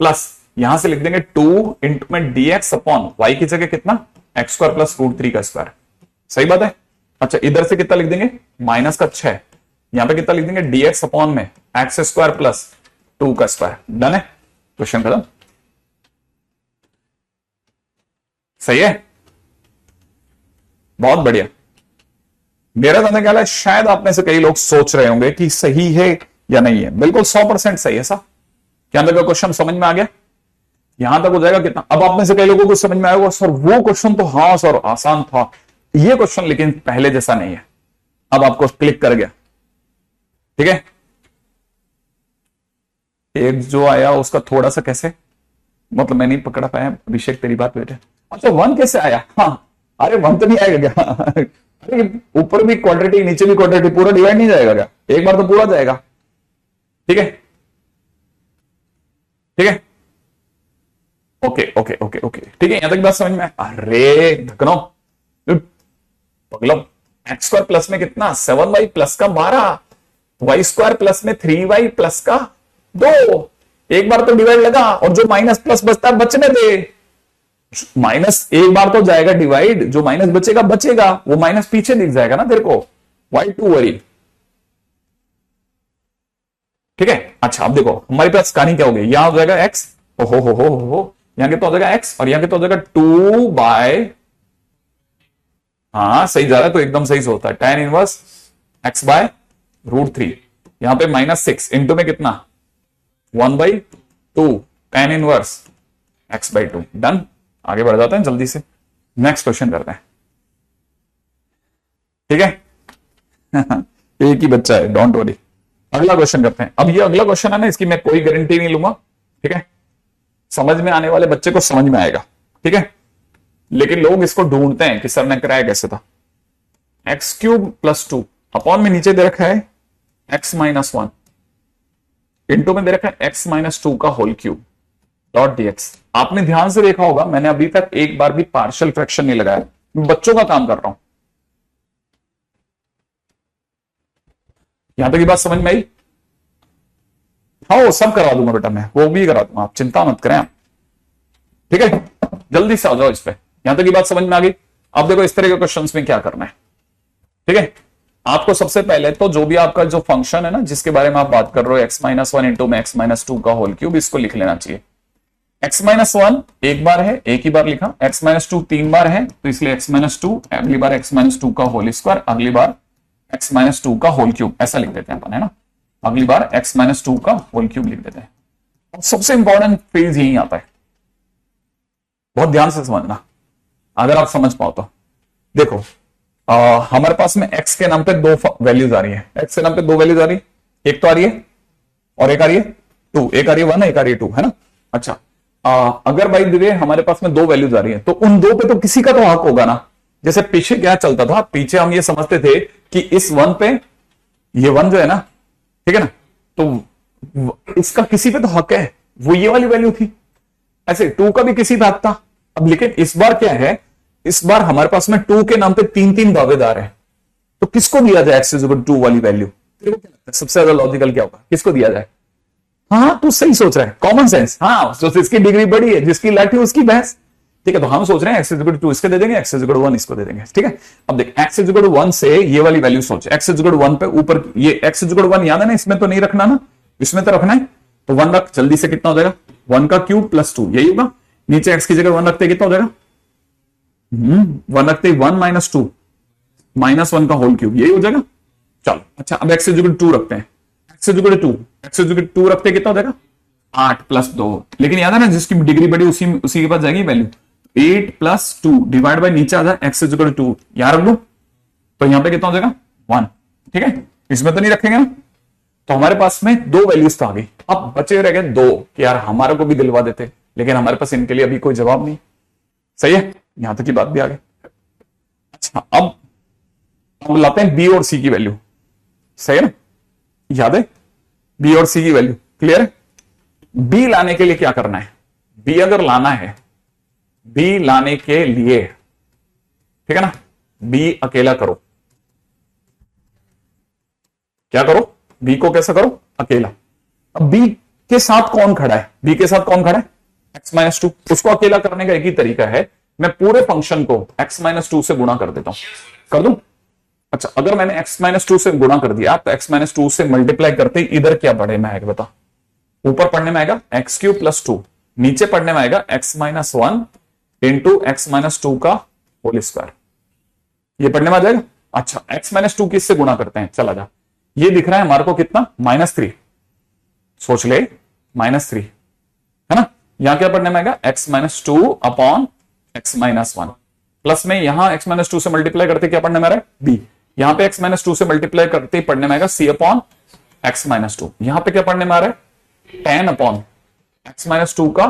प्लस यहां से लिख देंगे 2 इंटू में dx अपॉन वाई की जगह कितना, एक्स स्क्वायर प्लस √3 का स्क्वायर, सही बात है। अच्छा इधर से कितना लिख देंगे, -6, यहां पे कितना लिख देंगे, dx अपॉन में एक्स स्क्वायर प्लस 2 का स्क्वायर। डन है, क्वेश्चन खत्म, सही है, बहुत बढ़िया। मेरा कहने क्या है, शायद आप में से कई लोग सोच रहे होंगे कि सही है या नहीं है, बिल्कुल 100% सही है सर। क्या अंदर का क्वेश्चन समझ में आ गया, यहां तक हो जाएगा कितना। अब आप में से कई लोगों को समझ में आएगा सर वो क्वेश्चन तो हाँ सर आसान था, ये क्वेश्चन लेकिन पहले जैसा नहीं है, अब आपको क्लिक कर गया, ठीक है। एक जो आया उसका थोड़ा सा कैसे, मतलब मैं नहीं पकड़ा पाया अभिषेक तेरी बात बेटे। अच्छा 1 कैसे आया, हाँ अरे 1 तो नहीं आएगा क्या अरे ऊपर भी क्वाड्रेटिक नीचे भी क्वाड्रेटिक, पूरा डिवाइड नहीं जाएगा क्या, एक बार तो पूरा जाएगा, ठीक है ठीक है। ओके ओके ओके ओके ठीक है, यहां तक बात समझ में। अरे धकनो मतलब एक्स स्क्वायर प्लस में कितना 7y प्लस का 12, वाई स्क्वायर प्लस में 3y प्लस का 2, एक बार तो डिवाइड लगा और जो माइनस प्लस बचता बचने दे, माइनस एक बार तो जाएगा डिवाइड, जो माइनस बचेगा बचेगा, वो माइनस पीछे दिख जाएगा ना तेरे को, वाई टू वरी, ठीक है। अच्छा अब देखो हमारे पास कहानी क्या हो गई, यहां हो जाएगा एक्स, हो यहां कितना हो जाएगा एक्स और यहां कितना हो जाएगा 2 बाय, हाँ सही जा रहा है तो एकदम सही से होता है, tan इनवर्स एक्स बाय √3, यहां पे -6 इंटू में कितना 1/2 tan इनवर्स x/2, डन। आगे बढ़ जाते हैं जल्दी से, नेक्स्ट क्वेश्चन करते हैं, ठीक है एक ही बच्चा है, डोंट वरी। अगला क्वेश्चन करते हैं। अब ये अगला क्वेश्चन है ना, इसकी मैं कोई गारंटी नहीं लूंगा, ठीक है, समझ में आने वाले बच्चे को समझ में आएगा, ठीक है, लेकिन लोग इसको ढूंढते हैं कि सर ने कराया कैसे था। x³ + 2 अपॉन में नीचे दे रखा है x-1 इंटू में दे रखा है x-2 का होल क्यूब डॉट dx। आपने ध्यान से देखा होगा मैंने अभी तक एक बार भी पार्शियल फ्रैक्शन नहीं लगाया, बच्चों का काम कर रहा हूं। यहां तक की बात समझ में आई? हाँ वो सब करवा दूंगा बेटा, मैं वो भी करा दूंगा, आप चिंता मत करें आप, ठीक है। जल्दी से आ जाओ इस पे, यहां तक की बात समझ में आ गई। अब देखो इस तरह के क्वेश्चंस में क्या करना है, ठीक है। आपको सबसे पहले तो जो भी आपका जो फंक्शन है ना जिसके बारे में आप बात कर रहे हो x-1 इंटू में x-2 का होल क्यूब, इसको लिख लेना चाहिए। x-1 एक बार है, एक ही बार लिखा, x-2 3 बार है तो इसलिए x-2, अगली बार x-2 का होल स्क्वायर, अगली बार x-2 का होल क्यूब, ऐसा लिख देते हैं अपन, है ना। अगली बार x-2 का होल क्यूब लिख देते हैं। अब सबसे इंपॉर्टेंट फेज यही आता है, बहुत ध्यान से समझना अगर आप समझ पाओ तो। देखो हमारे पास में x के नाम पे 2 वैल्यूज आ रही है, x के नाम पे 2 वैल्यूज आ रही है, एक तो आ रही है और एक आ रही है 2, एक आ रही है 1 एक आ रही है 2, है ना। अच्छा अगर भाई दिवे हमारे पास में 2 वैल्यूज आ रही है तो उन 2 पे तो किसी का तो हक होगा ना। जैसे पीछे क्या चलता था, पीछे हम ये समझते थे कि इस 1 पे ये 1 जो है ना, ठीक है ना, तो इसका किसी पे तो हक है, वो ये वाली वैल्यू थी, ऐसे 2 का भी किसी पे हक था। अब लेकिन इस बार क्या है, इस बार हमारे पास में 2 के नाम पे 3 दावेदार है, तो किसको दिया जाए x=2 वाली वैल्यू? सबसे ज्यादा लॉजिकल क्या होगा, किसको दिया जाए? हाँ तू सही सोच रहा है, कॉमन सेंस, हाँ जो इसकी डिग्री बड़ी है जिसकी लाठी उसकी भैंस, ठीक है। तो हम सोच रहे हैं x=2 इसके दे देंगे, x=1 इसको दे देंगे, ठीक है। अब देख x=1 से ये वाली वैल्यू सोच, x=1 पे ऊपर ये x=1 याद है ना, इसमें तो नहीं रखना ना, इसमें तो रखना है, तो 1 रख, जल्दी से कितना हो जाएगा 1 का क्यूब + 2, यही होगा। नीचे x की जगह 1 रखते कितना हो जाएगा 1 रखते 1 - 2 -1 का होल क्यूब, यही हो जाएगा। चलो अच्छा अब x=2 रखते हैं, x=2 रखते कितना हो जाएगा 8 + 2, लेकिन याद है ना जिसकी डिग्री बड़ी उसी के पास जाएगी वैल्यू, 8 + 2 डिवाइड बाय नीचे आ जाए x=2, यहां रख दो तो यहां पे कितना हो जाएगा 1, ठीक है। इसमें तो नहीं रखेंगे ना, तो हमारे पास में 2 वैल्यूज तो आ गई। अब बचे रह गए 2 कि यार हमारे को भी दिलवा देते, लेकिन हमारे पास इनके लिए अभी कोई जवाब नहीं, सही है, यहां तक की बात भी आ गई। अच्छा अब लाते हैं बी और सी की वैल्यू, सही है ना, याद है बी और सी की वैल्यू, क्लियर है। बी लाने के लिए क्या करना है, बी अगर लाना है, बी लाने के लिए, ठीक है ना, बी अकेला करो, क्या करो, बी को कैसा करो अकेला। अब बी के साथ कौन खड़ा है, बी के साथ कौन खड़ा है x-2, उसको अकेला करने का एक ही तरीका है, मैं पूरे फंक्शन को x-2 से गुणा कर देता हूं, कर दूं। अच्छा अगर मैंने x-2 से गुणा कर दिया तो x-2 से मल्टीप्लाई करते इधर क्या पढ़े में आएगा बता, ऊपर पढ़ने में आएगा x³ + 2, नीचे पढ़ने में आएगा x-1 इंटू x-2 का होल स्क्वायर, ये पढ़ने में आ जाएगा। अच्छा x-2 किससे गुणा करते हैं, चला जा, ये दिख रहा है हमारे को कितना -3, सोच ले -3, है ना। यहां क्या पढ़ने में आएगा x-2 अपॉन x-1, प्लस में यहां x-2 से मल्टीप्लाई करते क्या पढ़ने में आ रहा है b, यहां पे x माइनस टू से मल्टीप्लाई करते ही पढ़ने में आएगा c upon x minus two. यहां पे क्या पढ़ने में आ रहा है, 10 अपॉन x माइनस टू का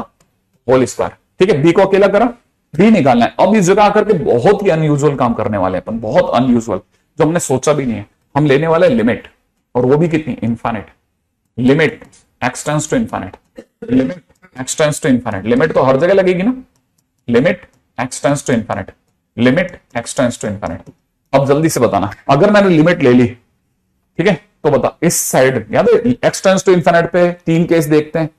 होल स्क्वायर। ठीक है, b को अकेला करा, b निकालना है। अब इस जगह आकर के बहुत ही अनयूजुअल काम करने वाले हैं अपन, बहुत अनयूजुअल, जो हमने सोचा भी नहीं है। हम लेने वाले लिमिट, और वो भी कितनी, infinite. Limit x tends to infinite, limit x tends to infinite. Limit तो हर जगह लगेगी ना, limit x tends to infinite, limit x tends to infinite. अब जल्दी से बताना, अगर मैंने लिमिट ले ली, ठीक है, तो बता इस साइड, याद है x टेंड्स टू इनफाइनाइट पे 3 केस देखते हैं,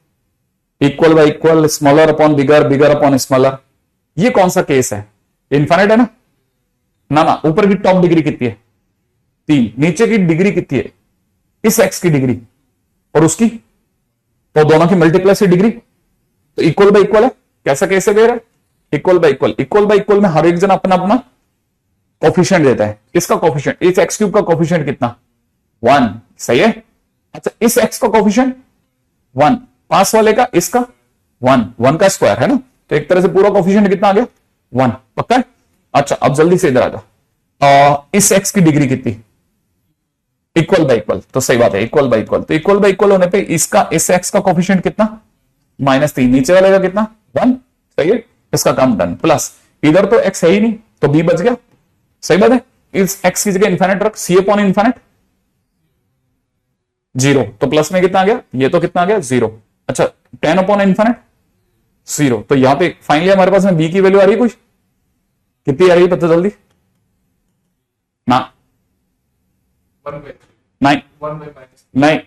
equal y equal, smaller upon बिगर, बिगर अपॉन स्मॉलर। ये कौन सा केस है, इनफाइनाइट है ना, ना ना, ऊपर की टॉप डिग्री कितनी है 3, नीचे की डिग्री कितनी है, इस x की डिग्री और उसकी, तो दोनों की मल्टीप्लाई से डिग्री, तो इक्वल बाय इक्वल है। कैसा केस है बेरा, equal y equal. Equal y equal में हर एक जन अपना अपना कोफिशिएंट देता है। इसका कोफिशिएंट, इस x क्यूब का कोफिशिएंट कितना, 1, सही है। अच्छा, इस x का कोफिशिएंट 1, पास वाले का, इसका 1, 1 का स्क्वायर है ना, तो एक तरह से पूरा कोफिशिएंट कितना आ गया, 1, पक्का है। अच्छा, अब जल्दी से इधर आ जाओ, इस x की डिग्री कितनी, इक्वल बाय इक्वल, तो सही बात है, इक्वल बाय इक्वल। तो इक्वल बाय इक्वल होने पे इसका, इस x का कोफिशिएंट कितना, -3, नीचे वाले का कितना, 1, सही है। इसका काम डन। प्लस इधर तो x है ही नहीं, तो b बच गया, सही बात है। इस x की जगह इनफाइनाइट रख, c अपॉन इनफाइनाइट 0, तो प्लस में कितना आ गया, ये तो कितना आ गया 0। अच्छा, 10 अपॉन इनफाइनाइट 0, तो यहां पे फाइनली हमारे पास में b की वैल्यू आ रही है कुछ, कितनी आ रही है पता जल्दी ना, नहीं नहीं,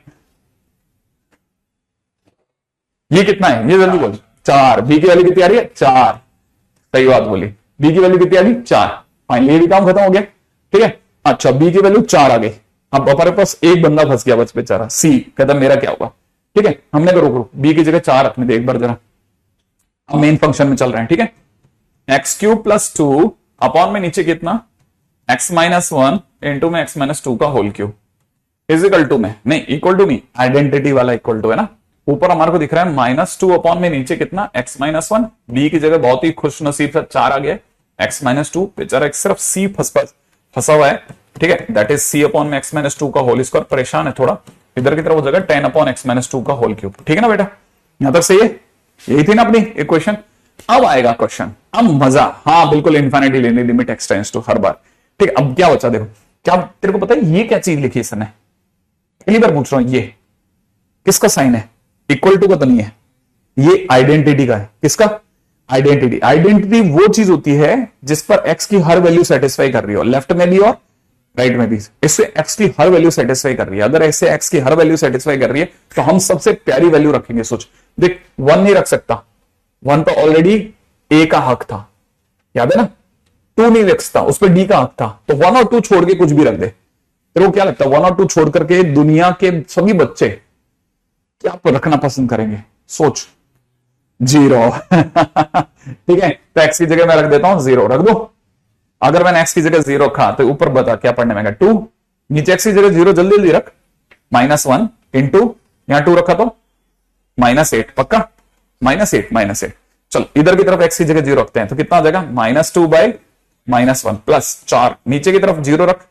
ये कितना है, ये जल्दी बोल, 4। बी की वैल्यू कितनी आ रही है, 4, सही बात बोली, बी की वैल्यू कितनी आ गई, 4। फाइनली ये भी काम खत्म हो गया, ठीक है। अच्छा, बी की वैल्यू 4 आ गई। अब हमारे पास एक बंदा फंस गया बस बेचारा, सी, कहता मेरा क्या होगा, ठीक है। हमने करो करो बी की जगह 4 रखने दे एक बार जरा, अब मेन फंक्शन में चल रहे हैं, ठीक है। एक्स क्यूब प्लस 2 अपॉन में नीचे कितना, x माइनस 1 इंटू में x माइनस 2 का होल क्यूब, इजिकल टू में नहीं, इक्वल टू नहीं, आइडेंटिटी वाला इक्वल टू है ना। ऊपर हमारे को दिख रहा है -2 अपॉन में नीचे कितना, x माइनस 1, बी की जगह बहुत ही खुश नसीब से 4 आ गया, x माइनस 2, बेचारा सिर्फ सी फंसा हुआ है, ठीक है। दैट इज c अपॉन में x माइनस 2 का होल स्क्वायर, परेशान है थोड़ा, इधर की तरफ हो जाएगा 10 अपॉन x माइनस 2 का होल क्यूब, ठीक है ना बेटा, यहां तक सही है। यही थी ना अपनी इक्वेशन। अब आएगा क्वेश्चन, अब मजा, हाँ बिल्कुल इनफाइनिटी लेनी, लिमिट x टेंड्स टू हर बार, ठीक है। अब क्या बचा, देखो क्या तेरे को पता है ये क्या चीज लिखी है इसने, पहली बार पूछ रहा हूं, ये किसका साइन है, इक्वल टू का तो नहीं है, ये आइडेंटिटी का है। किसका, आइडेंटिटी। आइडेंटिटी वो चीज होती है जिस पर x की हर वैल्यू सेटिस्फाई कर रही हो, लेफ्ट में भी और राइट में भी, इससे x की हर वैल्यू सेटिस्फाई कर रही है। अगर ऐसे x की हर वैल्यू सेटिस्फाई कर रही है तो हम सबसे प्यारी वैल्यू रखेंगे। सोच देख, 1 नहीं रख सकता, 1 तो ऑलरेडी a का हक था, याद है ना। 2 नहीं रख सकता, उस पर d का हक था, तो 1 और 2 छोड़ के कुछ भी रख दे। तेरे को क्या लगता है 1 और 2 छोड़ करके दुनिया के सभी बच्चे क्या रखना पसंद करेंगे, सोच, 0 ठीक है, तो x की जगह मैं रख देता हूं 0, रख दो। अगर मैंने x की जगह 0 रखा तो ऊपर बता क्या पढ़ने में, 2, नीचे x की जगह 0 जल्दी जल्दी रख, -1 इंटू यहां 2 रखा तो -8, पक्का, -8 चलो इधर की तरफ x की जगह 0 रखते हैं तो कितना आ जाएगा, -2 बाय -1 प्लस 4, नीचे की तरफ 0 रख,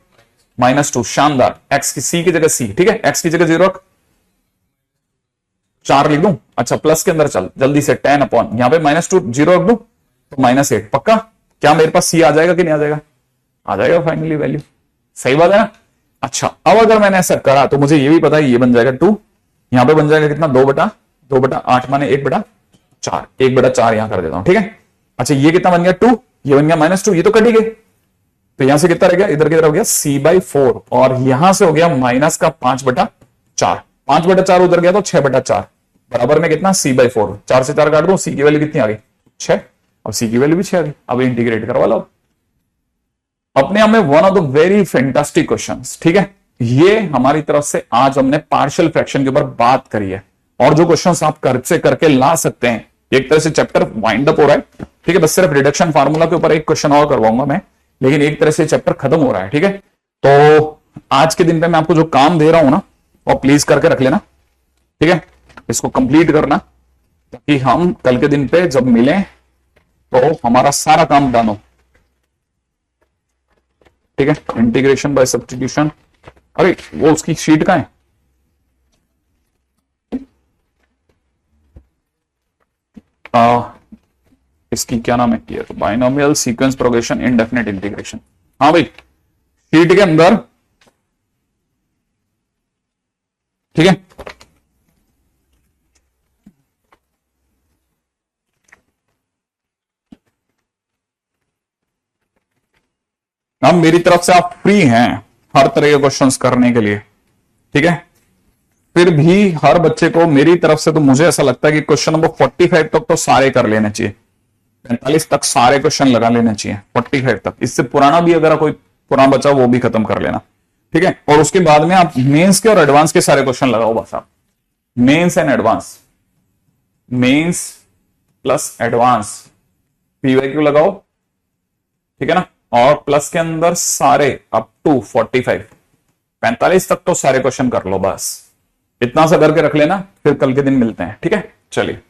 -2, शानदार। x की c की जगह c, ठीक है, x की जगह 0 रख, 4 लिख दूं। अच्छा, प्लस के अंदर चल जल्दी से, 10 अपॉन यहां पे -2 0 रख दूं तो -8, पक्का। क्या मेरे पास c आ जाएगा कि नहीं आ जाएगा, आ जाएगा फाइनली वैल्यू, सही बात है ना। अच्छा, अब अगर मैंने ऐसा करा तो मुझे ये भी पता है ये बन जाएगा 2, यहां पे बन जाएगा कितना, 2/8 माने 1/4, 1/4 यहां कर देता हूं, ठीक है। अच्छा, ये कितना बन गया 2, ये बन गया -2, ये तो कट ही गए, तो यहां से कितना रह गया, इधर की तरफ हो गया c/4, और यहां से हो गया माइनस का 5/4, 5/4 उधर गया तो 6/4, बराबर में कितना, c/4, 4 से 4 काट दो, c की वैल्यू कितनी आ गई, 6, अब c की वैल्यू भी 6 आ गई। अब इंटीग्रेट करवा लो, अपने आप में one of the very fantastic questions, ठीक है। ये हमारी तरफ से आज हमने पार्शियल फ्रैक्शन के ऊपर बात करी है, और जो क्वेश्चंस आप घर से करके ला सकते हैं, एक तरह से चैप्टर वाइंड अप हो रहा है, ठीक है। बस सिर्फ रिडक्शन फार्मूला के ऊपर एक क्वेश्चन और करवाऊंगा मैं, लेकिन एक तरह से चैप्टर खत्म हो रहा है, ठीक है। तो आज के दिन पे मैं आपको जो काम दे रहा हूं ना, वो प्लीज करके रख लेना, ठीक है, इसको कंप्लीट करना, ताकि हम कल के दिन पे जब मिलें तो हमारा सारा काम डन हो, ठीक है, इंटीग्रेशन बाय सब्स्टिट्यूशन। अरे वो उसकी शीट कहां है? इसकी क्या नाम है, ये तो binomial sequence progression indefinite integration. हाँ भाई, शीट के अंदर, ठीक है। अब मेरी तरफ से आप फ्री हैं हर तरह के क्वेश्चंस करने के लिए, ठीक है। फिर भी हर बच्चे को मेरी तरफ से तो मुझे ऐसा लगता है कि क्वेश्चन नंबर 45 तक तो सारे कर लेने चाहिए, 45 तक सारे क्वेश्चन लगा लेने चाहिए, 45 तक। इससे पुराना भी अगर कोई पुराना बचा वो भी खत्म कर लेना, ठीक है। और उसके बाद में आप मेंस के और एडवांस के सारे क्वेश्चन लगाओ बस। आप mains and advance, mains plus advance PYQ लगाओ, ठीक है ना। और प्लस के अंदर सारे अप टू 45, 45 तक तो सारे क्वेश्चन कर लो बस। इतना सा करके रख लेना, फिर कल के दिन मिलते हैं, ठीक है। चलिए।